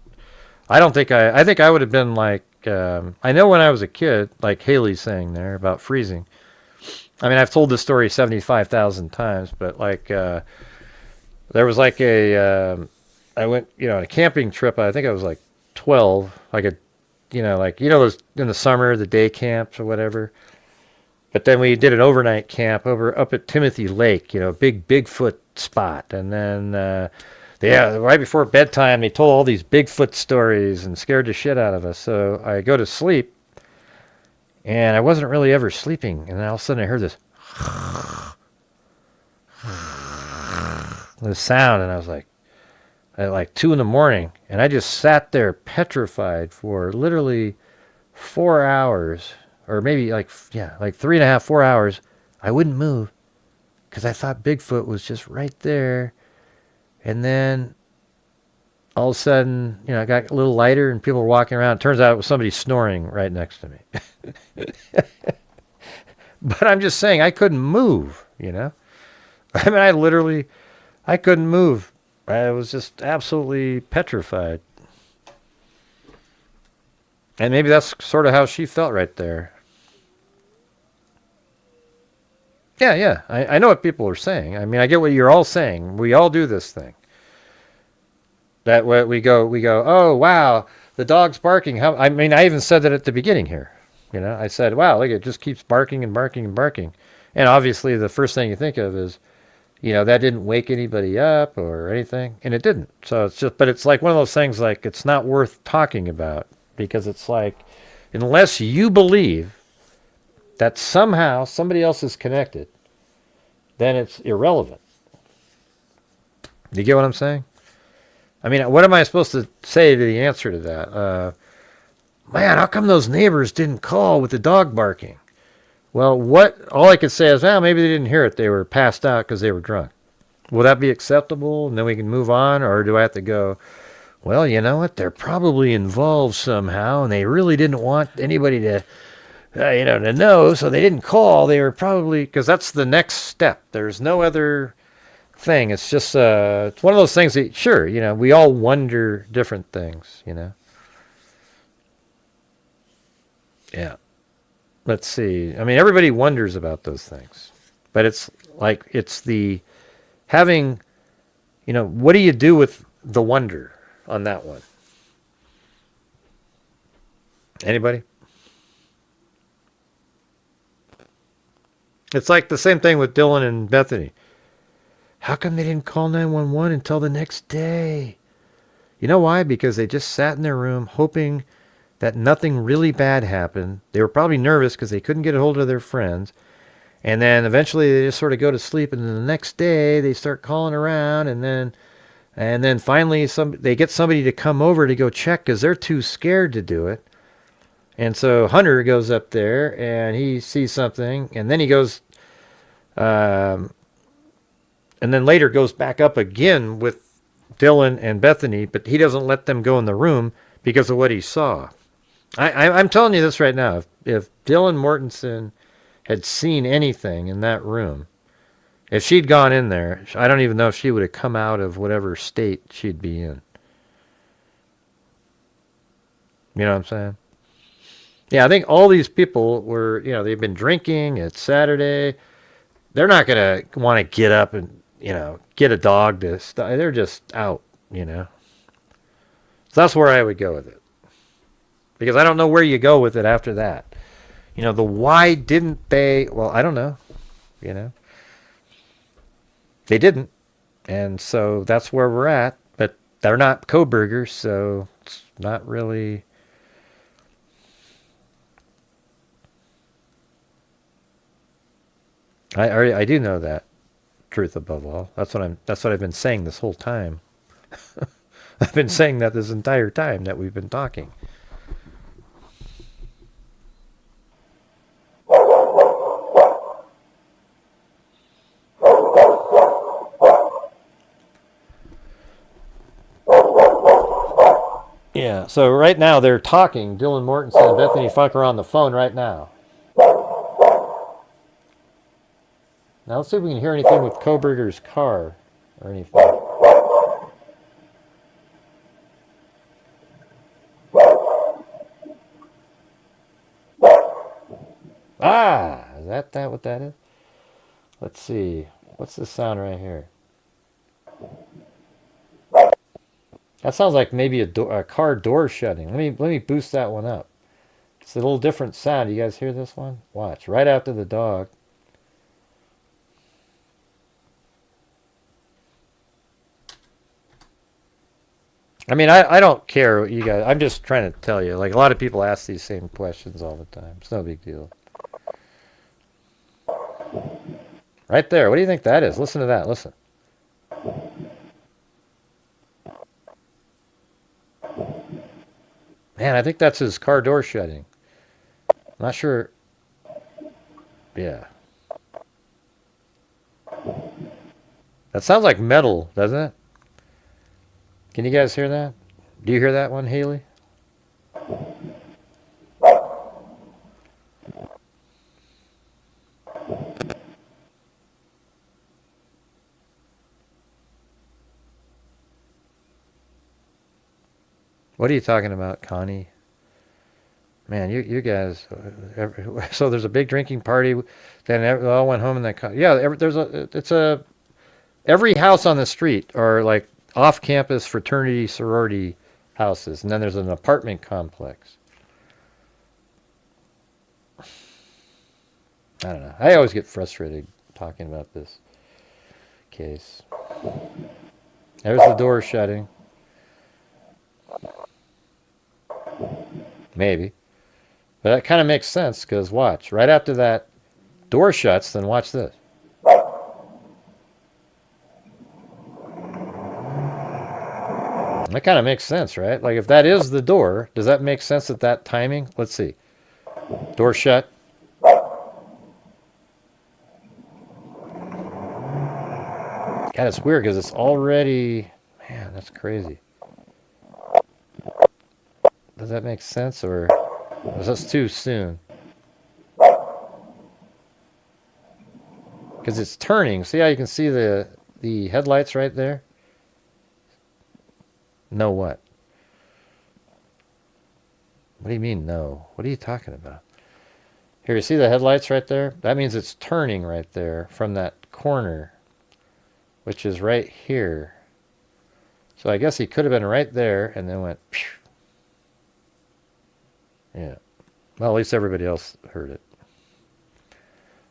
I think I would have been like, I know when I was a kid, like Haley's saying there about freezing. I mean, I've told this story 75,000 times, but like, there was like I went, on a camping trip. I think I was like 12, like those in the summer, the day camps or whatever. But then we did an overnight camp up at Timothy Lake, big Bigfoot spot. And then, right before bedtime, they told all these Bigfoot stories and scared the shit out of us. So I go to sleep. And I wasn't really ever sleeping. And then all of a sudden I heard this sound. And I was like, at like 2 a.m. And I just sat there petrified for literally 4 hours. Or maybe like 3.5, 4 hours. I wouldn't move. Because I thought Bigfoot was just right there. And then all of a sudden, it got a little lighter and people were walking around. It turns out it was somebody snoring right next to me. But I'm just saying, I couldn't move, I mean, I couldn't move. I was just absolutely petrified. And maybe that's sort of how she felt right there. Yeah. I know what people are saying. I mean, I get what you're all saying. We all do this thing. That way we go, oh, wow, the dog's barking. I mean, I even said that at the beginning here. I said, wow, look, it just keeps barking and barking and barking. And obviously the first thing you think of is, that didn't wake anybody up or anything. And it didn't. So but it's like one of those things like it's not worth talking about because it's like, unless you believe that somehow somebody else is connected, then it's irrelevant. You get what I'm saying? I mean, what am I supposed to say to the answer to that? Man, how come those neighbors didn't call with the dog barking? Well, all I could say is, well, maybe they didn't hear it. They were passed out because they were drunk. Will that be acceptable? And then we can move on? Or do I have to go, well, you know what? They're probably involved somehow, and they really didn't want anybody to, to know, so they didn't call. They were probably, because that's the next step. There's no other thing. It's just, it's one of those things that, sure, we all wonder different things, Yeah. Let's see. I mean, everybody wonders about those things. But it's like, it's the having, what do you do with the wonder on that one? Anybody? It's like the same thing with Dylan and Bethany. How come they didn't call 911 until the next day? You know why? Because they just sat in their room hoping that nothing really bad happened. They were probably nervous because they couldn't get a hold of their friends. And then eventually they just sort of go to sleep. And then the next day they start calling around. And then finally they get somebody to come over to go check because they're too scared to do it. And so Hunter goes up there and he sees something. And then he goes, and then later goes back up again with Dylan and Bethany. But he doesn't let them go in the room because of what he saw. I'm telling you this right now. If Dylan Mortensen had seen anything in that room, if she'd gone in there, I don't even know if she would have come out of whatever state she'd be in. You know what I'm saying? Yeah, I think all these people were, they've been drinking. It's Saturday. They're not going to want to get up and, get a dog to stop. They're just out, So that's where I would go with it. Because I don't know where you go with it after that. The why didn't they? Well, I don't know. They didn't. And so that's where we're at. But they're not Kohbergers, so it's not really. I do know that. Truth above all. That's what I've been saying this whole time. I've been saying that this entire time that we've been talking. Yeah, so right now they're talking. Dylan Mortensen and Bethany Funk are on the phone right now. Now let's see if we can hear anything with Kohberger's car or anything. Ah, is that what that is? Let's see. What's the sound right here? That sounds like maybe a car door shutting. Let me boost that one up. It's a little different sound. You guys hear this one? Watch. Right after the dog. I mean, I don't care what you guys. I'm just trying to tell you. Like, a lot of people ask these same questions all the time. It's no big deal. Right there. What do you think that is? Listen to that. Listen. Man, I think that's his car door shutting. I'm not sure. Yeah. That sounds like metal, doesn't it? Can you guys hear that? Do you hear that one, Haley? What are you talking about, Connie? Man, you guys. So there's a big drinking party. Then they all went home and then every house on the street are like off-campus fraternity sorority houses, and then there's an apartment complex. I don't know. I always get frustrated talking about this case. There's the door shutting. Maybe. But that kind of makes sense, because watch. Right after that door shuts, then watch this. That kind of makes sense, right? Like, if that is the door, does that make sense at that timing? Let's see. Door shut. God, it's weird because it's already... Man, that's crazy. Does that make sense, or was this too soon? Because it's turning. See how you can see the headlights right there? No what? What do you mean no? What are you talking about? Here, you see the headlights right there? That means it's turning right there from that corner, which is right here. So I guess he could have been right there and then went... Phew. Yeah. Well, at least everybody else heard it.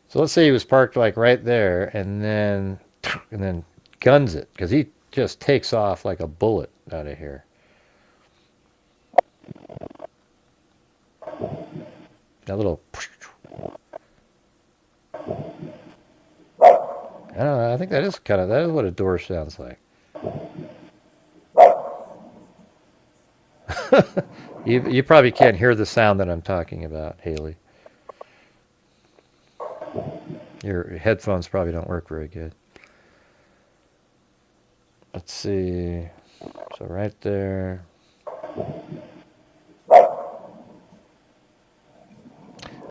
So let's say he was parked like right there and then guns it, because he just takes off like a bullet out of here. That little... I don't know, I think that is what a door sounds like. You probably can't hear the sound that I'm talking about, Haley. Your headphones probably don't work very good. Let's see. So right there. I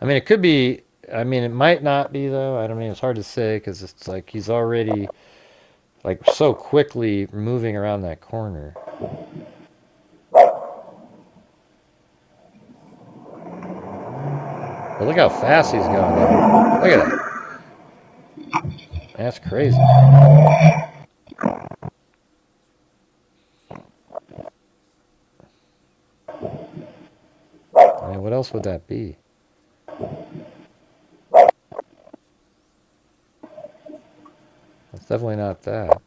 mean, it could be... I mean, it might not be, though. I don't mean, it's hard to say, because it's like he's already like so quickly moving around that corner. But look how fast he's going. Look at that. That's crazy. I mean, what else would that be? It's definitely not that.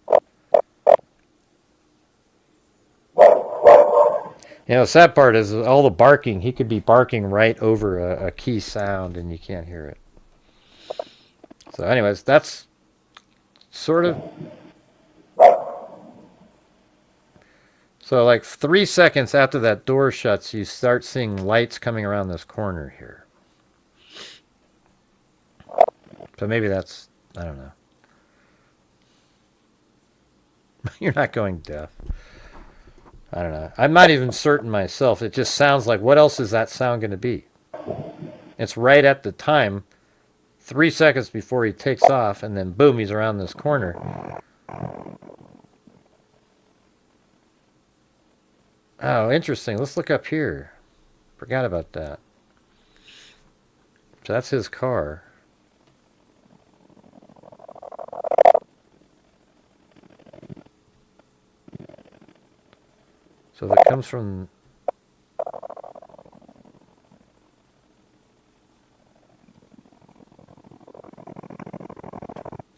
You know, the sad part is all the barking. He could be barking right over a key sound and you can't hear it. So anyways, that's sort of... So like 3 seconds after that door shuts, you start seeing lights coming around this corner here. So maybe that's... I don't know. You're not going deaf. I don't know. I'm not even certain myself. It just sounds like, what else is that sound going to be? It's right at the time, 3 seconds before he takes off, and then boom, he's around this corner. Oh, interesting. Let's look up here. Forgot about that. So that's his car. So if it comes from...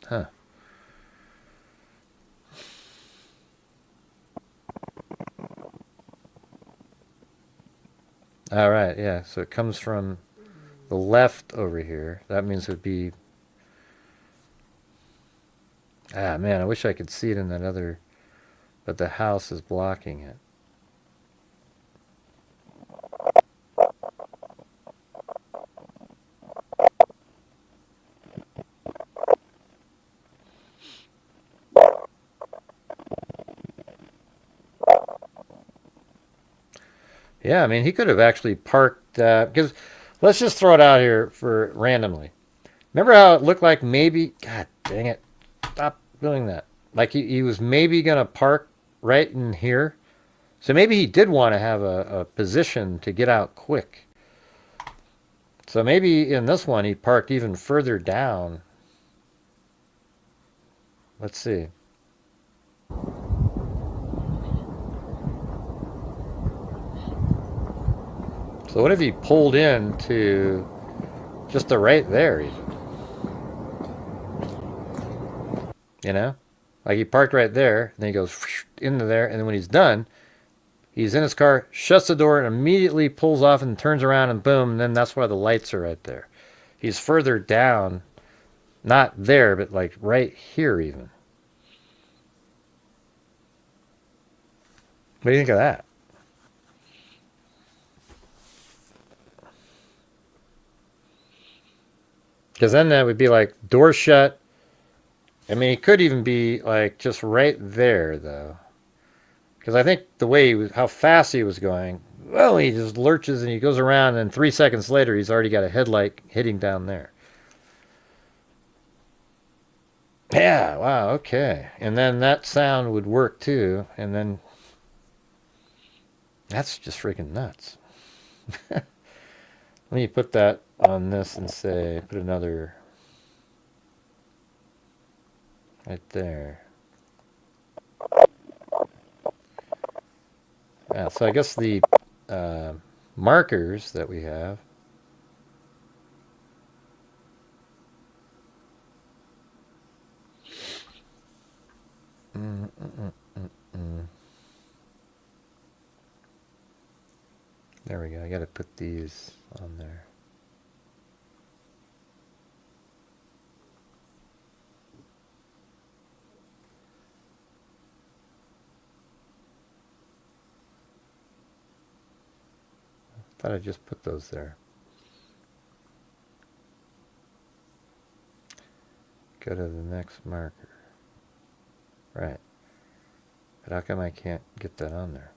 Huh. All right, yeah. So it comes from the left over here. That means it would be... Ah, man, I wish I could see it in that other... But the house is blocking it. Yeah, I mean, he could have actually parked, because let's just throw it out here for randomly. Remember how it looked like maybe, God dang it, stop doing that. Like he was maybe going to park right in here, So maybe he did want to have a position to get out quick. So maybe in this one he parked even further down. Let's see. So what if he pulled in to just the right there even? You know? Like he parked right there, and then he goes into there, and then when he's done, he's in his car, shuts the door, and immediately pulls off and turns around, and boom, and then that's why the lights are right there. He's further down, not there, but like right here even. What do you think of that? Because then that would be like door shut. I mean, he could even be like just right there, though. Because I think the way he was, how fast he was going, well, he just lurches and he goes around, and 3 seconds later, he's already got a headlight hitting down there. Yeah, wow, okay. And then that sound would work too, and then that's just freaking nuts. Let me put that on this and say, put another right there. Yeah, so I guess the markers that we have. There we go. I got to put these on there. Thought I just put those there. Go to the next marker. Right. But how come I can't get that on there?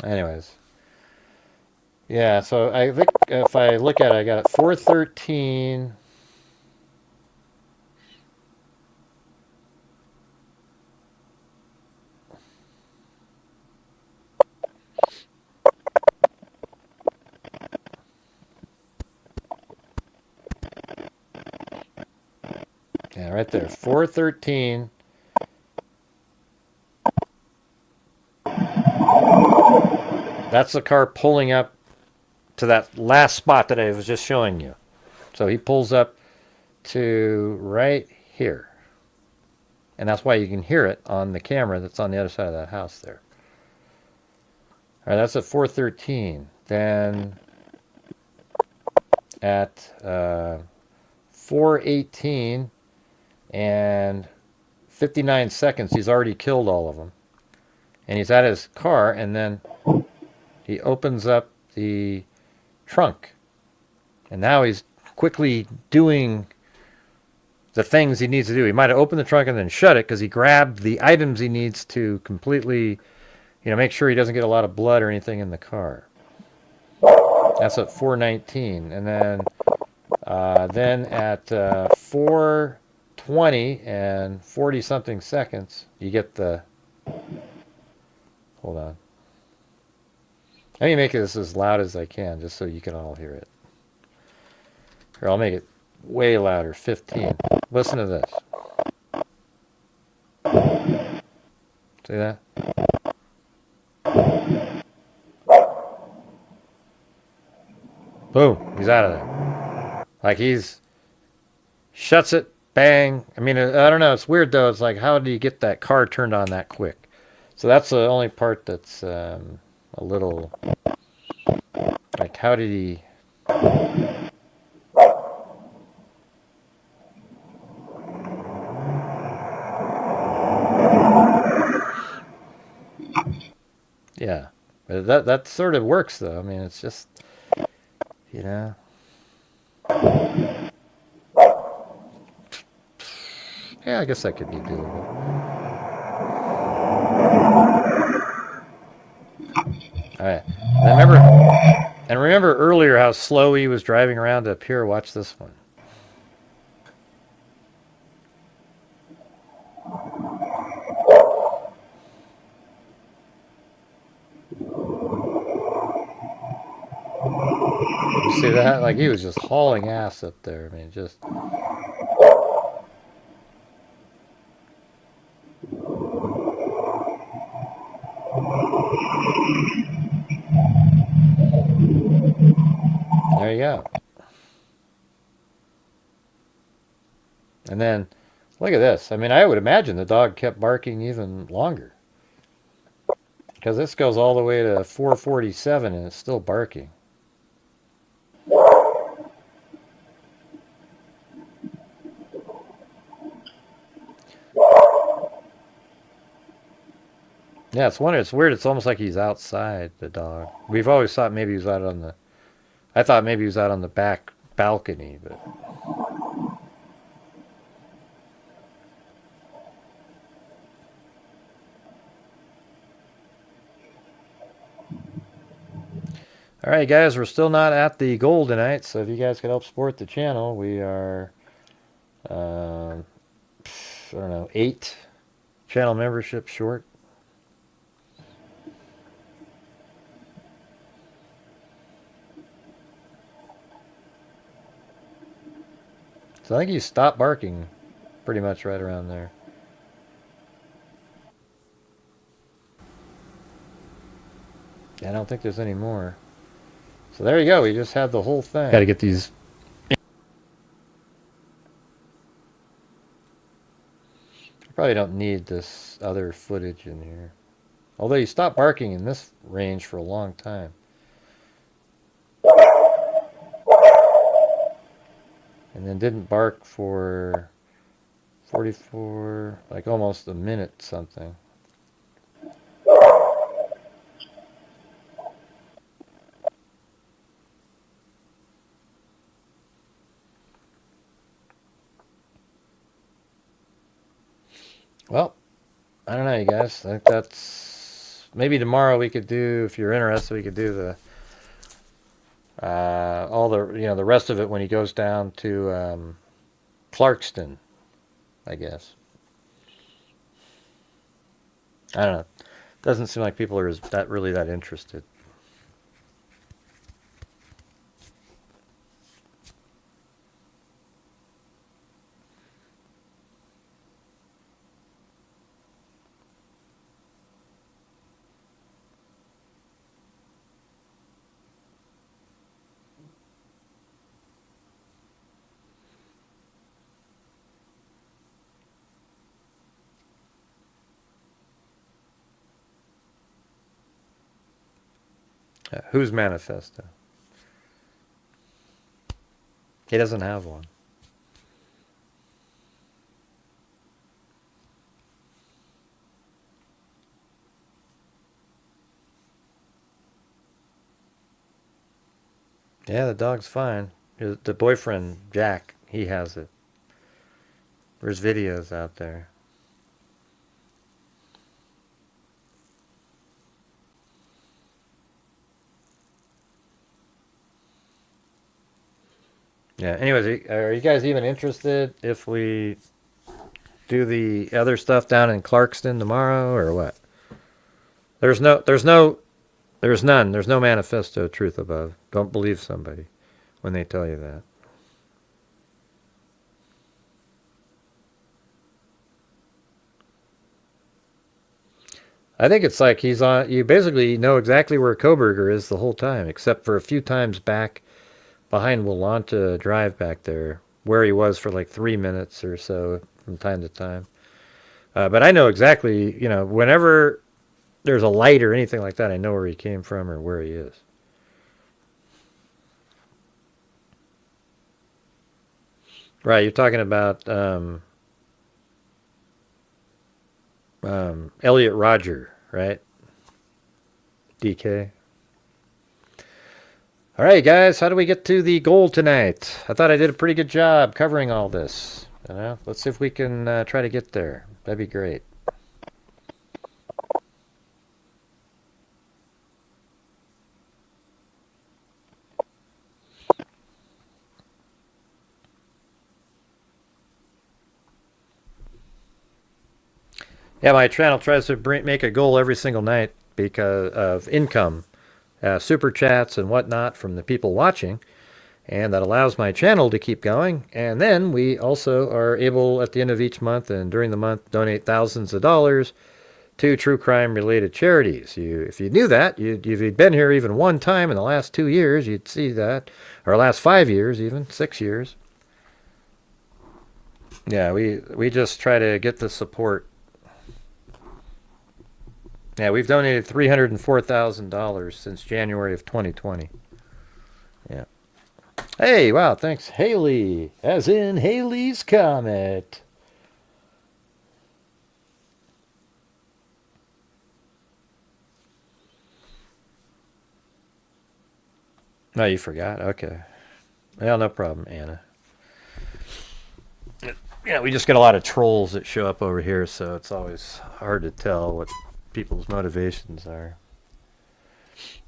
Anyways. Yeah, so I think if I look at it, I got it 413. Yeah, right there, 413. That's the car pulling up to that last spot that I was just showing you. So he pulls up to right here. And that's why you can hear it on the camera that's on the other side of that house there. All right, that's at 413. Then at 418 and 59 seconds, he's already killed all of them. And he's at his car, and then he opens up the trunk. And now he's quickly doing the things he needs to do. He might have opened the trunk and then shut it because he grabbed the items he needs to completely, make sure he doesn't get a lot of blood or anything in the car. That's at 419. And then at 420 and 40-something seconds, you get the... Hold on. Let me make this as loud as I can, just so you can all hear it. Here, I'll make it way louder, 15. Listen to this. See that? Boom, he's out of there. Like he's shuts it, bang. I mean, I don't know, it's weird though. It's like, how did he get that car turned on that quick? So that's the only part that's a little, like, how did he... Yeah, but that sort of works though. I mean, it's just, Yeah, I guess that could be doable. All right. Remember earlier how slow he was driving around up here. Watch this one. See that? Like, he was just hauling ass up there. I mean, just... There you go. And then, look at this. I mean, I would imagine the dog kept barking even longer. Because this goes all the way to 4:47 and it's still barking. Yeah, it's weird. It's almost like he's outside, the dog. We've always thought maybe he was out on the... I thought maybe he was out on the back balcony, but... All right, guys, we're still not at the goal tonight, so if you guys could help support the channel, we are, I don't know, 8 channel memberships short. So I think he stopped barking pretty much right around there. I don't think there's any more. So there you go. We just had the whole thing. Got to get these. Probably don't need this other footage in here. Although you stopped barking in this range for a long time. And then didn't bark for 44, like almost a minute something. Well, I don't know, you guys. I think that's... Maybe tomorrow we could do, if you're interested, we could do the... all the, the rest of it when he goes down to Clarkston, I guess. I don't know. Doesn't seem like people are really that interested. Whose manifesto? He doesn't have one. Yeah, the dog's fine. The boyfriend, Jack, he has it. There's videos out there. Yeah, anyways, are you guys even interested if we do the other stuff down in Clarkston tomorrow or what? There's none. There's no manifesto truth above. Don't believe somebody when they tell you that. I think it's like he's on... You basically know exactly where Kohberger is the whole time, except for a few times back behind Willanta Drive back there, where he was for like 3 minutes or so from time to time. But I know exactly, whenever there's a light or anything like that, I know where he came from or where he is. Right, you're talking about Elliot Rodger, right? DK. All right, guys, how do we get to the goal tonight? I thought I did a pretty good job covering all this. Let's see if we can try to get there. That'd be great. Yeah, my channel tries to make a goal every single night because of income, super chats and whatnot from the people watching. And that allows my channel to keep going. And then we also are able, at the end of each month and during the month, donate thousands of dollars to true crime-related charities. If you knew that, if you'd been here even one time in the last 2 years, you'd see that. Or last 5 years even, 6 years. Yeah, we just try to get the support. Yeah, we've donated $304,000 since January of 2020. Yeah. Hey, wow, thanks, Haley. As in Haley's Comet. No, you forgot? Okay. Well, no problem, Anna. Yeah, we just get a lot of trolls that show up over here, so it's always hard to tell what people's motivations are.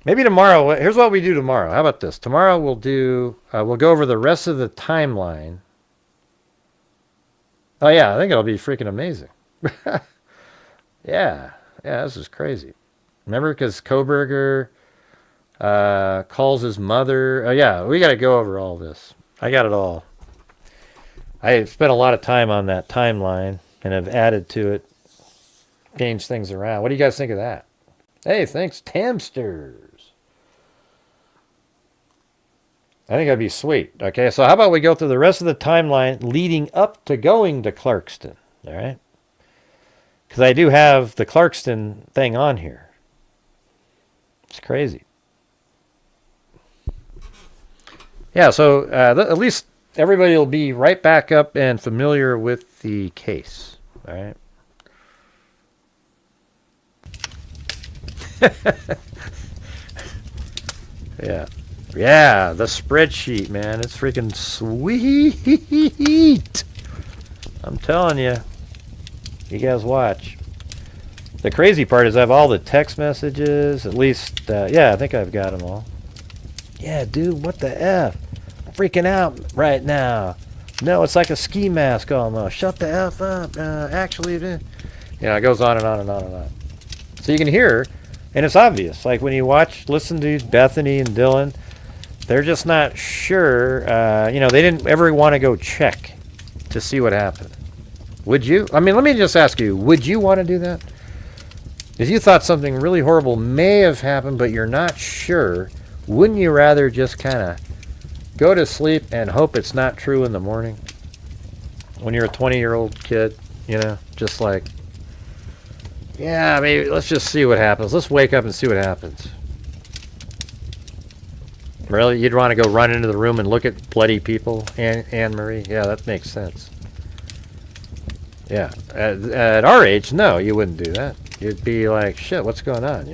Maybe tomorrow, here's what we do tomorrow. How about this? Tomorrow we'll go over the rest of the timeline. Oh yeah, I think it'll be freaking amazing. Yeah, this is crazy. Remember, because Kohberger calls his mother. Oh yeah, we got to go over all this. I got it all. I spent a lot of time on that timeline and have added to it, changed things around. What do you guys think of that? Hey, thanks, Tamsters. I think that'd be sweet. Okay, so how about we go through the rest of the timeline leading up to going to Clarkston, all right? Because I do have the Clarkston thing on here. It's crazy. Yeah, so at least everybody will be right back up and familiar with the case, all right? Yeah, the spreadsheet, man. It's freaking sweet. I'm telling you. You guys watch. The crazy part is I have all the text messages. At least, yeah, I think I've got them all. Yeah, dude, what the F? I'm freaking out right now. No, it's like a ski mask almost. Shut the F up. Actually, yeah, it goes on and on and on and on. So you can hear, and it's obvious. Like when you listen to Bethany and Dylan, they're just not sure. They didn't ever want to go check to see what happened. Would you? I mean, let me just ask you, would you want to do that? If you thought something really horrible may have happened, but you're not sure, wouldn't you rather just kind of go to sleep and hope it's not true in the morning? When you're a 20-year-old kid, just like, yeah, maybe let's just see what happens. Let's wake up and see what happens. Really? You'd want to go run into the room and look at bloody people, Anne-Marie? Yeah, that makes sense. Yeah. At our age, no, you wouldn't do that. You'd be like, shit, what's going on,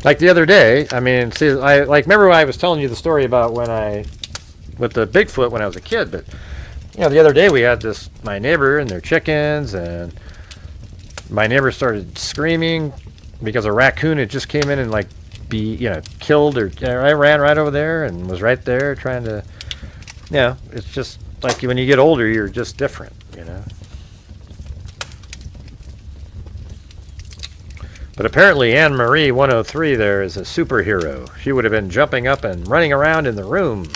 Like the other day, I mean, see, remember when I was telling you the story about with the Bigfoot when I was a kid, but, the other day we had my neighbor and their chickens, and my neighbor started screaming because a raccoon had just came in and killed her. I ran right over there and was right there trying to, it's just like when you get older, you're just different, But apparently Anne-Marie 103 there is a superhero. She would have been jumping up and running around in the room.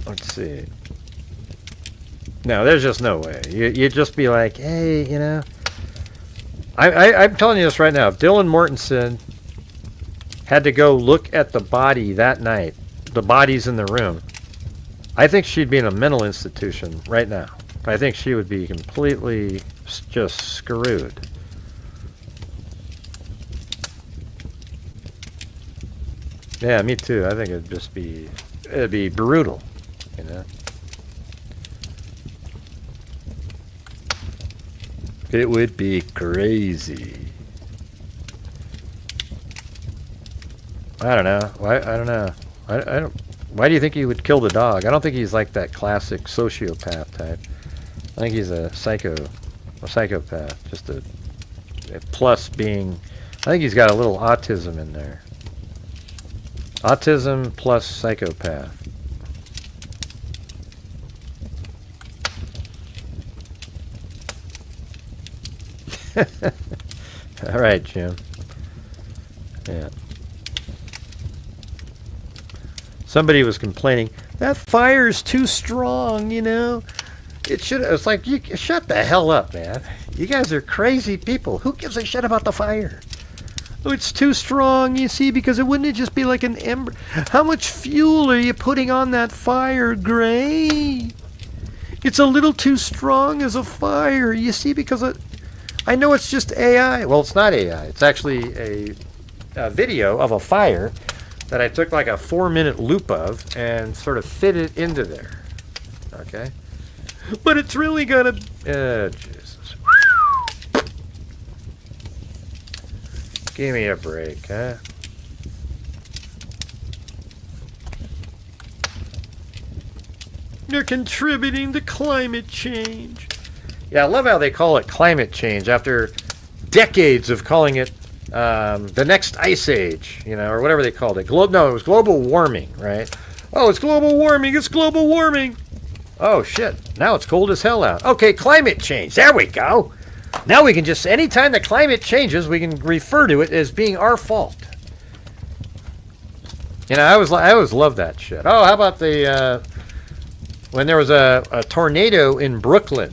Let's see. No, there's just no way. You'd just be like, hey, I'm telling you this right now. If Dylan Mortensen had to go look at the body that night, the bodies in the room, I think she'd be in a mental institution right now. I think she would be completely just screwed. Yeah, me too. I think it'd be brutal, It would be crazy. I don't know. I don't know. I don't. Why do you think he would kill the dog? I don't think he's like that classic sociopath type. I think he's a psychopath. Just a plus being. I think he's got a little autism in there. Autism plus psychopath. All right, Jim. Yeah. Somebody was complaining, that fire's too strong, you know. It's like, you shut the hell up, man. You guys are crazy people. Who gives a shit about the fire? Oh, it's too strong, you see, because it wouldn't just be like an ember. How much fuel are you putting on that fire, Gray? It's a little too strong as a fire, you see, because I know it's just AI. Well, it's not AI. It's actually a video of a fire that I took like a 4-minute loop of and sort of fit it into there. Okay? But it's really gonna... Jesus. Give me a break, huh? They're contributing to climate change. Yeah, I love how they call it climate change after decades of calling it the next ice age, you know, or whatever they called it. No, it was global warming, right? Oh, it's global warming. It's global warming. Oh, shit. Now it's cold as hell out. Okay, climate change. There we go. Now we can just, anytime the climate changes, we can refer to it as being our fault. You know, I always love that shit. Oh, how about when there was a tornado in Brooklyn?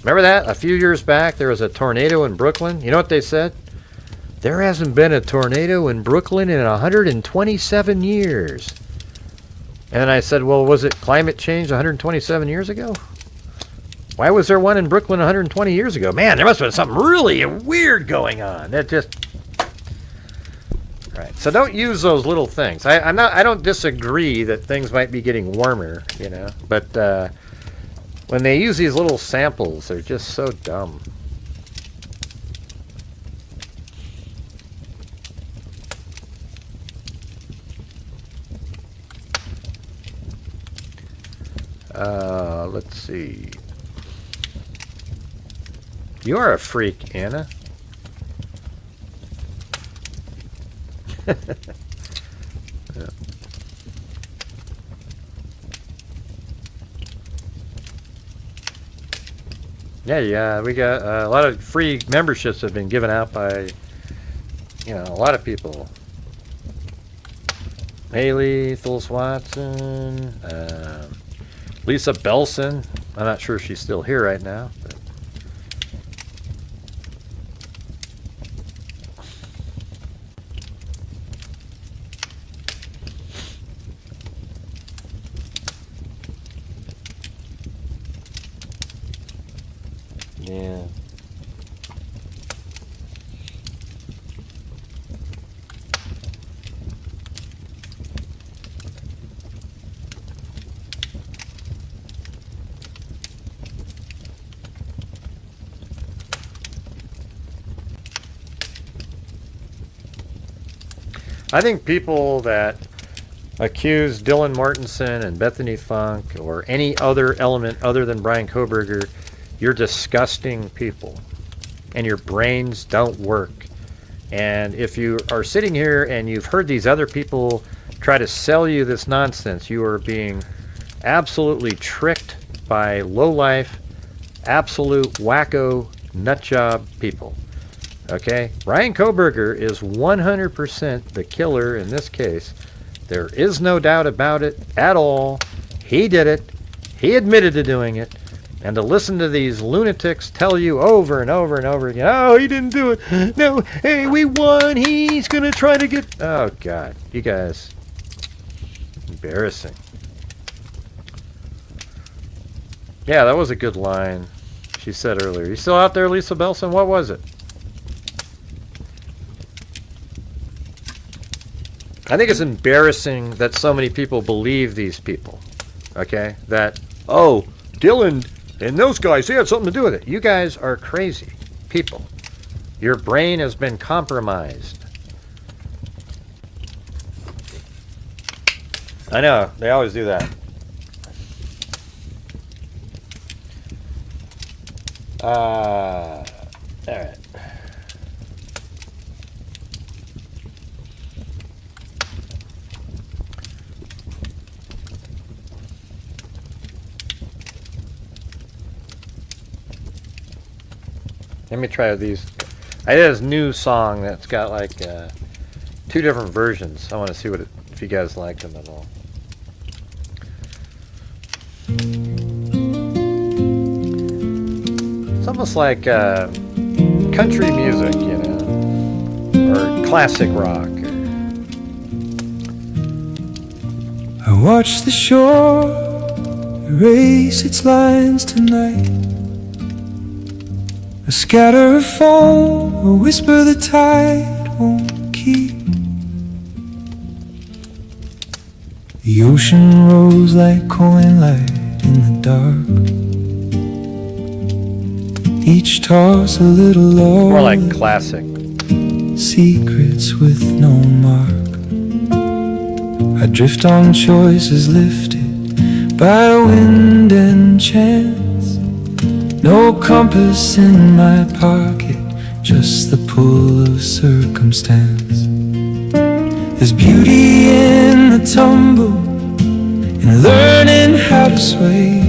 Remember that? A few years back, there was a tornado in Brooklyn. You know what they said? There hasn't been a tornado in Brooklyn in 127 years. And I said, well, was it climate change 127 years ago? Why was there one in Brooklyn 120 years ago? Man, there must have been something really weird going on. That just... Right. So don't use those little things. I don't disagree that things might be getting warmer, you know, but when they use these little samples, they're just so dumb. Let's see. You are a freak, Anna. Yeah, we got a lot of free memberships have been given out by, you know, a lot of people. Haley, Phyllis Watson, Lisa Belson. I'm not sure if she's still here right now. But. Yeah. I think people that accuse Dylan Mortensen and Bethany Funk or any other element other than Bryan Kohberger, you're disgusting people. And your brains don't work. And if you are sitting here and you've heard these other people try to sell you this nonsense, you are being absolutely tricked by low-life, absolute wacko, nutjob people. Okay? Bryan Kohberger is 100% the killer in this case. There is no doubt about it at all. He did it. He admitted to doing it. And to listen to these lunatics tell you over and over and over again, oh, he didn't do it. No, hey, we won. He's going to try to get... Oh, God. You guys. Embarrassing. Yeah, that was a good line she said earlier. You still out there, Lisa Belson? What was it? I think it's embarrassing that so many people believe these people. Okay? That, oh, Dylan and those guys, they had something to do with it. You guys are crazy people. Your brain has been compromised. I know. They always do that. All right. Let me try these. I did this new song that's got like 2 different versions. I want to see if you guys like them at all. It's almost like country music, you know, or classic rock. I watch the shore erase its lines tonight. A scatter of foam, a whisper the tide won't keep. The ocean rose like coin light in the dark. Each toss a little lower. More like classic. Secrets with no mark. I drift on choices lifted by wind and chance. No compass in my pocket, just the pull of circumstance. There's beauty in the tumble, in learning how to sway.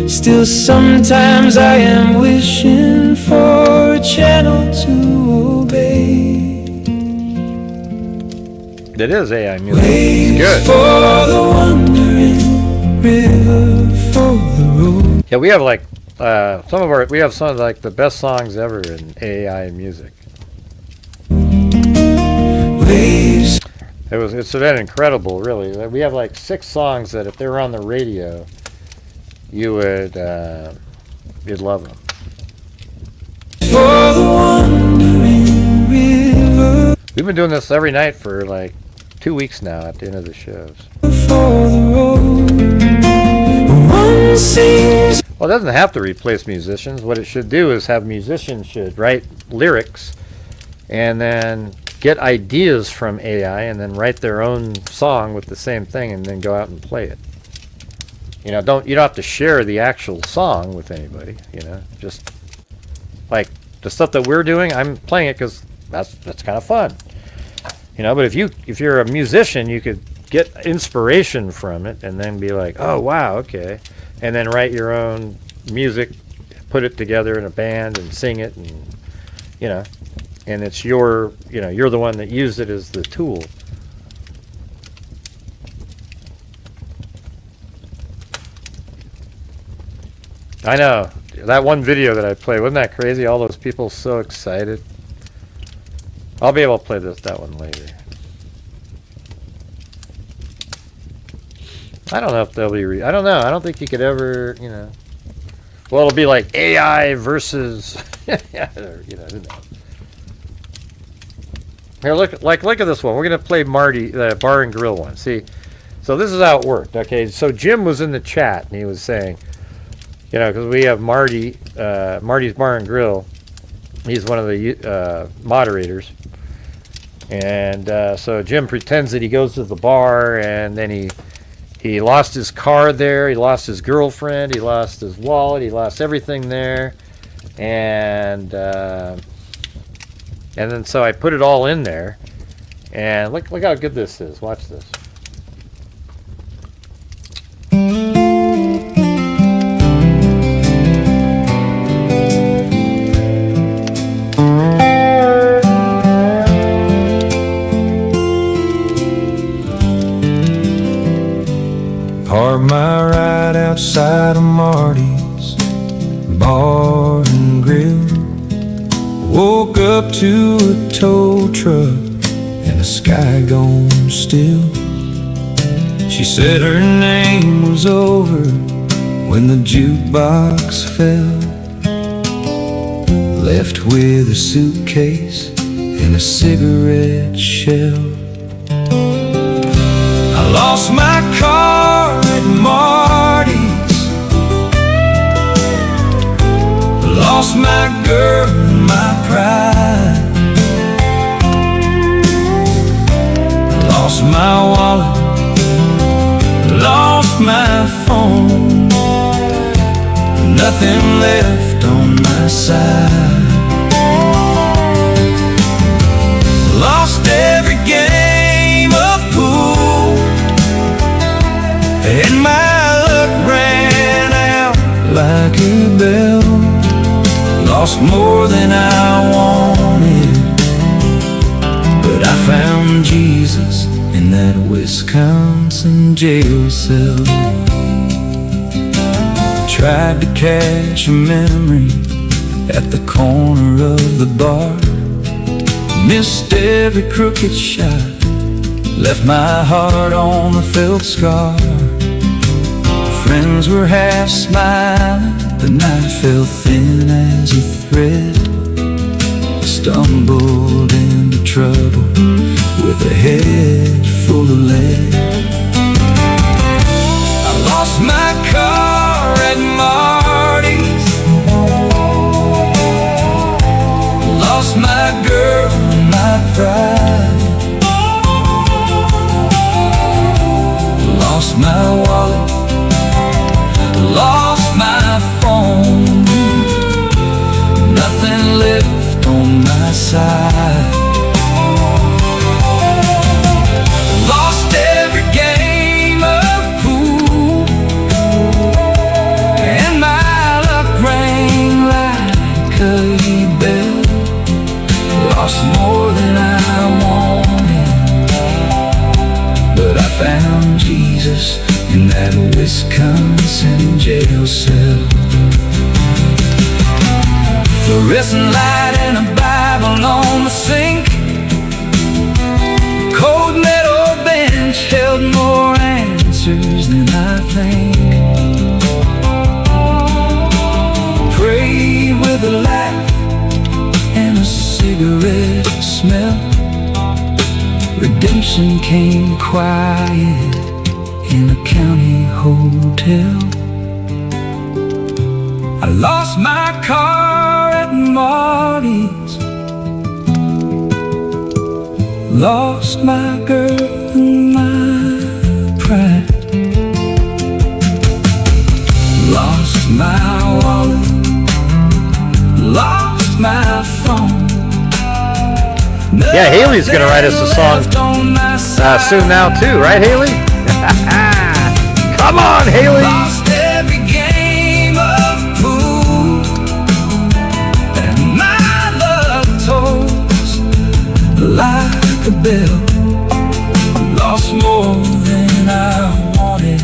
Still sometimes I am wishing for a channel to obey. It is AI music. It's good. For the wandering river, for the road. Yeah, we have like we have some of like the best songs ever in AI music. Waves. It's been incredible, really. We have like 6 songs that if they were on the radio, you'd love them. For the wandering river, We've been doing this every night for like 2 weeks now at the end of the shows. for the road. One sings. Well, it doesn't have to replace musicians. What it should do is have musicians should write lyrics and then get ideas from AI and then write their own song with the same thing and then go out and play it. You know, you don't have to share the actual song with anybody, you know. Just like the stuff that we're doing, I'm playing it because that's kind of fun. You know, but if you're a musician, you could get inspiration from it and then be like, "Oh, wow, okay." And then write your own music, put it together in a band and sing it, and you know, and it's you're the one that used it as the tool. I know. That one video that I played, wasn't that crazy? All those people so excited. I'll be able to play that one later. I don't know if they'll be I don't know. I don't think you could ever, you know. Well, it'll be like AI versus who knows. Here, look at this one. We're going to play Marty, the bar and grill one. See? So this is how it worked. Okay, so Jim was in the chat and he was saying, you know, because we have Marty's Bar and Grill. He's one of the moderators. And so Jim pretends that he goes to the bar, and then he lost his car there. He lost his girlfriend. He lost his wallet. He lost everything there. And then so I put it all in there. And look how good this is. Watch this. Parked my ride outside of Marty's Bar and Grill. Woke up to a tow truck and a sky gone still. She said her name was over when the jukebox fell. Left with a suitcase and a cigarette shell. I lost my car at Marty's, lost my girl and my pride, lost my wallet, lost my phone, nothing left on my side. Lost every game of pool, and my luck ran out like a bell. Lost more than I wanted, but But I found Jesus in that Wisconsin jail cell. Tried to catch a memory at the corner of the bar. Missed every crooked shot, left my heart on the felt scar. Friends were half smiling, the night fell thin as a thread. Stumbled into trouble with a head full of lead. I lost my car at Marty's, lost my girl and my pride, lost my wallet, lost my phone, nothing left on my side. Lost every game of pool, and my luck rang like a bell. Lost more than I wanted, but I found Jesus in that Wisconsin jail cell. Fluorescent light and a Bible on the sink. Cold metal bench held more answers than I think. Prayed with a laugh and a cigarette smell. Redemption came quiet in a county hotel. I lost my car at Marty's, lost my girl and my pride, lost my wallet, lost my phone. Yeah, Haley's gonna write us a song soon now too, right, Haley? Come on, Haley! Lost every game of pool, and my love tolls like a bell. Lost more than I wanted,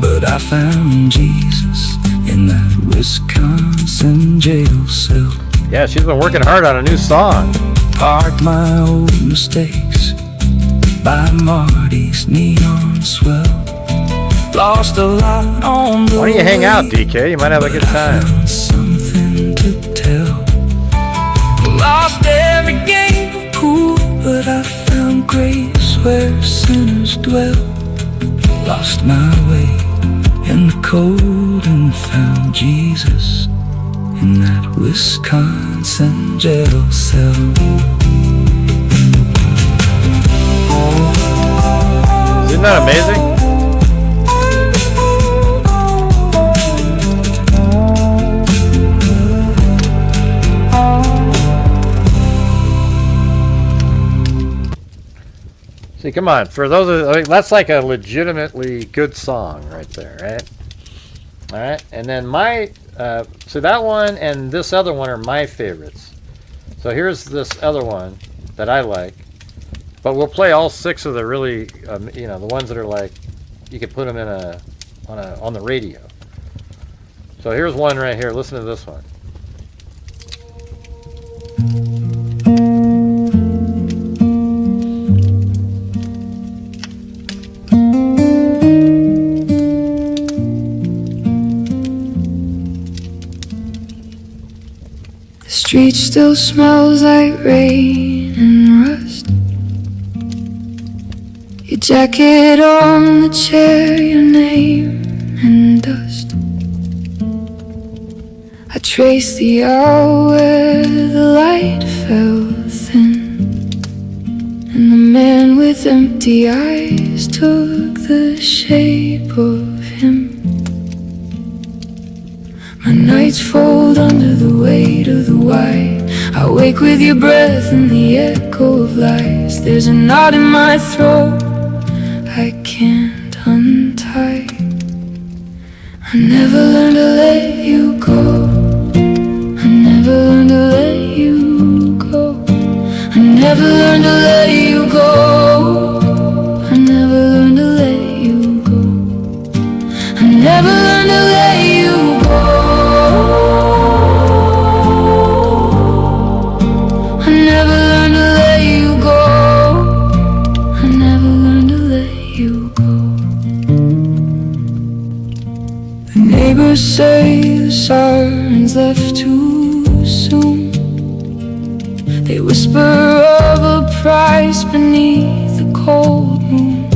but I found Jesus in that Wisconsin jail cell. Yeah, she's been working hard on a new song. Parked my old mistakes by Marty's neon swell. Lost a lot on the Why don't you hang way, out, DK? You might have a good time. I found something to tell. Lost every game of pool, but I found grace where sinners dwell. Lost my way in the cold and found Jesus in that Wisconsin jail cell. Isn't that amazing? See, come on. For those, that's like a legitimately good song right there, right? All right, and then so that one and this other one are my favorites. So here's this other one that I like, but we'll play all 6 of the really, the ones that are like you could put them in on the radio. So here's one right here. Listen to this one. Street still smells like rain and rust. Your jacket on the chair, your name and dust. I traced the hour where the light fell thin, and the man with empty eyes took the shape of him. My nights fold under the weight of the white. I wake with your breath and the echo of lies. There's a knot in my throat I can't untie. I never learned to let you go. I never learned to let you go. I never sirens left too soon. They whisper of a price beneath the cold moon.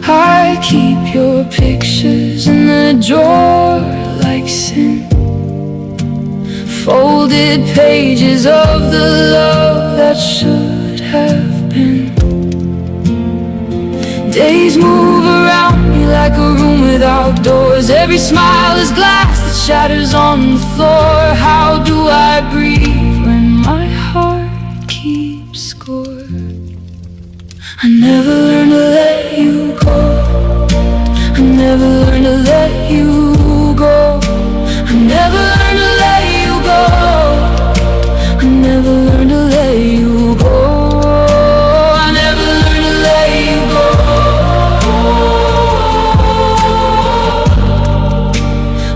I keep your pictures in the drawer like sin, folded pages of the love that should have been. Days move around me like a room without doors. Every smile is glass that shatters on the floor. How do I breathe when my heart keeps score? I never learned to let you go. I never learned to let you go. I never learned to let you go. I never learned to let you go. I never learned to let you go.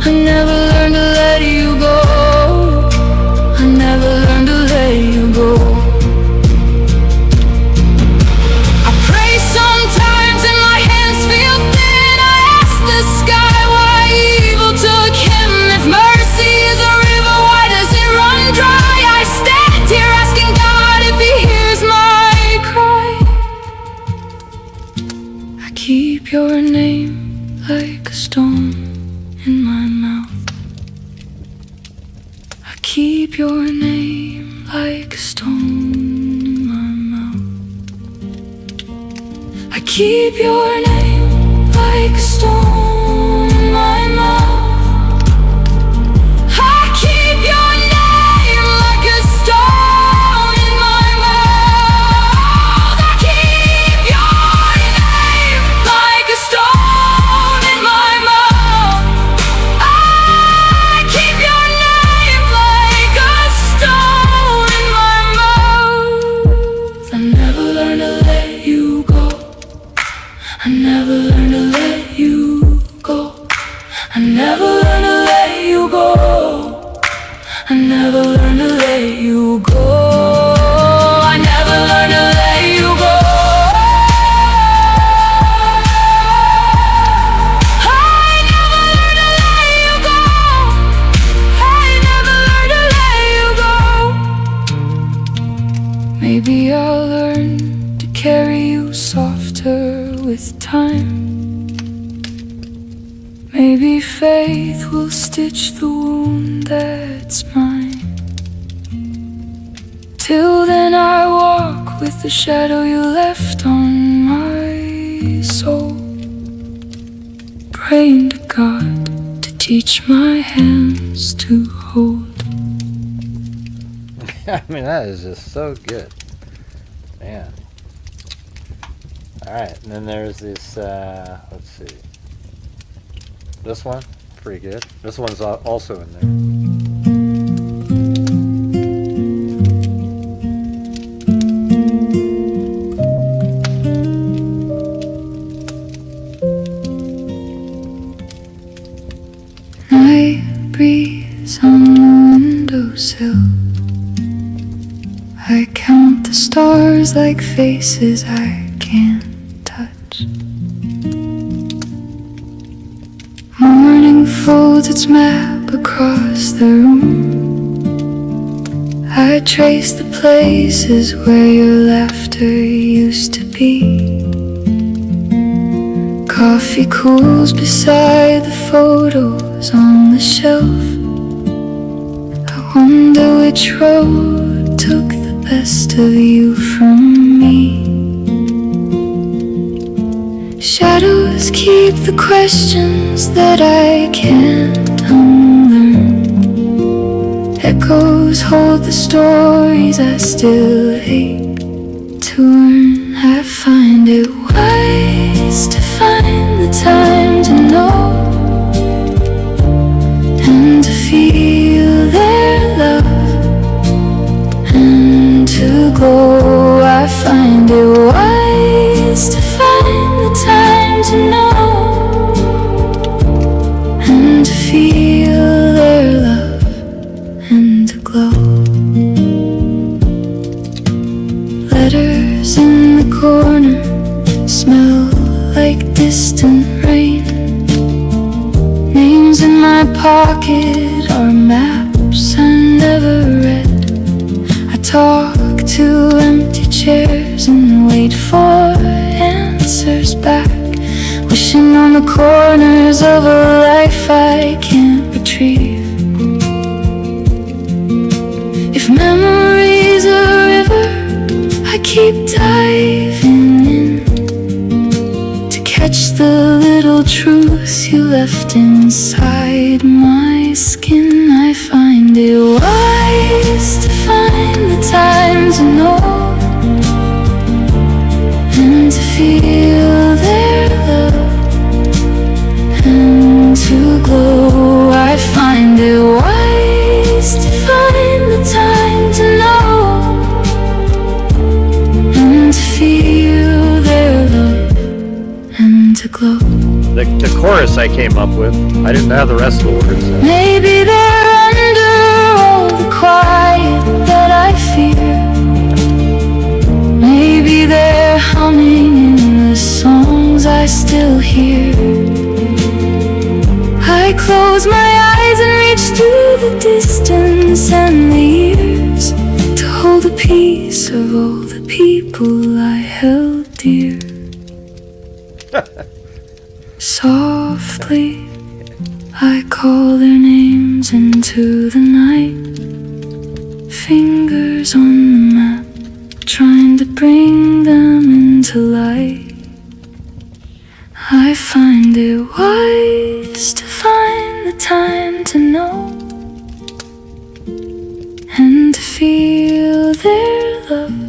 I never learned to let you go. I never learned to let you go. I pray sometimes and my hands feel thin. I ask the sky why evil took him. If mercy is a river, why does it run dry? I stand here asking God if he hears my cry. I keep your name like a stone in my mouth. I keep your name like a stone in my mouth. I keep your name like a stone in my mouth. I keep your name like a stone in my mouth. I keep your name like a stone in my mouth. I keep your name like a stone in my mouth. I never learned to let you go. I never learned to let you go. I never learned to let you go. I never learned to let you go. I never learned to let you go. I never learned to let you go. I never learned to let you go. Maybe I'll learn to carry you softer with time. Maybe faith will stitch the wound that's mine. Till then I walk with the shadow you left on my soul, praying to God to teach my hands to hold. I mean, that is just so good. Man. Alright, and then there's this, let's see. This one, pretty good. This one's also in there. Night breeze on the windowsill. I count the stars like faces I can't touch. Morning folds its map across the room. I trace the places where your laughter used to be. Coffee cools beside the photos on the shelf. I wonder which road took the best of you from me. Shadows keep the questions that I can't unlearn. Echoes hold the stories I still hate to learn. I find it wise to find the time to know and to feel their love and to glow. I find it wise to find the time to know and to feel their love and to glow. Letters in the corner smell like distant rain. pocket are maps I never read. I talk to empty chairs and wait for answers back, wishing on the corners of a life I can't retrieve. If memory's a river, I keep diving in to catch the little truths you left inside my skin. I find it wise to find the time to know and to feel their love and to glow. I find it wise to find the time to know and to feel their love and to glow. The chorus I came up with, I didn't have the rest of the words. Maybe they're under all the quiet that I fear. Maybe they're humming in the songs I still hear. I close my eyes and reach through the distance and the years to hold a piece of all the people I held dear. Softly I call their names into the night, fingers on the map, trying to bring them into light. I find it wise to find the time to know and to feel their love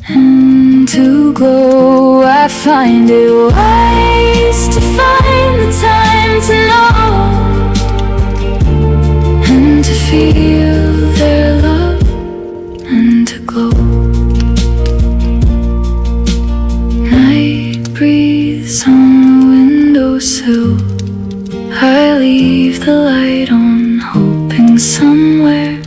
and to glow. I find it wise to find the time to know and to feel their love and to glow. Night breeze on the windowsill, I leave the light on, hoping somewhere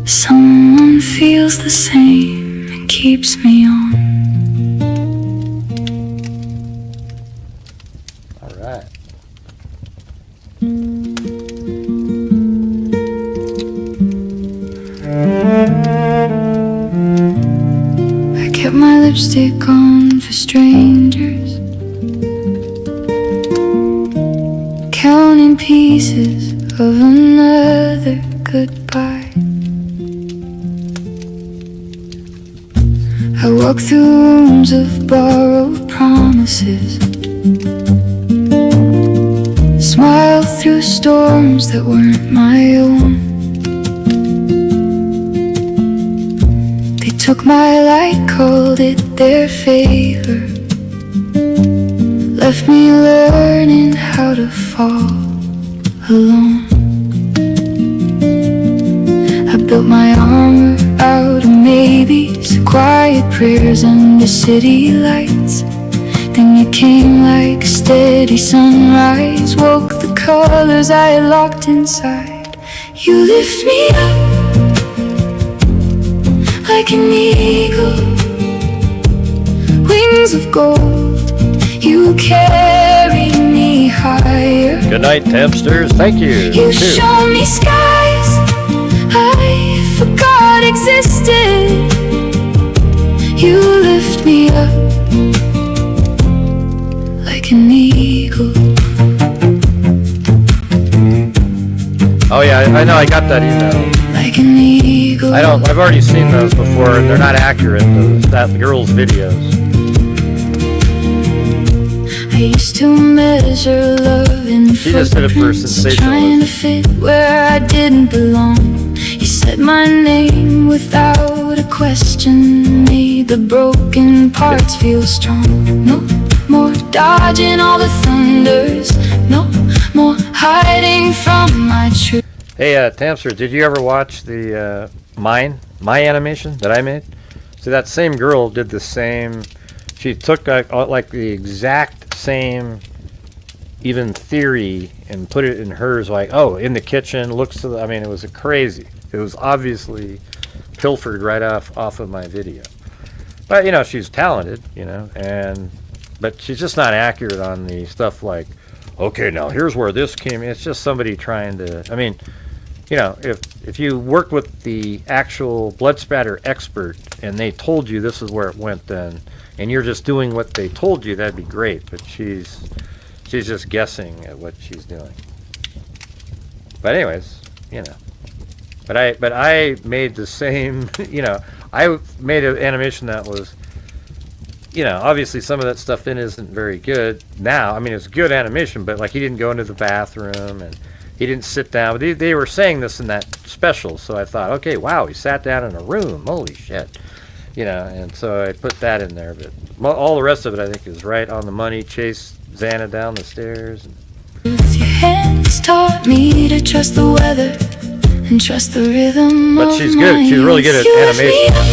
someone feels the same and keeps me on. All right. I kept my lipstick on for strangers, counting pieces of another goodbye. I walk through rooms of borrowed promises, smile through storms that weren't my own. They took my light, called it their favor, left me learning how to fall alone. I built my armor out of maybes, quiet prayers under city lights. Then you came like a steady sunrise, woke the colors I had locked inside. You lift me up like an eagle, wings of gold. You carry me higher. Good night, Tempsters. Thank you. You show me skies I forgot existed. You lift me up like an eagle. Oh yeah, I know. I got that email. Like an eagle. I've already seen those before, and they're not accurate. That girl's videos. I used to measure love in She just did it for footprints, trying to fit where I didn't belong. You said my name without a question, made the broken parts feel strong. No more dodging all the thunders, no more hiding from my truth. Hey, Tamster, did you ever watch the my animation that I made? So that same girl did the same. She took like the exact same even theory and put it in hers, like, oh, in the kitchen, looks to the, I mean, it was crazy. It was obviously pilfered right off of my video. But, you know, she's talented, you know, but she's just not accurate on the stuff like, okay, now here's where this came in. It's just somebody trying to, I mean, you know, if you worked with the actual blood spatter expert and they told you this is where it went then, and you're just doing what they told you, that'd be great. But she's just guessing at what she's doing. But anyways, you know. But I made the same, you know, I made an animation that was, you know, obviously some of that stuff in isn't very good now. I mean, it's good animation, but like he didn't go into the bathroom and he didn't sit down. But they were saying this in that special, so I thought, okay, wow, he sat down in a room. Holy shit. You know, and so I put that in there. But all the rest of it, I think, is right on the money. Chase Xana down the stairs. With your hands taught me to trust the weather and trust the rhythm. But she's good. She's really good at animation.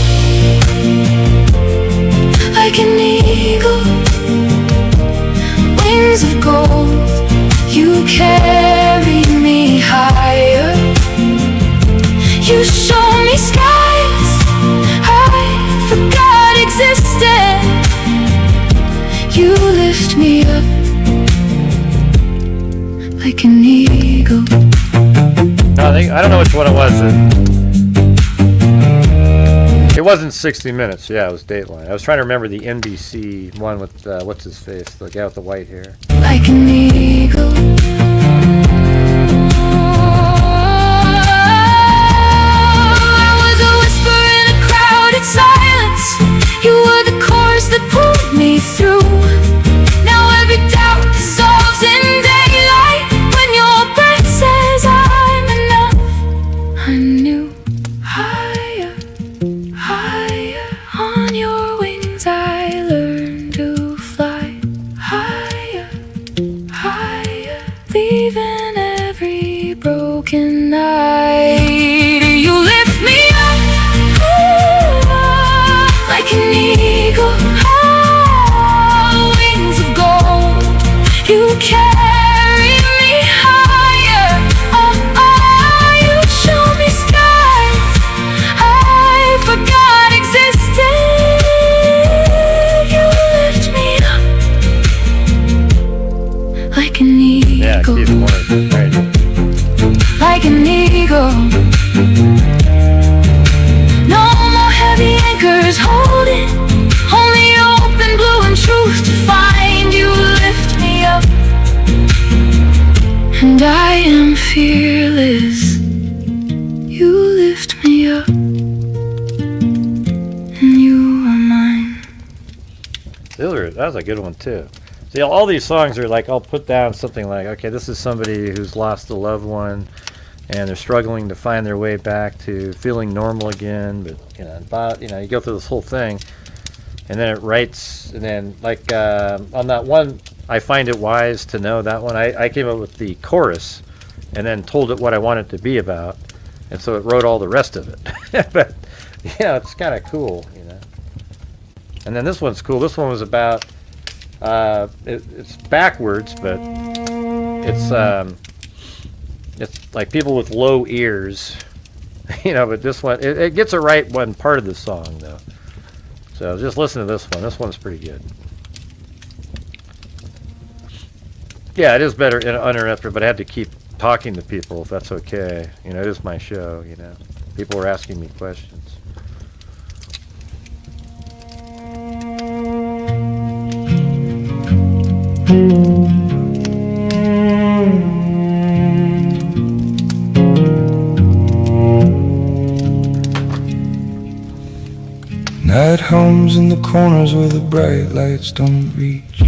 Like an eagle, wings of gold, you carry me higher. You show me skies I forgot existed. You lift me up like an eagle. No, I don't know which one it was. It wasn't 60 Minutes. Yeah, it was Dateline. I was trying to remember the NBC one with, what's his face? The guy with the white hair. Like an eagle. I was a whisper in a crowded silence. You were the chorus that pulled me through. Now every doubt dissolves in daylight when your breath says I'm enough. I'm new. Higher, higher on your wings I learn to fly. Higher, higher, leaving every broken night. You lift me up, like an eagle. Wings of gold, you carry me higher. You show me skies I forgot existed. You lift me up like an Yeah, eagle. Keith Morris. Right. Like an eagle. No more heavy anchors holding, only open blue and truth to find. You lift me up, and I am fearless. You lift me up, and you are mine. That was a good one too. See, all these songs are like, I'll put down something like, okay, this is somebody who's lost a loved one and they're struggling to find their way back to feeling normal again. But you go through this whole thing, and then it writes, and then like on that one, I find it wise to know that one. I came up with the chorus, and then told it what I want it to be about, and so it wrote all the rest of it. But yeah, it's kind of cool, you know. And then this one's cool. This one was about. It's backwards, but it's like people with low ears, you know. But this one, it gets it right one part of the song though. So just listen to this one. This one's pretty good. Yeah, it is better in uninterrupted, but I had to keep talking to people if that's okay. You know, it is my show. You know, people were asking me questions. Night hums in the corners where the bright lights don't reach.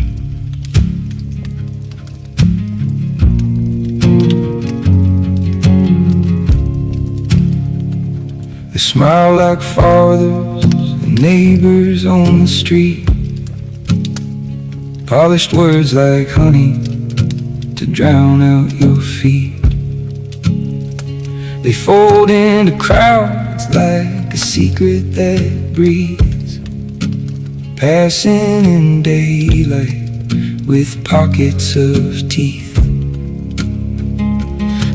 They smile like fathers and neighbors on the street. Polished words like honey to drown out your feet. They fold into crowds like a secret that breathes, passing in daylight with pockets of teeth.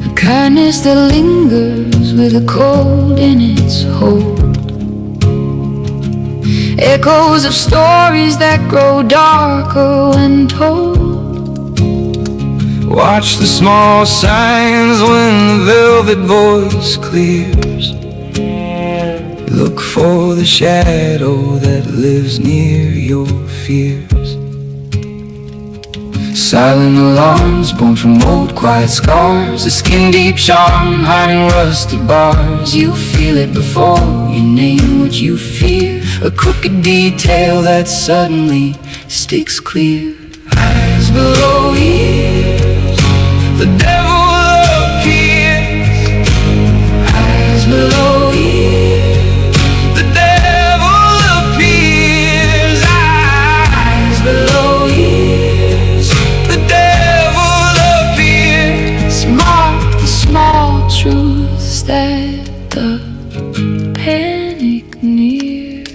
A kindness that lingers with a cold in its hold. Echoes of stories that grow darker when told. Watch the small signs when the velvet voice clears. Look for the shadow that lives near your fears. Silent alarms born from old quiet scars, a skin-deep charm hiding rusted bars. You feel it before you name what you fear, a crooked detail that suddenly sticks clear. Eyes below ears, the devil appears. Eyes below ears, the devil appears. Eyes below ears, the devil appears. Mark the small truths that the panic nears.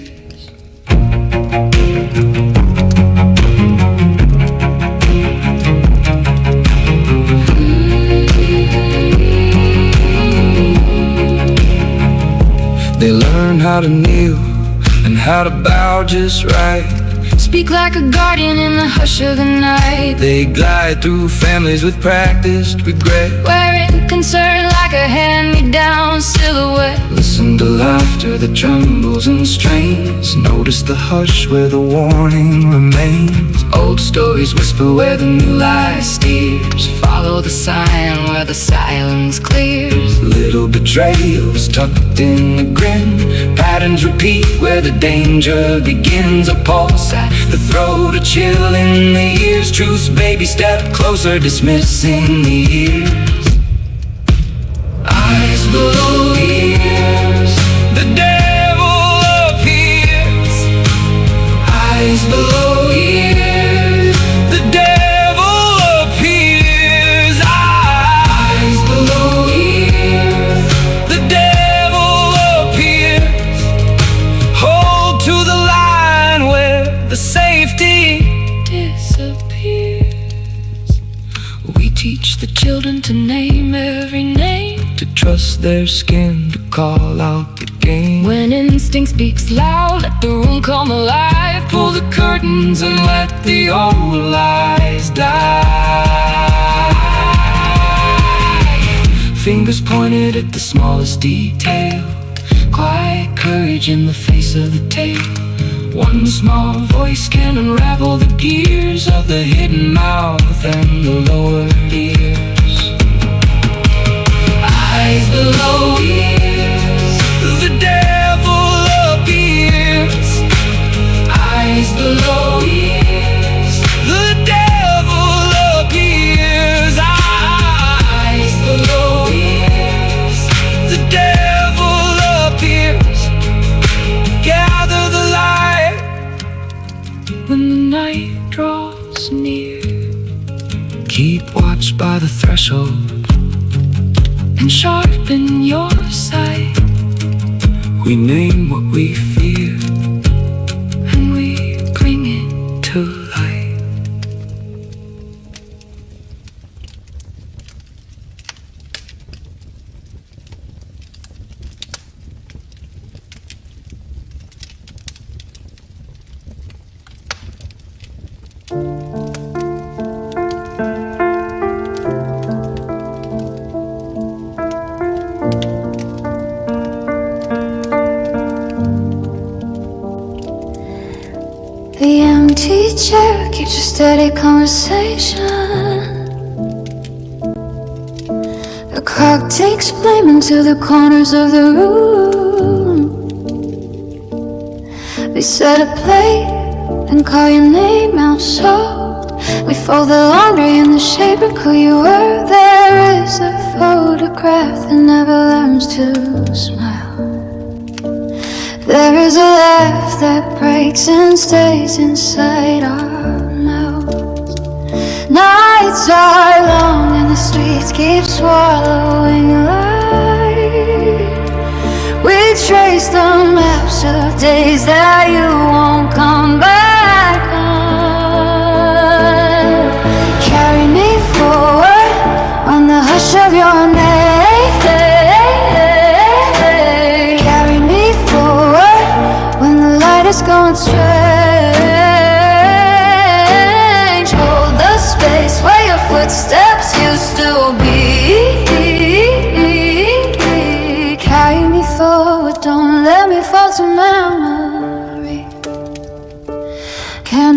They learn how to kneel and how to bow just right. Speak like a guardian in the hush of the night. They glide through families with practiced regret, wearing concern like a hand-me-down silhouette. Listen to laughter that trembles and strains. Notice the hush where the warning remains. Old stories whisper where the new lie steers. Follow the sign where the silence clears. Little betrayals tucked in the grin. Patterns repeat where the danger begins. A pulse at the throat, a chill in the ears. Truth's baby step closer, dismissing the ears. Eyes below ears, the devil appears. Eyes below ears, the devil appears. Eyes below ears, the devil appears. Hold to the line where the safety disappears. We teach the children to name every name, to trust their skin, to call out the game. When instinct speaks loud, let the room come alive. Pull the curtains and let the old lies die. Fingers pointed at the smallest detail. Quiet courage in the face of the tale. One small voice can unravel the gears of the hidden mouth and the lowered ears. Eyes below ears, the devil appears. Eyes below ears, the devil appears. Eyes below ears, the devil appears. Gather the light when the night draws near. Keep watch by the threshold and sharpen your sight. We name what we fear and we bring it to light. The empty chair keeps a steady conversation. The clock takes blame into the corners of the room. We set a plate and call your name out so we fold the laundry in the shape of who you were. There is a photograph that never learns to smile. There is a laugh that breaks and stays inside our mouths. Nights are long and the streets keep swallowing light. We trace the maps of days that you won't come back on. Carry me forward on the hush of your name. It's going strange. Hold the space where your footsteps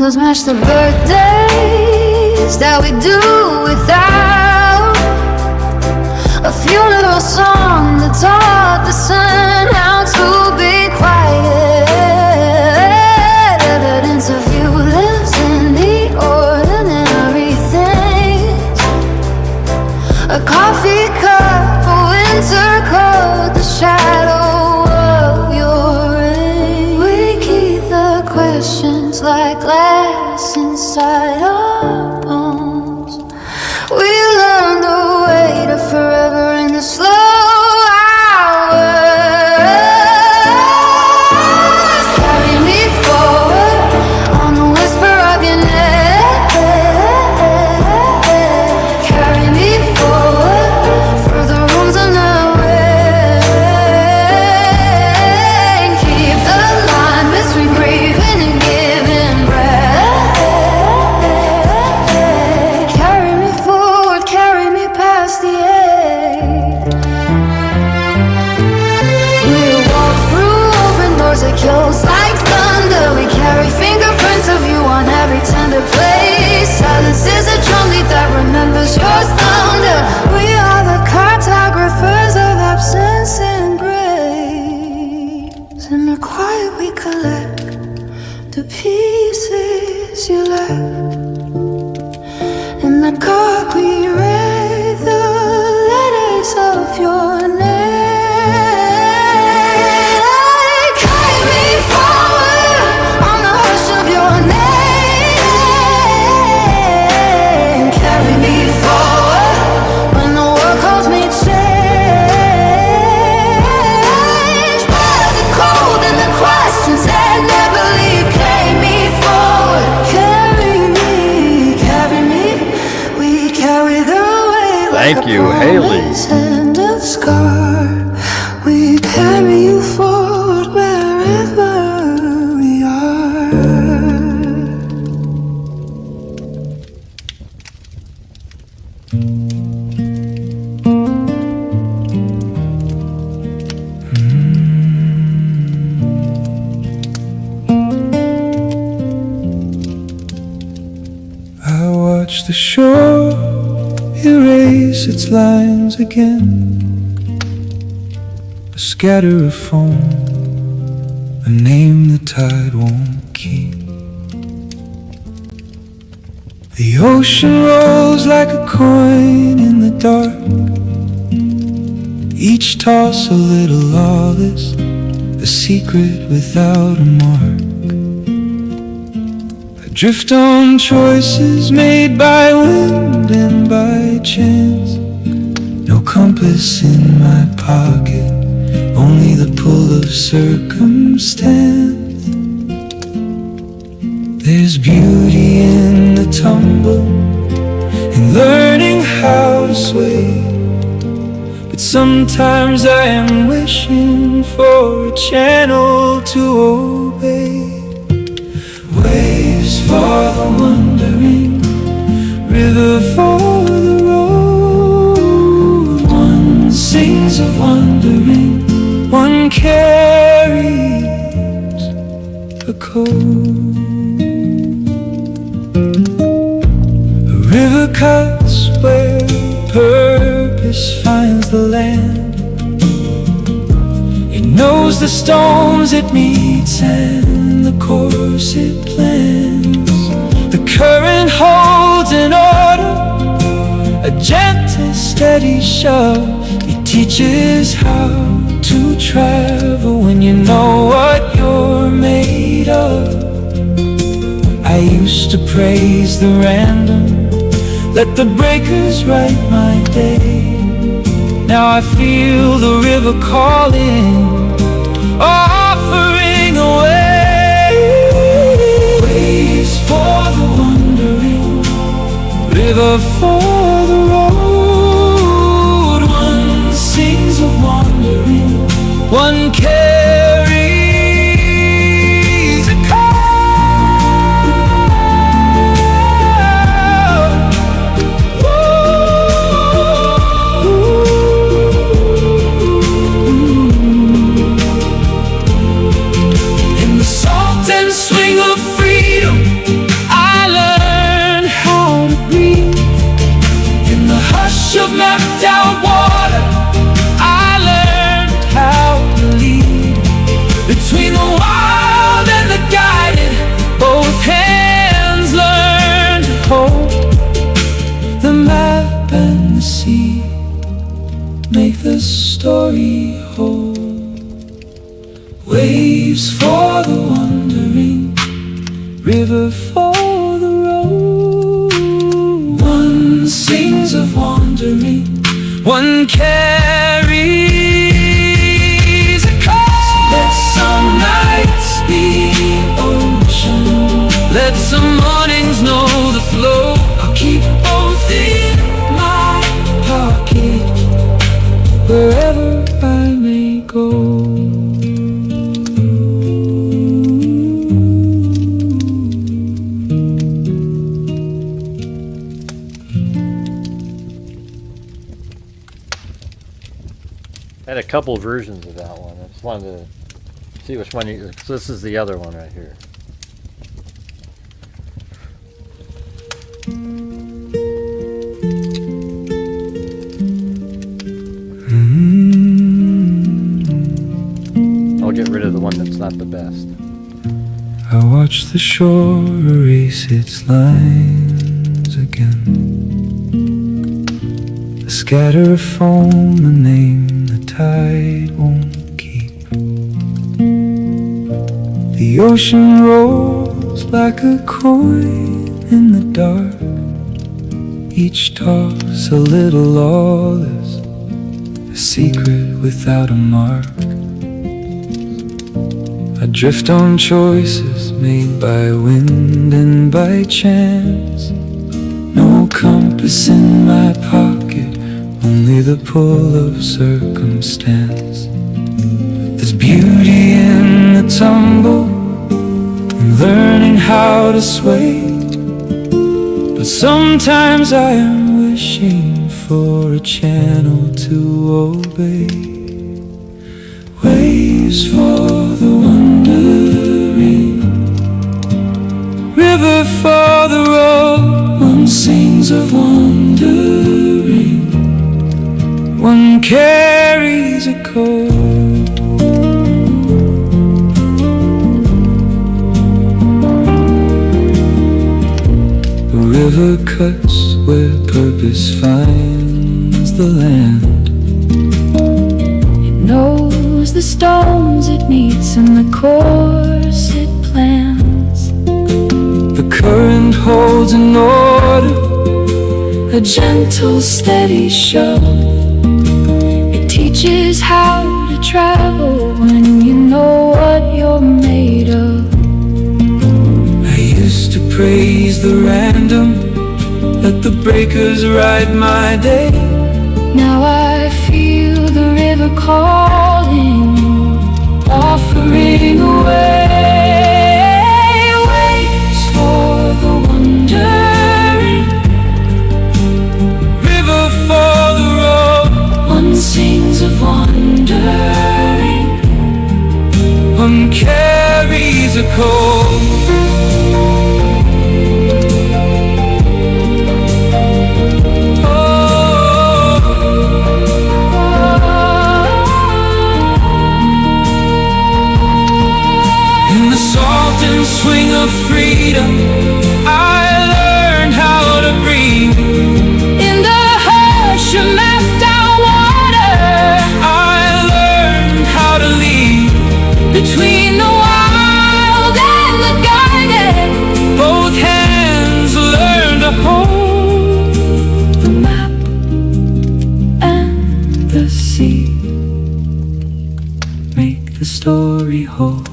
candles match the birthdays that we do without. A funeral song that taught the sun how to be quiet. Evidence of you lives in the ordinary things. A coffee cup, a winter coat, the shadow of your rain. We keep the questions like glass inside our bones. We learn the weight of forever in the slow hours. Carry me forward on the whisper of your name. Carry me forward through the rooms of the rain. Keep the line between breathing and giving breath. Carry me forward, carry me past the edge. We'll walk through open doors that close like thunder. We carry fingerprints of you on every tender place. Silence is a drumbeat that remembers your thunder. We are the cartographers of absence and grace. In the quiet we collect the pieces you left. In the dark we read the letters of your name. Carry me forward on the hush of your name. Carry me forward when the world calls me change. But the cold and the questions that never leave. Carry me forward, carry me, carry me. We carry the weight like Thank a you, Haley. promise and a scar. We carry you forward wherever we are. I watch the shore erase its lines again. A scatter of foam, a name the tide won't keep. The ocean rolls like a coin in the dark. Each toss a little lawless, a secret without a mark. Drift on choices made by wind and by chance. No compass in my pocket, only the pull of circumstance. There's beauty in the tumble, in learning how to sway. But sometimes I am wishing for a channel to obey. Waves for the wandering, river for the road. One sings of wandering, one carries a code. A river cuts where purpose finds the land. It knows the storms it meets and the course it plans. The current holds an order, a gentle steady shove. It teaches how to travel when you know what you're made of. I used to praise the random, let the breakers write my day. Now I feel the river calling, offering away. Waves for the wandering, river for the road. One sings of wandering, one carries a call. In the salt and swing of freedom, story whole. Waves for the wandering, river for the road. One sings of wandering, one carries a call. So let some nights be ocean, let some mornings know the flow. I'll keep both in my pocket, wherever I may go. I had a couple versions of that one. I just wanted to see which one you... So this is the other one right here. I'll get rid of the one that's not the best. I watch the shore erase its lines again. A scatter of foam, a name the tide won't keep. The ocean rolls like a coin in the dark, each toss a little lawless, a secret without a mark. I drift on choices made by wind and by chance. No compass in my pocket, only the pull of circumstance. There's beauty in the tumble, in learning how to sway. But sometimes I am wishing for a channel to obey. Waves for the wandering, river for the road. One sings of wandering, one carries a chord. The river cuts where purpose finds the land. It knows the stones it meets and the course it plans. The current holds an order, A gentle, steady show. It teaches how to travel when you know what you're made of. I used to praise the random, let the breakers ride my day. Now I feel the river calling, offering away. Waves for the wandering, River for the road, one sings of wandering, one carries a cold. Swing of freedom, I learned how to breathe. in the hush of mapped out water, I learned how to lead. between the wild and the guided. Both hands learn to hold The map and the sea make the story whole.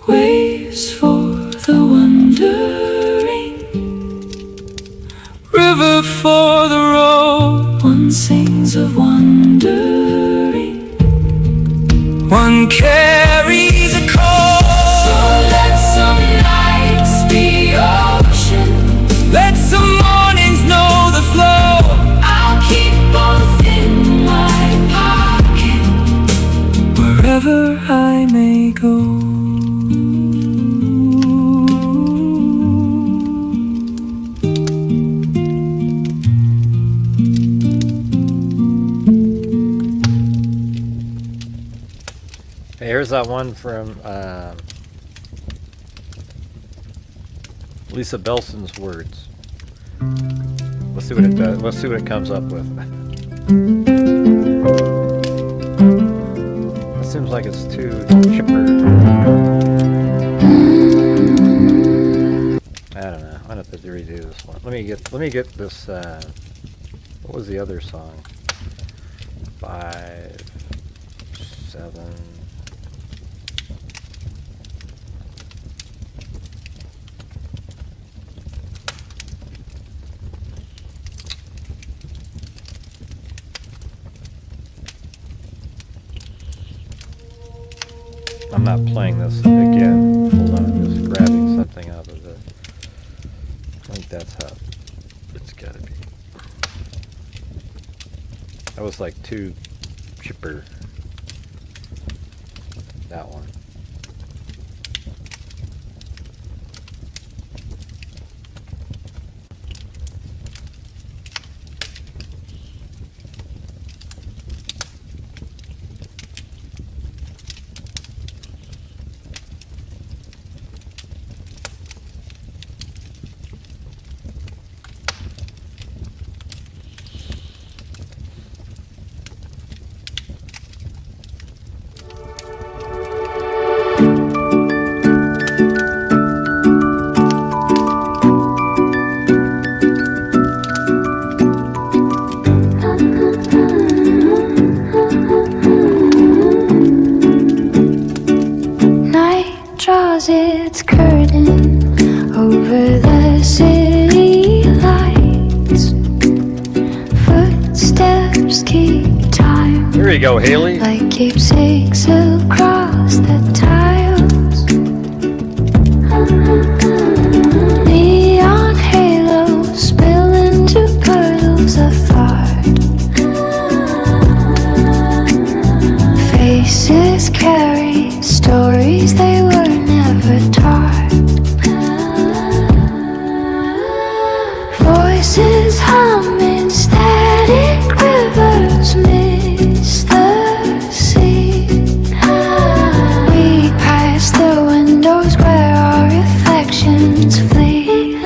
Waves for the wandering, River for the road, one sings of wandering. one carries a cold. So let some nights be ocean, Let some mornings know the flow. I'll keep both in my pocket, Wherever I may go. Here's that one from Lisa Belson's words, with see what it does. Let's see what it comes up with. It seems like it's too chipper. I don't know. I'm gonna have to redo this one. Let me get this. What was the other song? 5, 7. I'm not playing this again. Hold on, I'm just grabbing something out of it. I think that's how it's gotta be. That was like too chipper. That one. Draws its curtain over the city lights. Footsteps keep time. Here you go, Haley. Like keepsakes across the tiles. Neon halos spill into puddles of thought. Faces carry stories they were never taught. Voices hum in static rivers miss the sea. We pass the windows where our reflections flee.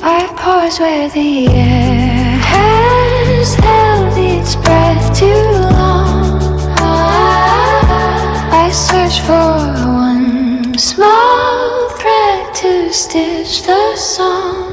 I pause where the air has held its breath too long. I search for one small thread to stitch the song.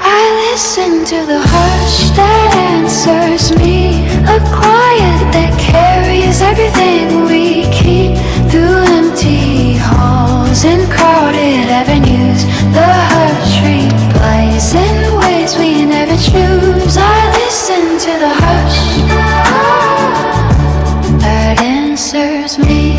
I listen to the hush that answers me, a quiet that carries everything we keep through empty halls and crowded avenues. The hush replies in ways we never choose. I listen to the hush that answers me.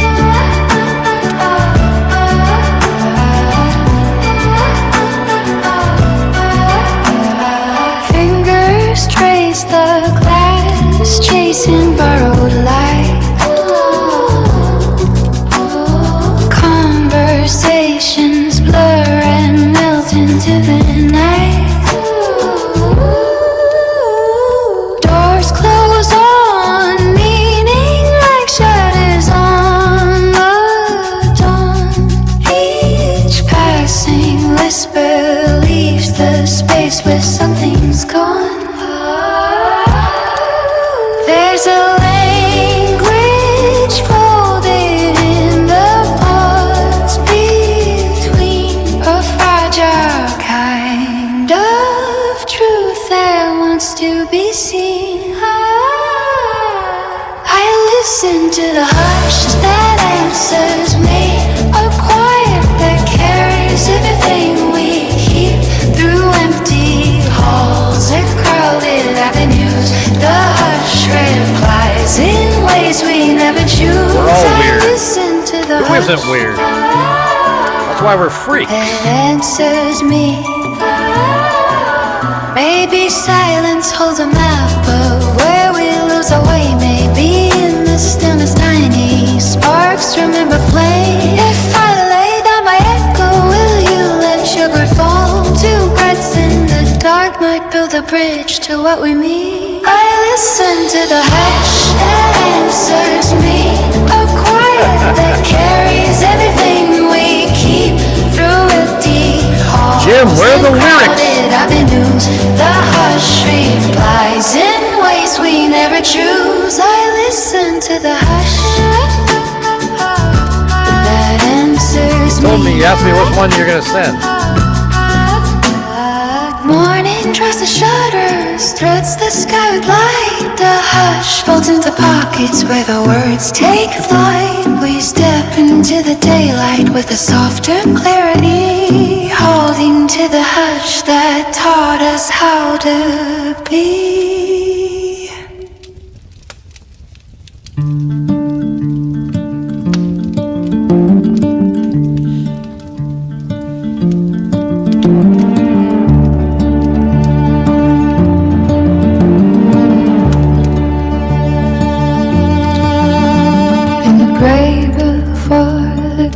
Fingers trace the glass, chasing borrowed light. Conversations blur and melt into the night. Doors close on meaning like shutters on the dawn. Each passing whisper leaves the space where something's gone. There's a language folded in the pause between, a fragile kind of truth that wants to be seen. I listen to the hush that answers me, a quiet that carries everything we keep through empty halls and crowded avenues. The hush replies in ways we never choose. We're all weird. I listen to the Who hush isn't weird? That's why we're freaks. that answers me. Maybe silence holds a map of where we lose our way. Maybe in the stillness tiny sparks remember flame. If I lay down my echo, will you let your grip fall? Two breaths in the dark might build a bridge to what we mean. I listen to the hush that answers me, a quiet that carries everything we keep through empty halls Jim, where are the lyrics? The hush replies in ways we never choose. I listen to the hush that answers me. Told me, you asked me which one you're gonna send. Morning draws the shutters, threads the sky with light. The hush folds into pockets where the words take flight. We step into the daylight with a softer clarity, holding to the hush that taught us how to be.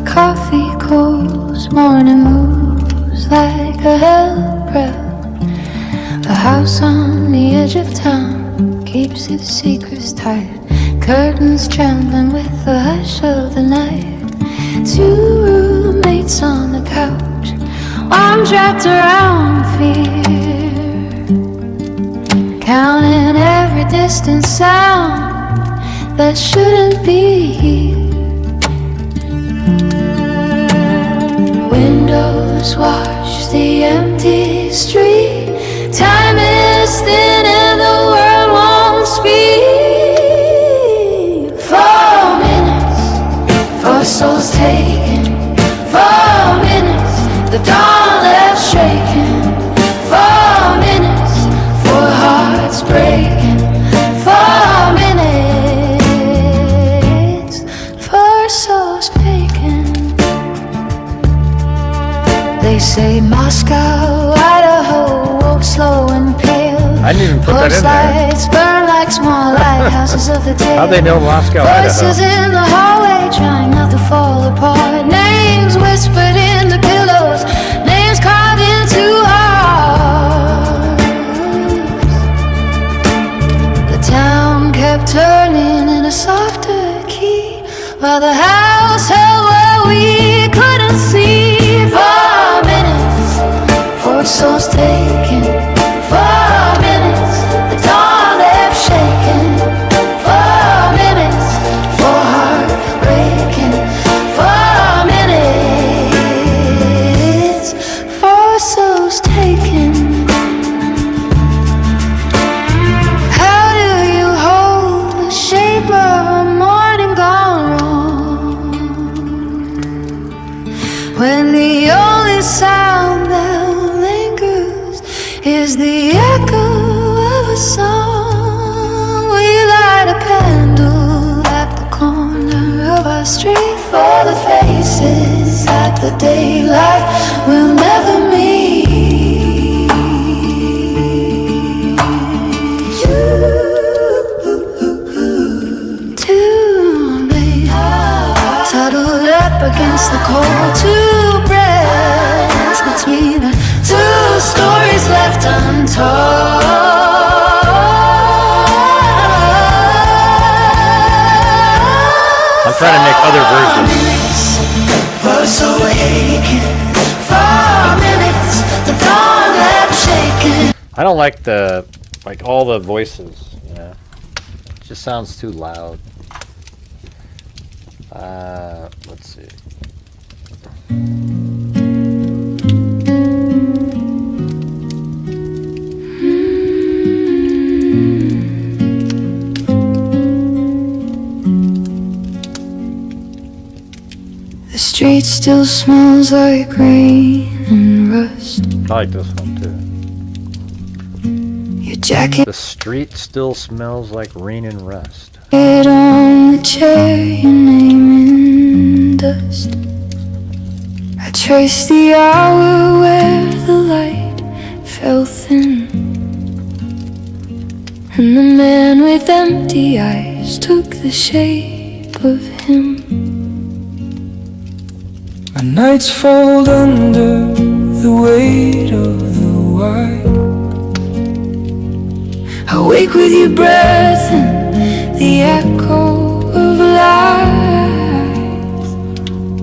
Coffee cools, morning moves like a hell breath. A house on the edge of town keeps its secrets tight. Curtains trembling with the hush of the night. Two roommates on the couch, arms wrapped around fear, counting every distant sound that shouldn't be here. Windows wash the empty street. Time is thin and the world won't speak. 4 minutes for souls taken. 4 minutes, the dawn left shaking. 4 minutes for hearts breaking. 4 minutes for souls taken. They say Moscow, Idaho, woke slow and pale. I didn't even put that in there. Lights burn like small lighthouses of the day. How'd they know Moscow, Voices Idaho? in the hallway trying not to fall apart. Names whispered in the pillows, names carved into hearts. The town kept turning in a softer key, while the house held where we couldn't see. 4 minutes for souls taken. 4 minutes, the dawn left shaking. 4 minutes for heart breaking. 4 minutes for souls taken. How do you hold the shape of a morning gone wrong, when the only sound that lingers is the echo of a song? We light a candle at the corner of our street for the faces that the daylight will never meet. Two late, huddled up against the cold. Two breaths between the two stories left untold. I'm trying to make other versions. Was awakened. 4 minutes, the dawn left shaking. I don't like all the voices, you know. It just sounds too loud. Let's see. The street still smells like rain and rust. I like this one too. Your jacket The street still smells like rain and rust. on the chair, your name in dust. I traced the hour where the light fell thin, and the man with empty eyes took the shape of him. My nights fold under the weight of the wide. I wake with your breath and the echo of life.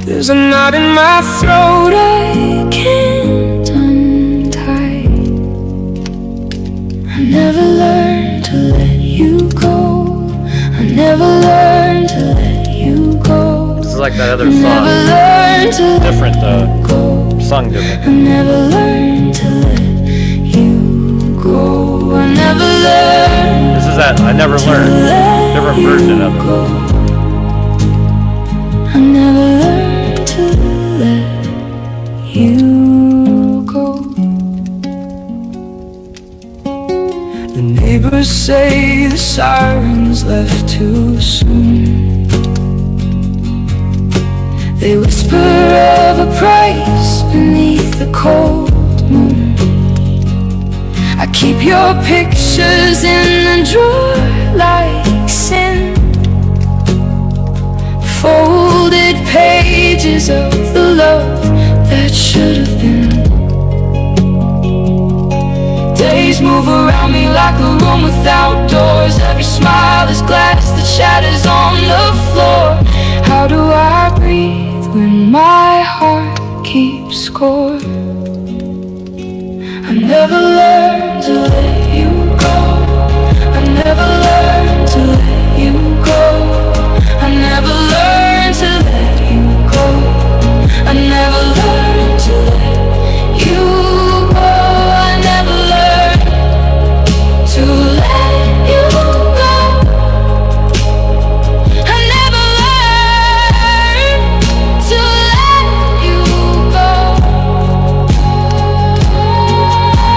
There's a knot in my throat I can't undo. like that other Never song. learned to let Different though. go. Sung different. I never learned to let you go. I never learned. This is that I never learned. Different version of it. I never learned to let you go. The neighbors say the sirens left too soon. They whisper of a price beneath the cold moon. I keep your pictures in the drawer like sin. Folded pages of the love that should have been. Days move around me like a room without doors. Every smile is glass that shatters on the floor. How do I breathe when my heart keeps score? I never learned to let you go. I never learned to let you go. I never learned to let you go. I never learned to let you go. I never learned to let you go. I never learned to let you go.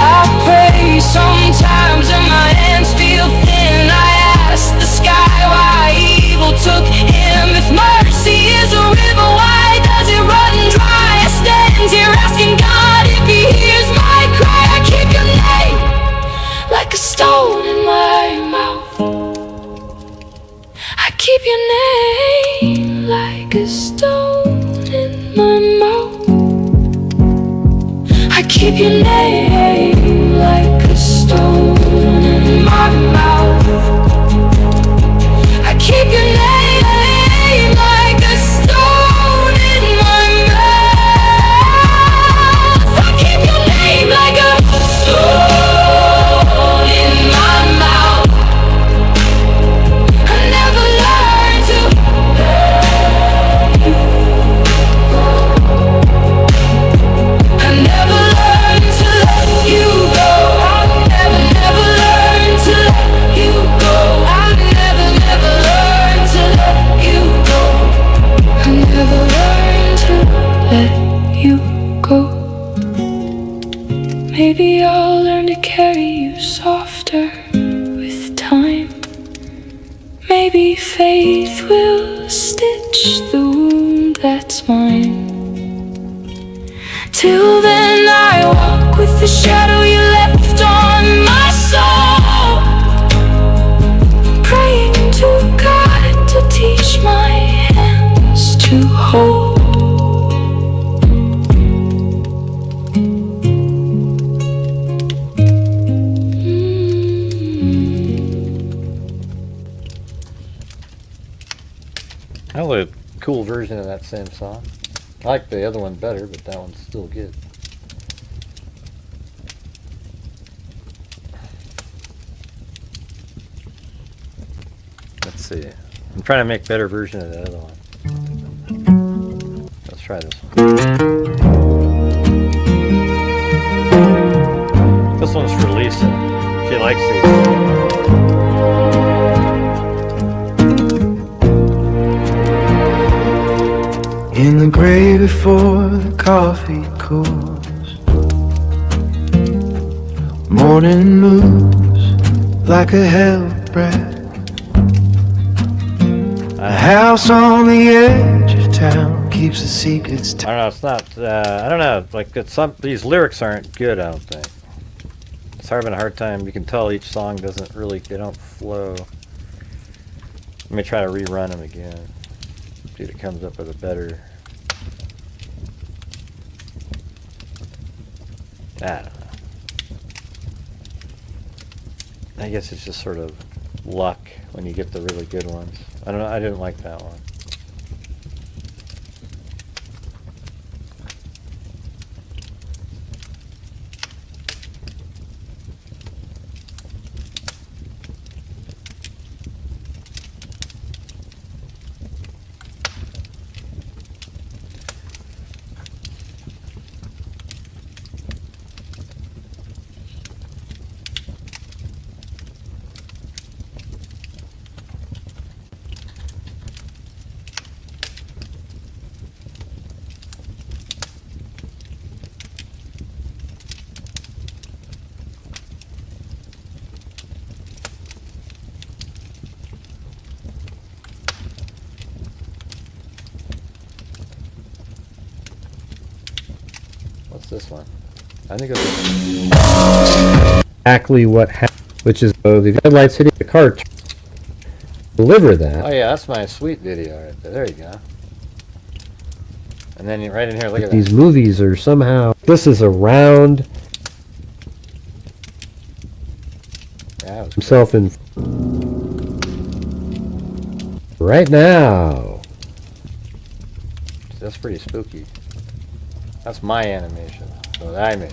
I pray sometimes and my hands feel thin. I ask the sky why evil took him. If mercy is a river, why does it run dry? I stand here asking God if he hears my cry. I keep your name like a stone in my mouth. I keep your name like a stone in my mouth. I keep your name like a stone in my mouth. I keep your name like a stone in my mouth. I keep your name like a stone in my mouth. I never learned to let you go. I never learned to let you go. I never learned to let you go. I never learned to let you go. I never learned to let you go. Maybe I'll learn to carry you softer with time. Maybe faith will stitch the wound that's mine. Till then I walk with the shadow you left on my soul, praying to God to teach my hands to hold. That was a cool version of that same song. I like the other one better, but that one's still good. Let's see. I'm trying to make a better version of the other one. Let's try this one. This one's for Lisa. She likes these. In the gray before the coffee cools, morning moves like a hell breath. A house on the edge of town keeps the secrets I don't know, it's not, I don't know, like these lyrics aren't good, I don't think. It's having a hard time, you can tell each song doesn't really, they don't flow. Let me try to rerun them again. See if it comes up with a better... I don't know. I guess it's just sort of luck when you get the really good ones. I don't know, I didn't like that one. this one. I think it's exactly what happened, which is the headlights hitting the car. Deliver that. Oh yeah, that's my sweet video right there. There you go. And then right in here, look at these movies are somehow. This is around. Yeah, himself in. Right now. That's pretty spooky. That's my animation that I made.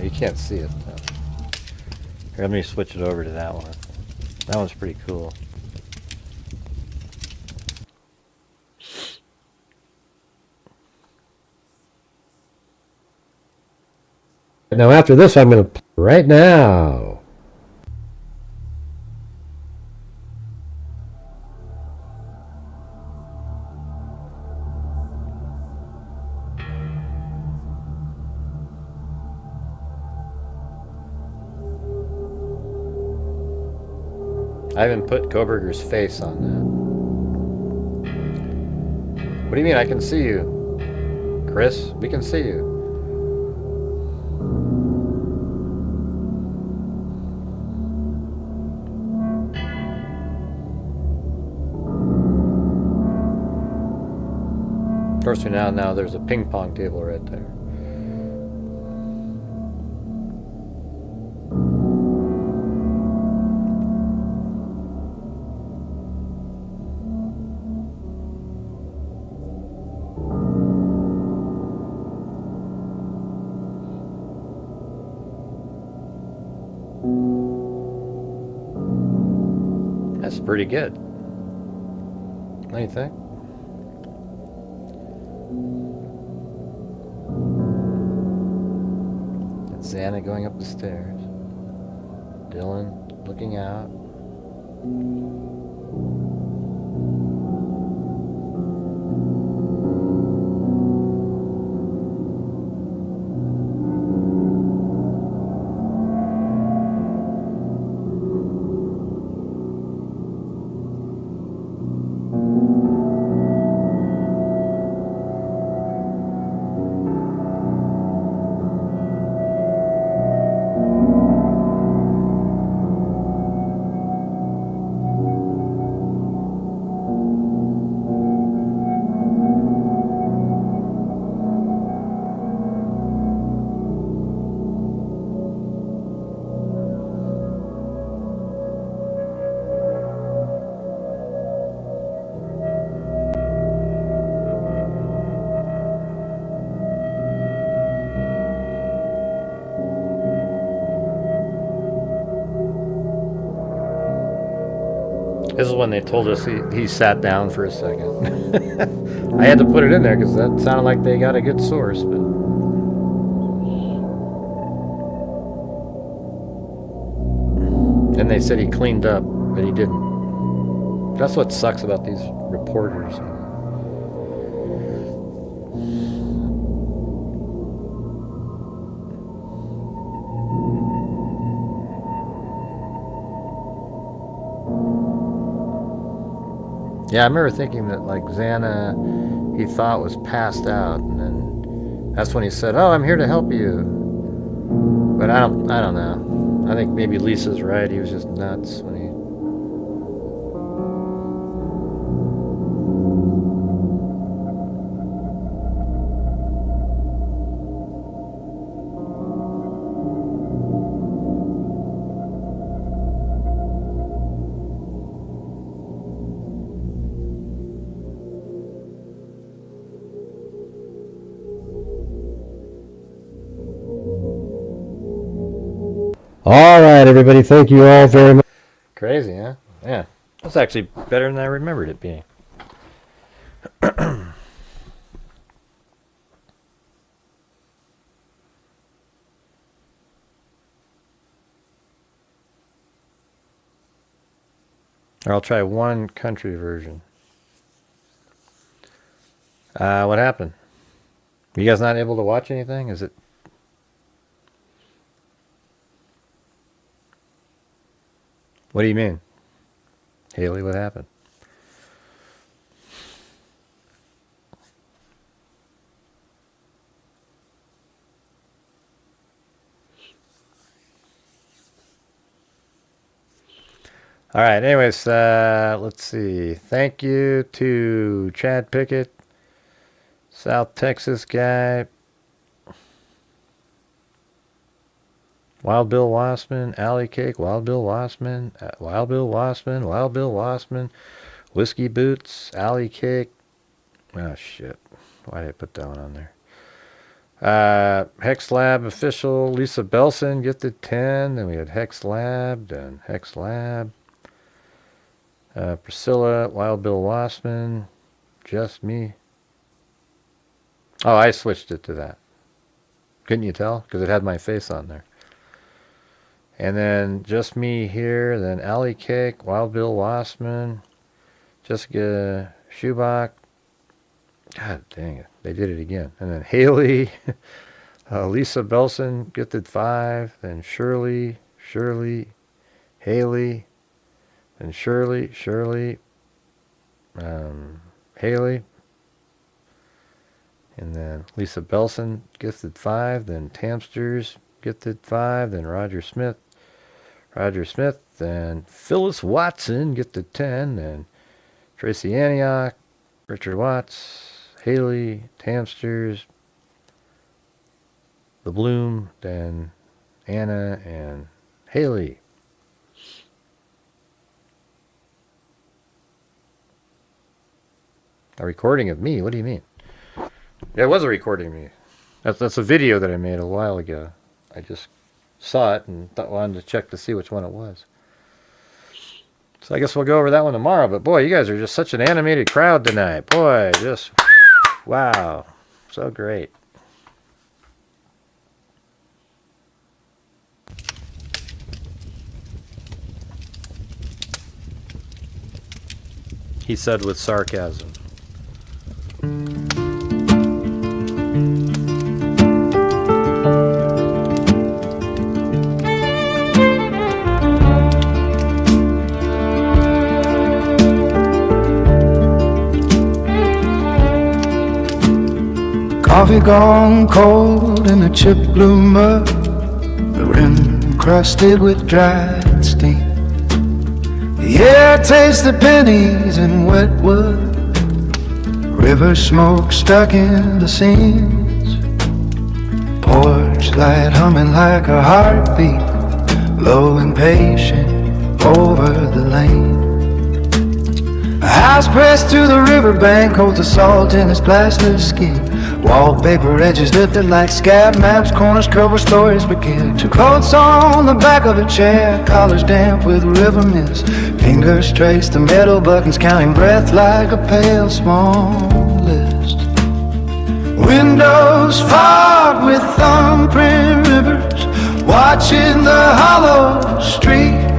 You can't see it though. Here, let me switch it over to that one. That one's pretty cool. Now after this, I'm going to right now. I haven't put Kohberger's face on that. What do you mean I can see you? Chris, we can see you. Of course, now there's a ping pong table right there. That's pretty good. What do you think? It's Xana going up the stairs. Dylan looking out. This is when they told us he sat down for a second. I had to put it in there because that sounded like they got a good source. But then they said he cleaned up, but he didn't. That's what sucks about these reporters. Yeah, I remember thinking that like Xana, he thought was passed out, and then that's when he said, "Oh, I'm here to help you." But I don't know. I think maybe Lisa's right. He was just nuts when he. All right, everybody. Thank you all very much. Crazy, huh? Yeah. That's actually better than I remembered it being. Or I'll try one country version. What happened? You guys not able to watch anything? Is it? What do you mean? Haley, what happened? All right. Anyways, let's see. Thank you to Chad Pickett, South Texas guy, Wild Bill Wassman, Alley Cake, Wild Bill Wassman, Wild Bill Wassman, Wild Bill Wassman, Whiskey Boots, Alley Cake. Oh shit! Why did I put that one on there? Hex Lab official Lisa Belson gifted 10. Then we had Hex Lab, then Hex Lab. Priscilla, Wild Bill Wassman, Just Me. Oh, I switched it to that. Couldn't you tell? Because it had my face on there. And then Just Me here, then Alley Cake, Wild Bill Wassman, Jessica Schubach. God dang it. They did it again. And then Haley, Lisa Belson gifted 5. Then Shirley, Haley, and Shirley, Haley. And then Lisa Belson gifted 5. Then Tamsters gifted 5. Then Roger Smith. Then Phyllis Watson gifted 10. Then Tracy Antioch, Richard Watts, Haley, Tamsters, The Bloom, then Anna and Haley. A recording of me? What do you mean? Yeah, it was a recording of me. That's a video that I made a while ago. I just saw it and wanted to check to see which one it was. So I guess we'll go over that one tomorrow. But boy, you guys are just such an animated crowd tonight. Boy, just wow. So great. He said with sarcasm. Coffee gone cold in the chip blue mug, the rim crusted with dried steam. The air tastes the pennies and wet wood, river smoke stuck in the seams. Porch light humming like a heartbeat, low and patient over the lane. A house pressed to the riverbank holds the salt in its plaster skin. Wallpaper edges lifted like scab maps, corners curved where stories begin. Two coats on the back of a chair, collars damp with river mist. Fingers trace the metal buttons, counting breath like a pale small list. Windows fogged with thumbprint rivers, watching the hollow street.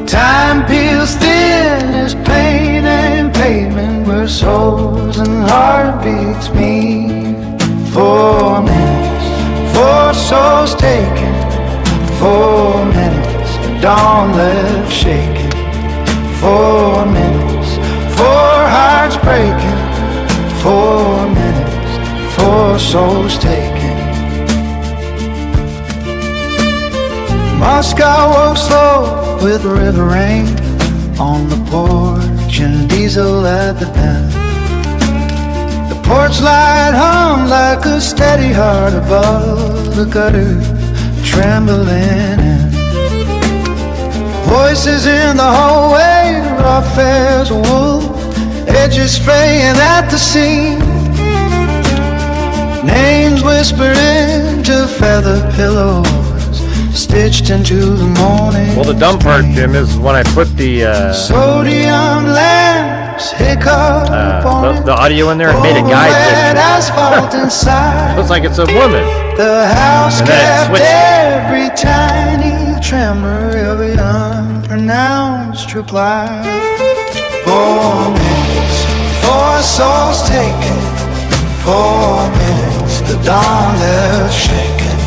Time peels thin as paint and pavement, where souls and heartbeats meet. 4 minutes, 4 souls taken. 4 minutes, the dawn left shaking. 4 minutes, 4 hearts breaking. 4 minutes, 4 souls taken. Moscow woke slow with river rain on the porch and diesel at the pen. The porch light hummed like a steady heart above the gutter, trembling in. Voices in the hallway, rough as wool, edges fraying at the seam. Names whispered into feather pillows, stitched into the morning. Well, the dumb part, Jim, is when I put the sodium lamps, the audio in there, it made a guy picture. Looks like it's a woman. The house and then kept every tiny tremor, every unpronounced reply. 4 minutes, 4 souls taken. 4 minutes, the dawn left shaking.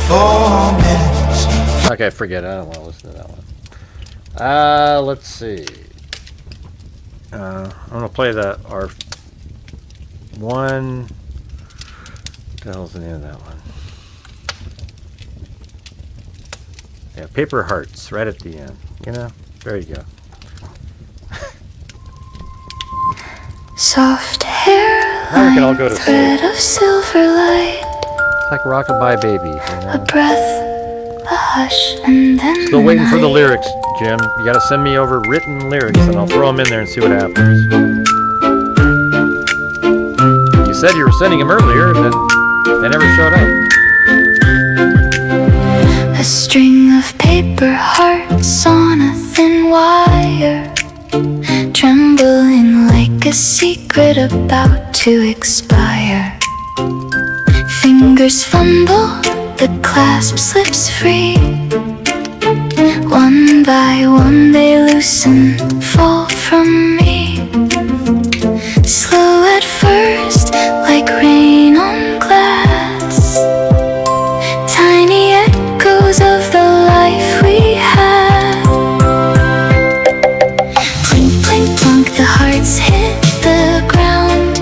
4 minutes. Okay, forget it. I don't want to listen to that one. Let's see. I'm gonna play our one. What the hell's the name of that one? Yeah, Paper Hearts, right at the end. You know? There you go. Soft hair, Now we can all go to thread sleep. of silver light, It's like Rockabye Baby, you a know? breath, a hush, and then Still waiting for the night. lyrics, Jim. You gotta send me over written lyrics and I'll throw them in there and see what happens. You said you were sending them earlier and then they never showed up. A string of paper hearts on a thin wire, trembling like a secret about to expire. Fingers fumble, the clasp slips free. One by one they loosen, fall from me. Slow at first, like rain on glass. Tiny echoes of the life we had. Plink, plink, plunk, the hearts hit the ground.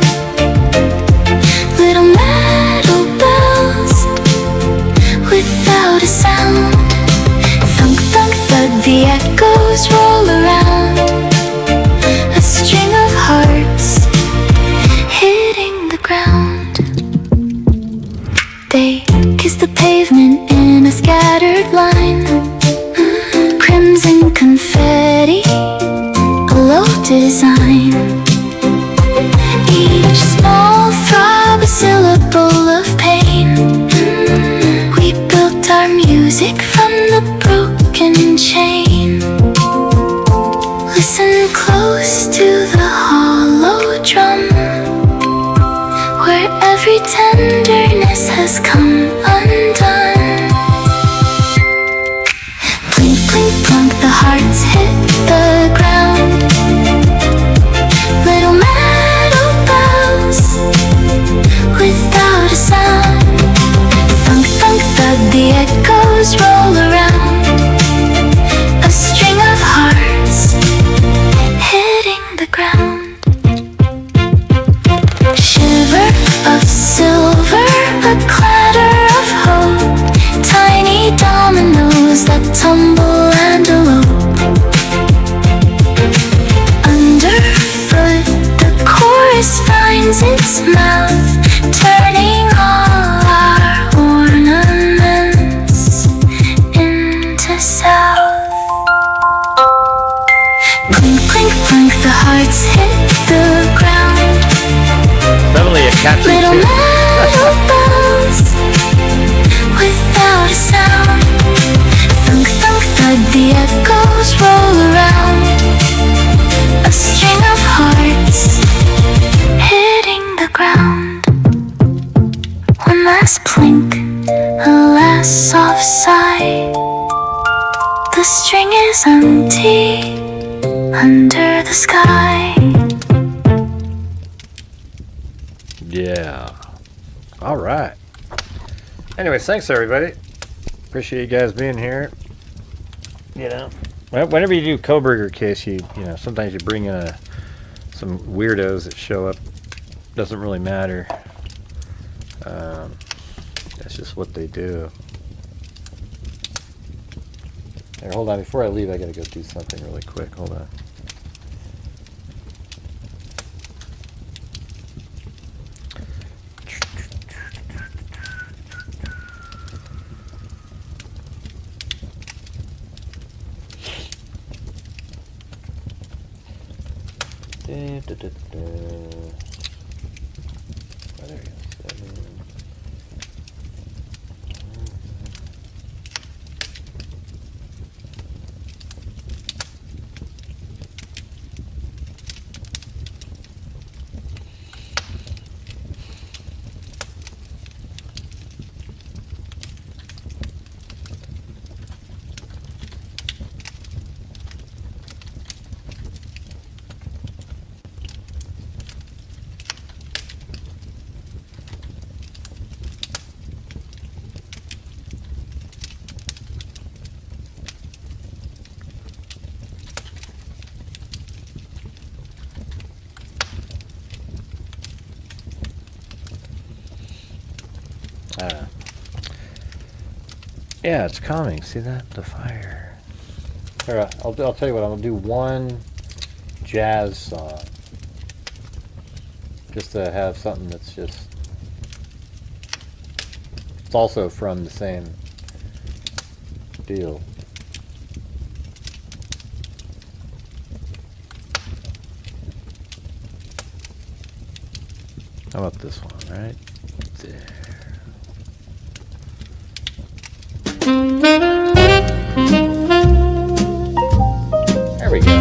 Little metal bells without a sound. Thunk, thunk, thud, the echoes roll around. A string of hearts hitting the ground. They kiss the pavement in a scattered line. Crimson confetti, a low design. Each small throb, a syllable of pain. We built our music from the broken chain. Listen close to the hollow drum, where every tenderness has come undone. Plink, plink, plunk, the hearts hit the ground. Little metal bells without a sound. Thunk, thunk, thud, the echoes roll around. A string of hearts hitting the ground. Shiver of silver, a clatter of hope. Tiny dominoes that tumble and elope. Underfoot, the chorus finds its mouth, turning all our ornaments into south. Clink, clink, clink, the hearts hit the ground. Definitely a catchy Little tune. metal bells without a sound. Thunk, thunk, thud, the echoes roll around. A string of hearts hitting the ground. One last plink, a last soft sigh. The string is empty under the sky. Yeah. All right. Anyways, thanks everybody. Appreciate you guys being here. You know, whenever you do Kohberger case, you know, sometimes you bring in some weirdos that show up. Doesn't really matter. That's just what they do. Here, hold on. Before I leave, I gotta go do something really quick. Hold on. Oh, there you go. 7. Yeah, it's coming. See that? The fire. Here, I'll tell you what, I'm going to do one jazz song. Just to have something that's just... It's also from the same deal. How about this one, right? There. There we go.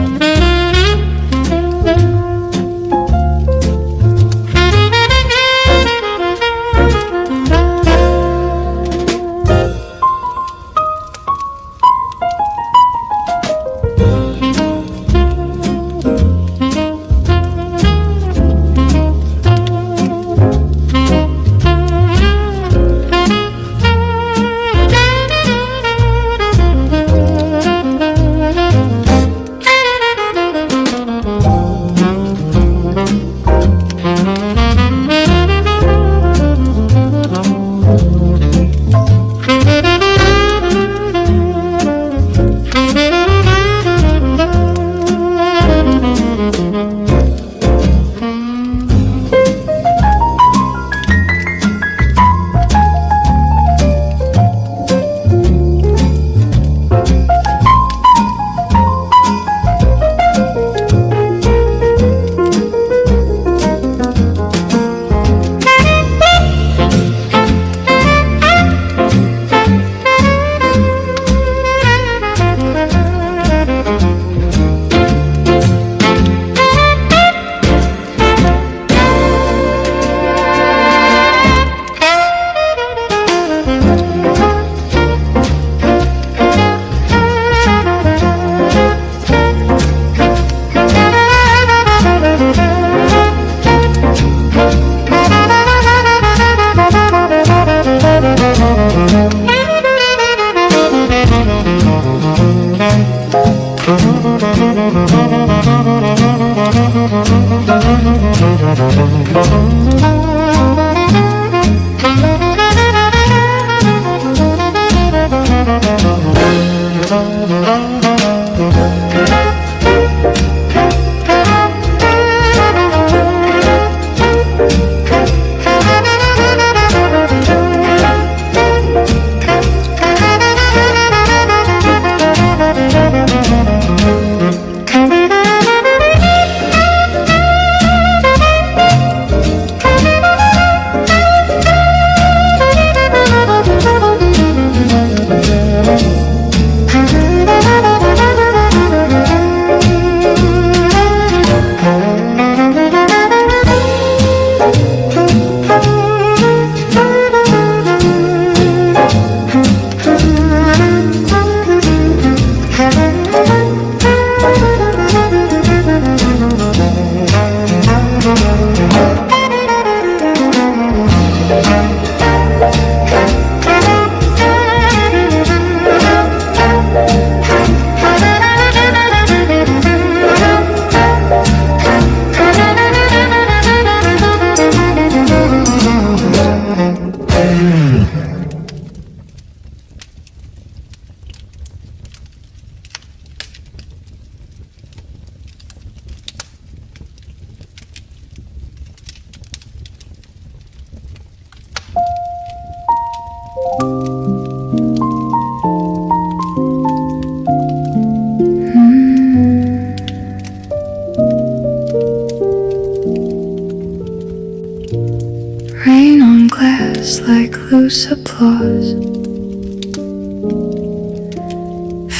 Rain on glass like loose applause.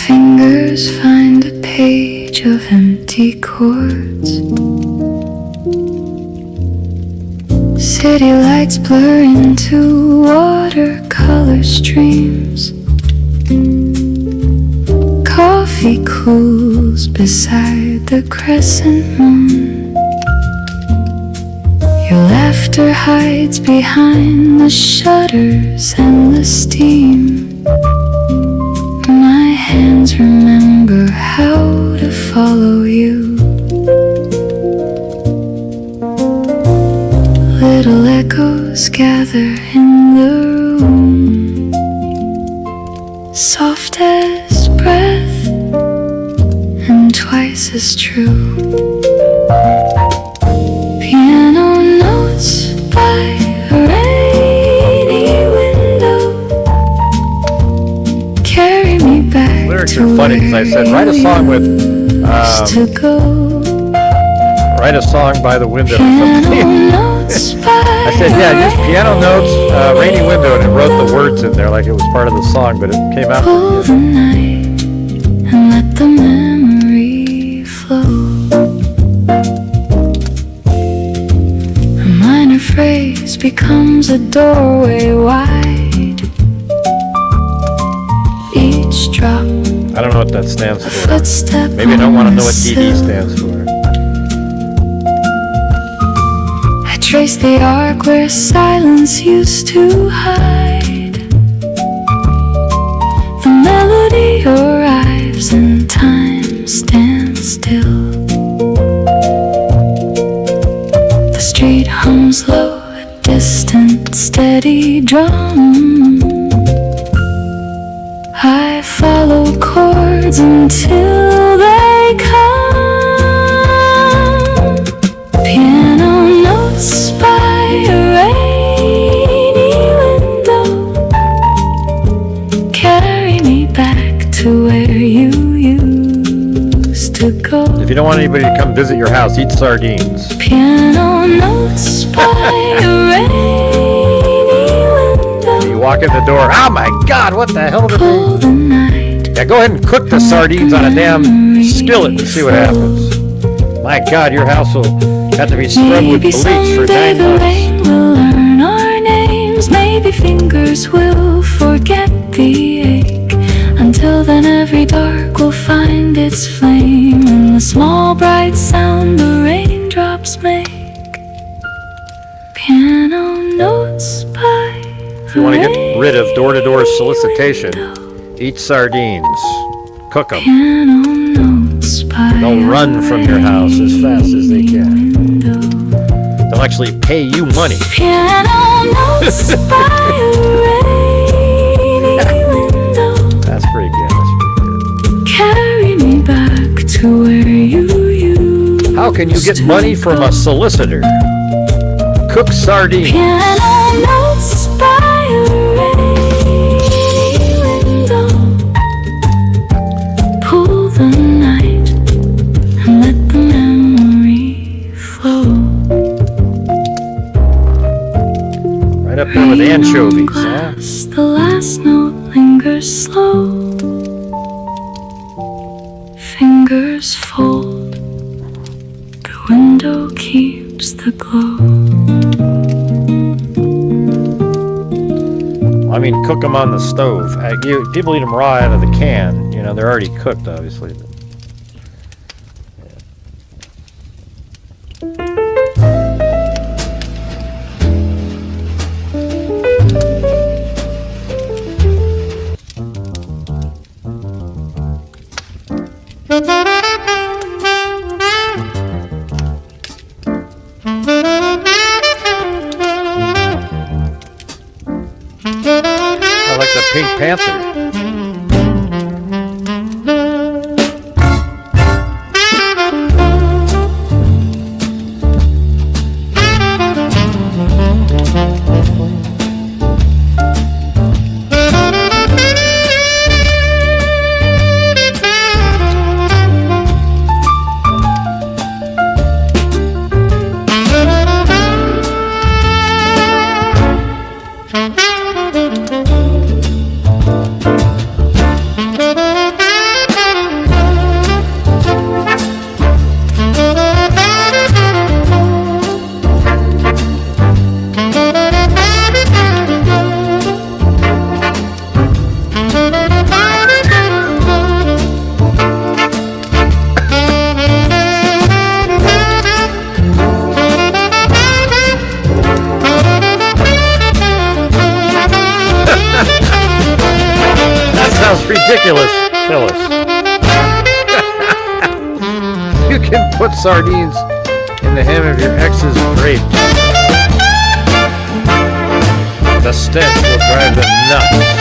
Fingers find a page of empty chords. City lights blur into watercolor streams. Coffee cools beside the crescent moon. Your laughter hides behind the shutters and the steam. My hands remember how to follow you. Little echoes gather in the room, soft as breath, and twice as true. Piano notes by a rainy window carry me back. Lyrics to are funny because I said write a song with to go. write a song by the window or Piano something. notes by I said, yeah, just piano notes, rainy window, and it wrote the words in there like it was part of the song, but it came out. pull the night and let the memory flow. A minor phrase becomes a doorway wide. Each drop, I don't know what that stands for. footstep. Maybe I don't want to know what on the DD sill. stands for. I trace the arc where silence used to hide. The melody arrives and time stands still. The street hums low, a distant, steady drum. I follow chords until they come. Piano notes by a rainy window carry me back to where you used to go. If you don't want anybody to come visit your house, eat sardines. Piano notes by a rainy window You walk in the door, oh my God, what the hell did pull the night. Yeah, go ahead and cook the sardines on a damn skillet and see what happens. My God, your house will have to be scrubbed with Maybe bleach for someday 9 the months. rain will learn our names. Maybe fingers will forget the ache. Until then every dark will find its flame in the small bright sound the raindrops make. Piano notes by If you want to get rid of door-to-door solicitation, eat sardines. Cook them. Piano notes by They'll run from your house as fast as they can. window. They'll actually pay you money. Piano notes by a rainy window That's pretty good. That's pretty carry me back to where you used good. How can you get money from a solicitor? Cook sardines. Piano notes by a rainy window. Pull the night and let the memory flow. Right up there with anchovies, huh? Glass, the last note lingers slow. Fingers fold. The window keeps the glow. I mean, cook them on the stove. People eat them raw out of the can. You know, they're already cooked, obviously. But. I like the Pink Panther. Sounds ridiculous, Phyllis. You can put sardines in the hem of your ex's drapes. The stench will drive them nuts.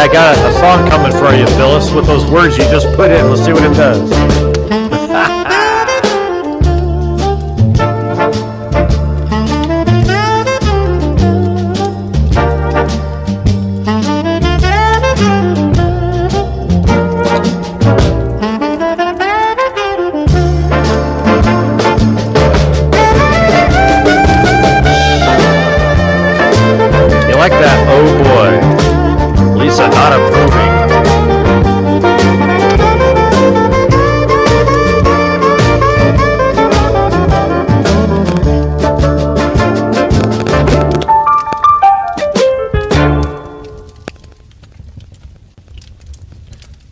I got a song coming for you, Phyllis, with those words you just put in. Let's see what it does. You like that? Oh boy. Lisa not approving.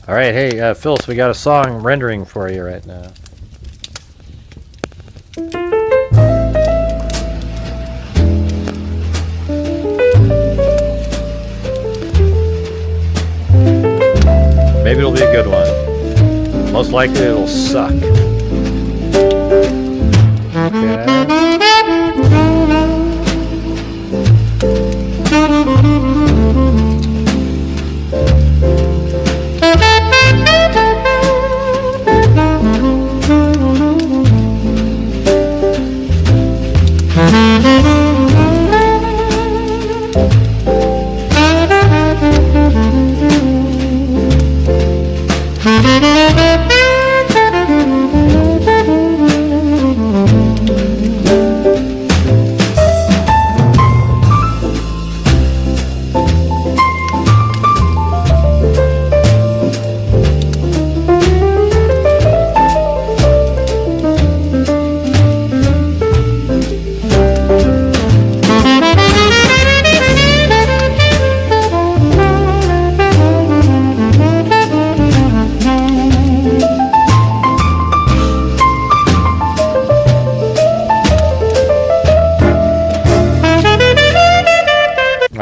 All right, hey, Phyllis, we got a song rendering for you right now. Maybe it'll be a good one. Most likely it'll suck. Okay.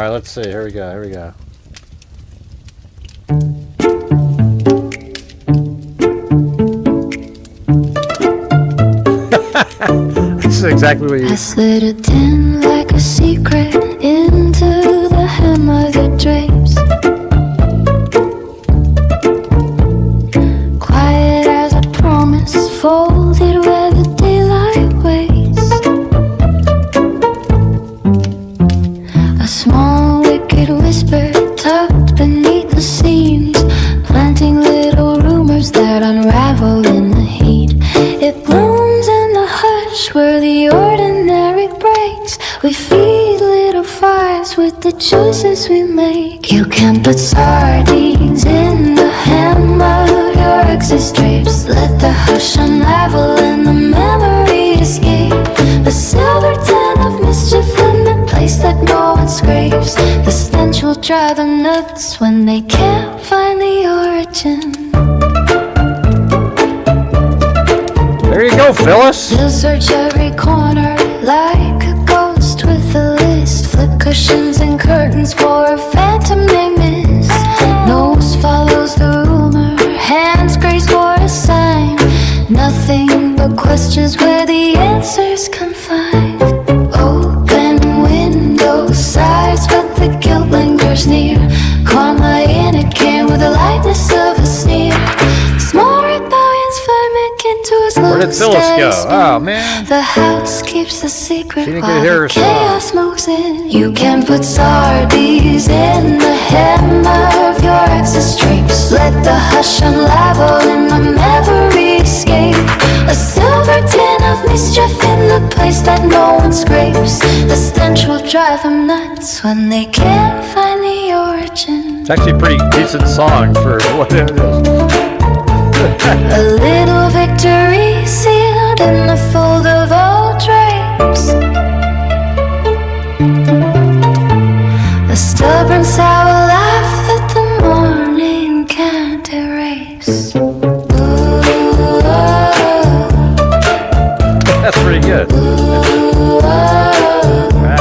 Let's see. Here we go. Here we go. This is exactly what you. I slid it in like a secret into the hem of your drapes. Quiet as a promise, folded where the daylight waits. A small wicked whisper tucked beneath the seams, planting little rumors that unravel in the heat. It blooms in the hush where the ordinary breaks. We feed little fires with the choices we make. You can put sardines in the hem of your ex's drapes. Let the hush unravel and the memory escape. The silver tin of mischief in the place that no one scrapes. The stench will drive them nuts when they can't find the origin. There you go, Phyllis. You'll search every corner like a ghost with a list. Flip cushions and curtains for a phantom they miss. Nose follows the rumor, hands graze for a sign. Nothing but questions where the answers confined. Open windows, sighs, but the guilt lingers near. Karma in a can with the lightness of a sneer. Small rebellions ferment into a slow. Where did Phyllis go? Oh man. The house keeps the secret She didn't while get to hear the her song. chaos moves in. You can put sardines in the hem of your ex's drapes. Let the hush unravel and the memory escape. A silver tin of mischief in the place that no one scrapes. The stench will drive them nuts when they can't find the origin. It's actually a pretty decent song for what it is. A little victory sealed in the fold of old drapes. A stubborn sour laugh that the morning can't erase. Ooh, oh, That's pretty good. ooh, oh, Right.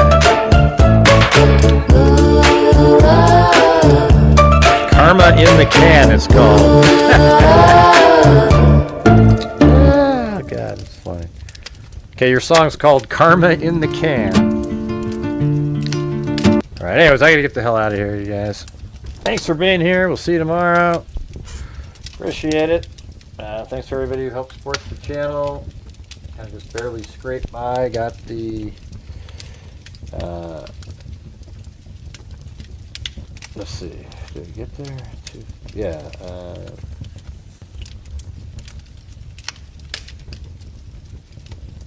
ooh, oh, Karma in the Can, it's called. Oh, God, it's funny. Okay, your song's called Karma in the Can. Alright, anyways, I gotta get the hell out of here, you guys. Thanks for being here. We'll see you tomorrow. Appreciate it. Thanks for everybody who helped support the channel. Kind of just barely scraped by. Got the... let's see. Did we get there? Yeah.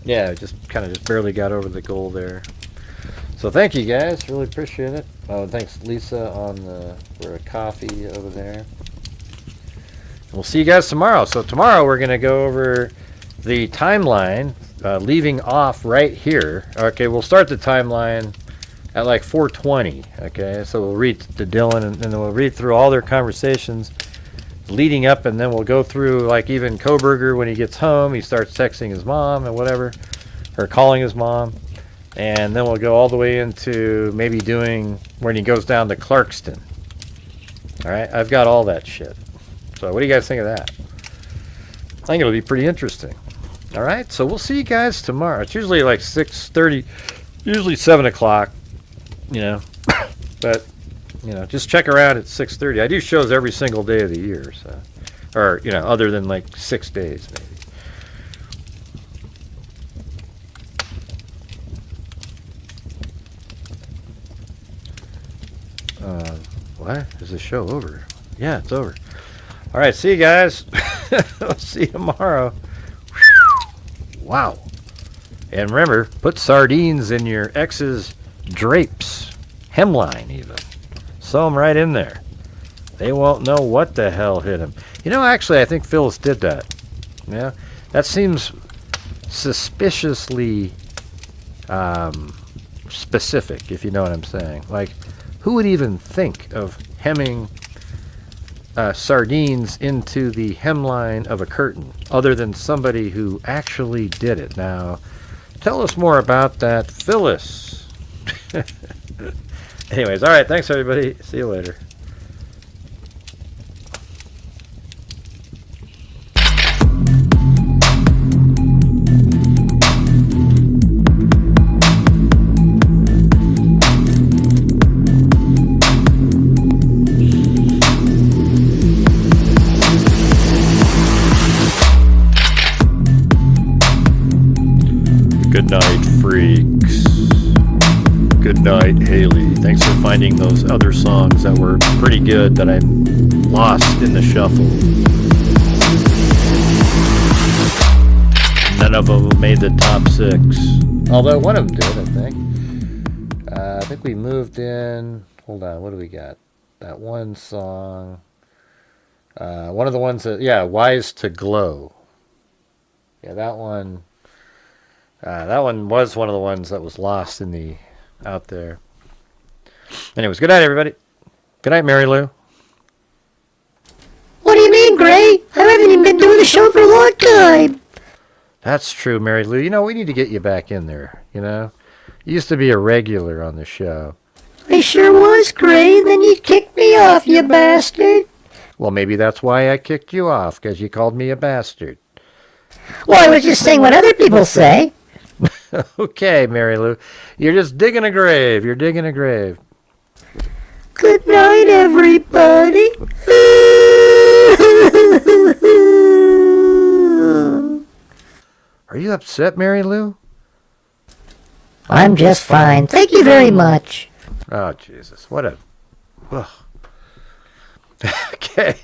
Yeah, just kind of just barely got over the goal there. So thank you guys, really appreciate it. Oh, and thanks Lisa for a coffee over there. And we'll see you guys tomorrow. So tomorrow we're gonna go over the timeline, leaving off right here. Okay, we'll start the timeline at like 4:20. Okay, so we'll read to Dylan, and then we'll read through all their conversations leading up, and then we'll go through like even Kohberger when he gets home, he starts texting his mom and whatever, or calling his mom, and then we'll go all the way into maybe doing when he goes down to Clarkston. All right, I've got all that shit. So what do you guys think of that? I think it'll be pretty interesting. All right, so we'll see you guys tomorrow. It's usually like 6:30, usually 7 o'clock, you know, but you know, just check around at 6:30. I do shows every single day of the year, so, or you know, other than like 6 days maybe. What? Is the show over? Yeah, it's over. All right, see you guys. I'll see you tomorrow. Wow. And remember, put sardines in your ex's drapes, hemline even. Sew them right in there. They won't know what the hell hit them. You know, actually, I think Phyllis did that. Yeah, that seems suspiciously specific, if you know what I'm saying. Like, who would even think of hemming sardines into the hemline of a curtain other than somebody who actually did it? Now, tell us more about that, Phyllis. Anyways, all right, thanks everybody. See you later. Good night, freaks. Good night, Haley. Thanks for finding those other songs that were pretty good that I lost in the shuffle. None of them made the top 6. Although one of them did, I think we moved in. Hold on, what do we got? That one song. One of the ones that, yeah, Wise to Glow. Yeah, that one. That one was one of the ones that was lost in the out there. Anyways, good night, everybody. Good night, Mary Lou. What do you mean, Gray? I haven't even been doing the show for a long time. That's true, Mary Lou. You know, we need to get you back in there, you know? You used to be a regular on the show. I sure was, Gray. Then you kicked me off, you bastard. Well, maybe that's why I kicked you off, because you called me a bastard. Well, I was just saying what other people say. Okay, Mary Lou. You're just digging a grave. You're digging a grave. Good night, everybody. Are you upset, Mary Lou? I'm just fine. Thank you very much. Oh, Jesus. What a... Ugh. Okay.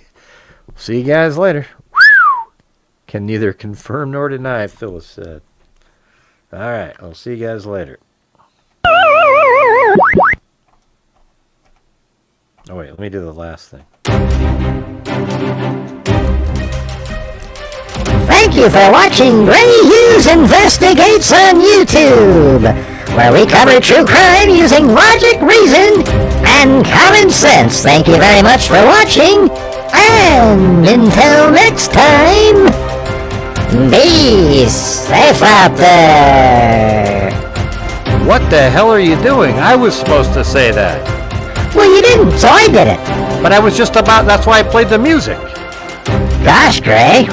See you guys later. Can neither confirm nor deny, Phyllis said. All right. I'll see you guys later. Oh, wait. Let me do the last thing. Thank you for watching Gray Hughes Investigates on YouTube, where we cover true crime using logic, reason, and common sense. Thank you very much for watching, and until next time, be safe out there. What the hell are you doing? I was supposed to say that. Well, you didn't, so I did it. But I was just about... That's why I played the music. Gosh, Gray.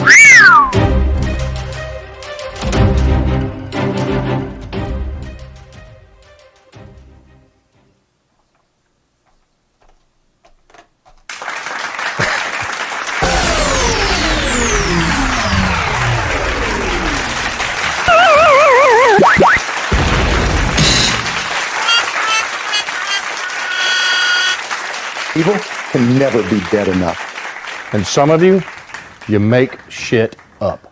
Evil can never be dead enough. And some of you, you make shit up.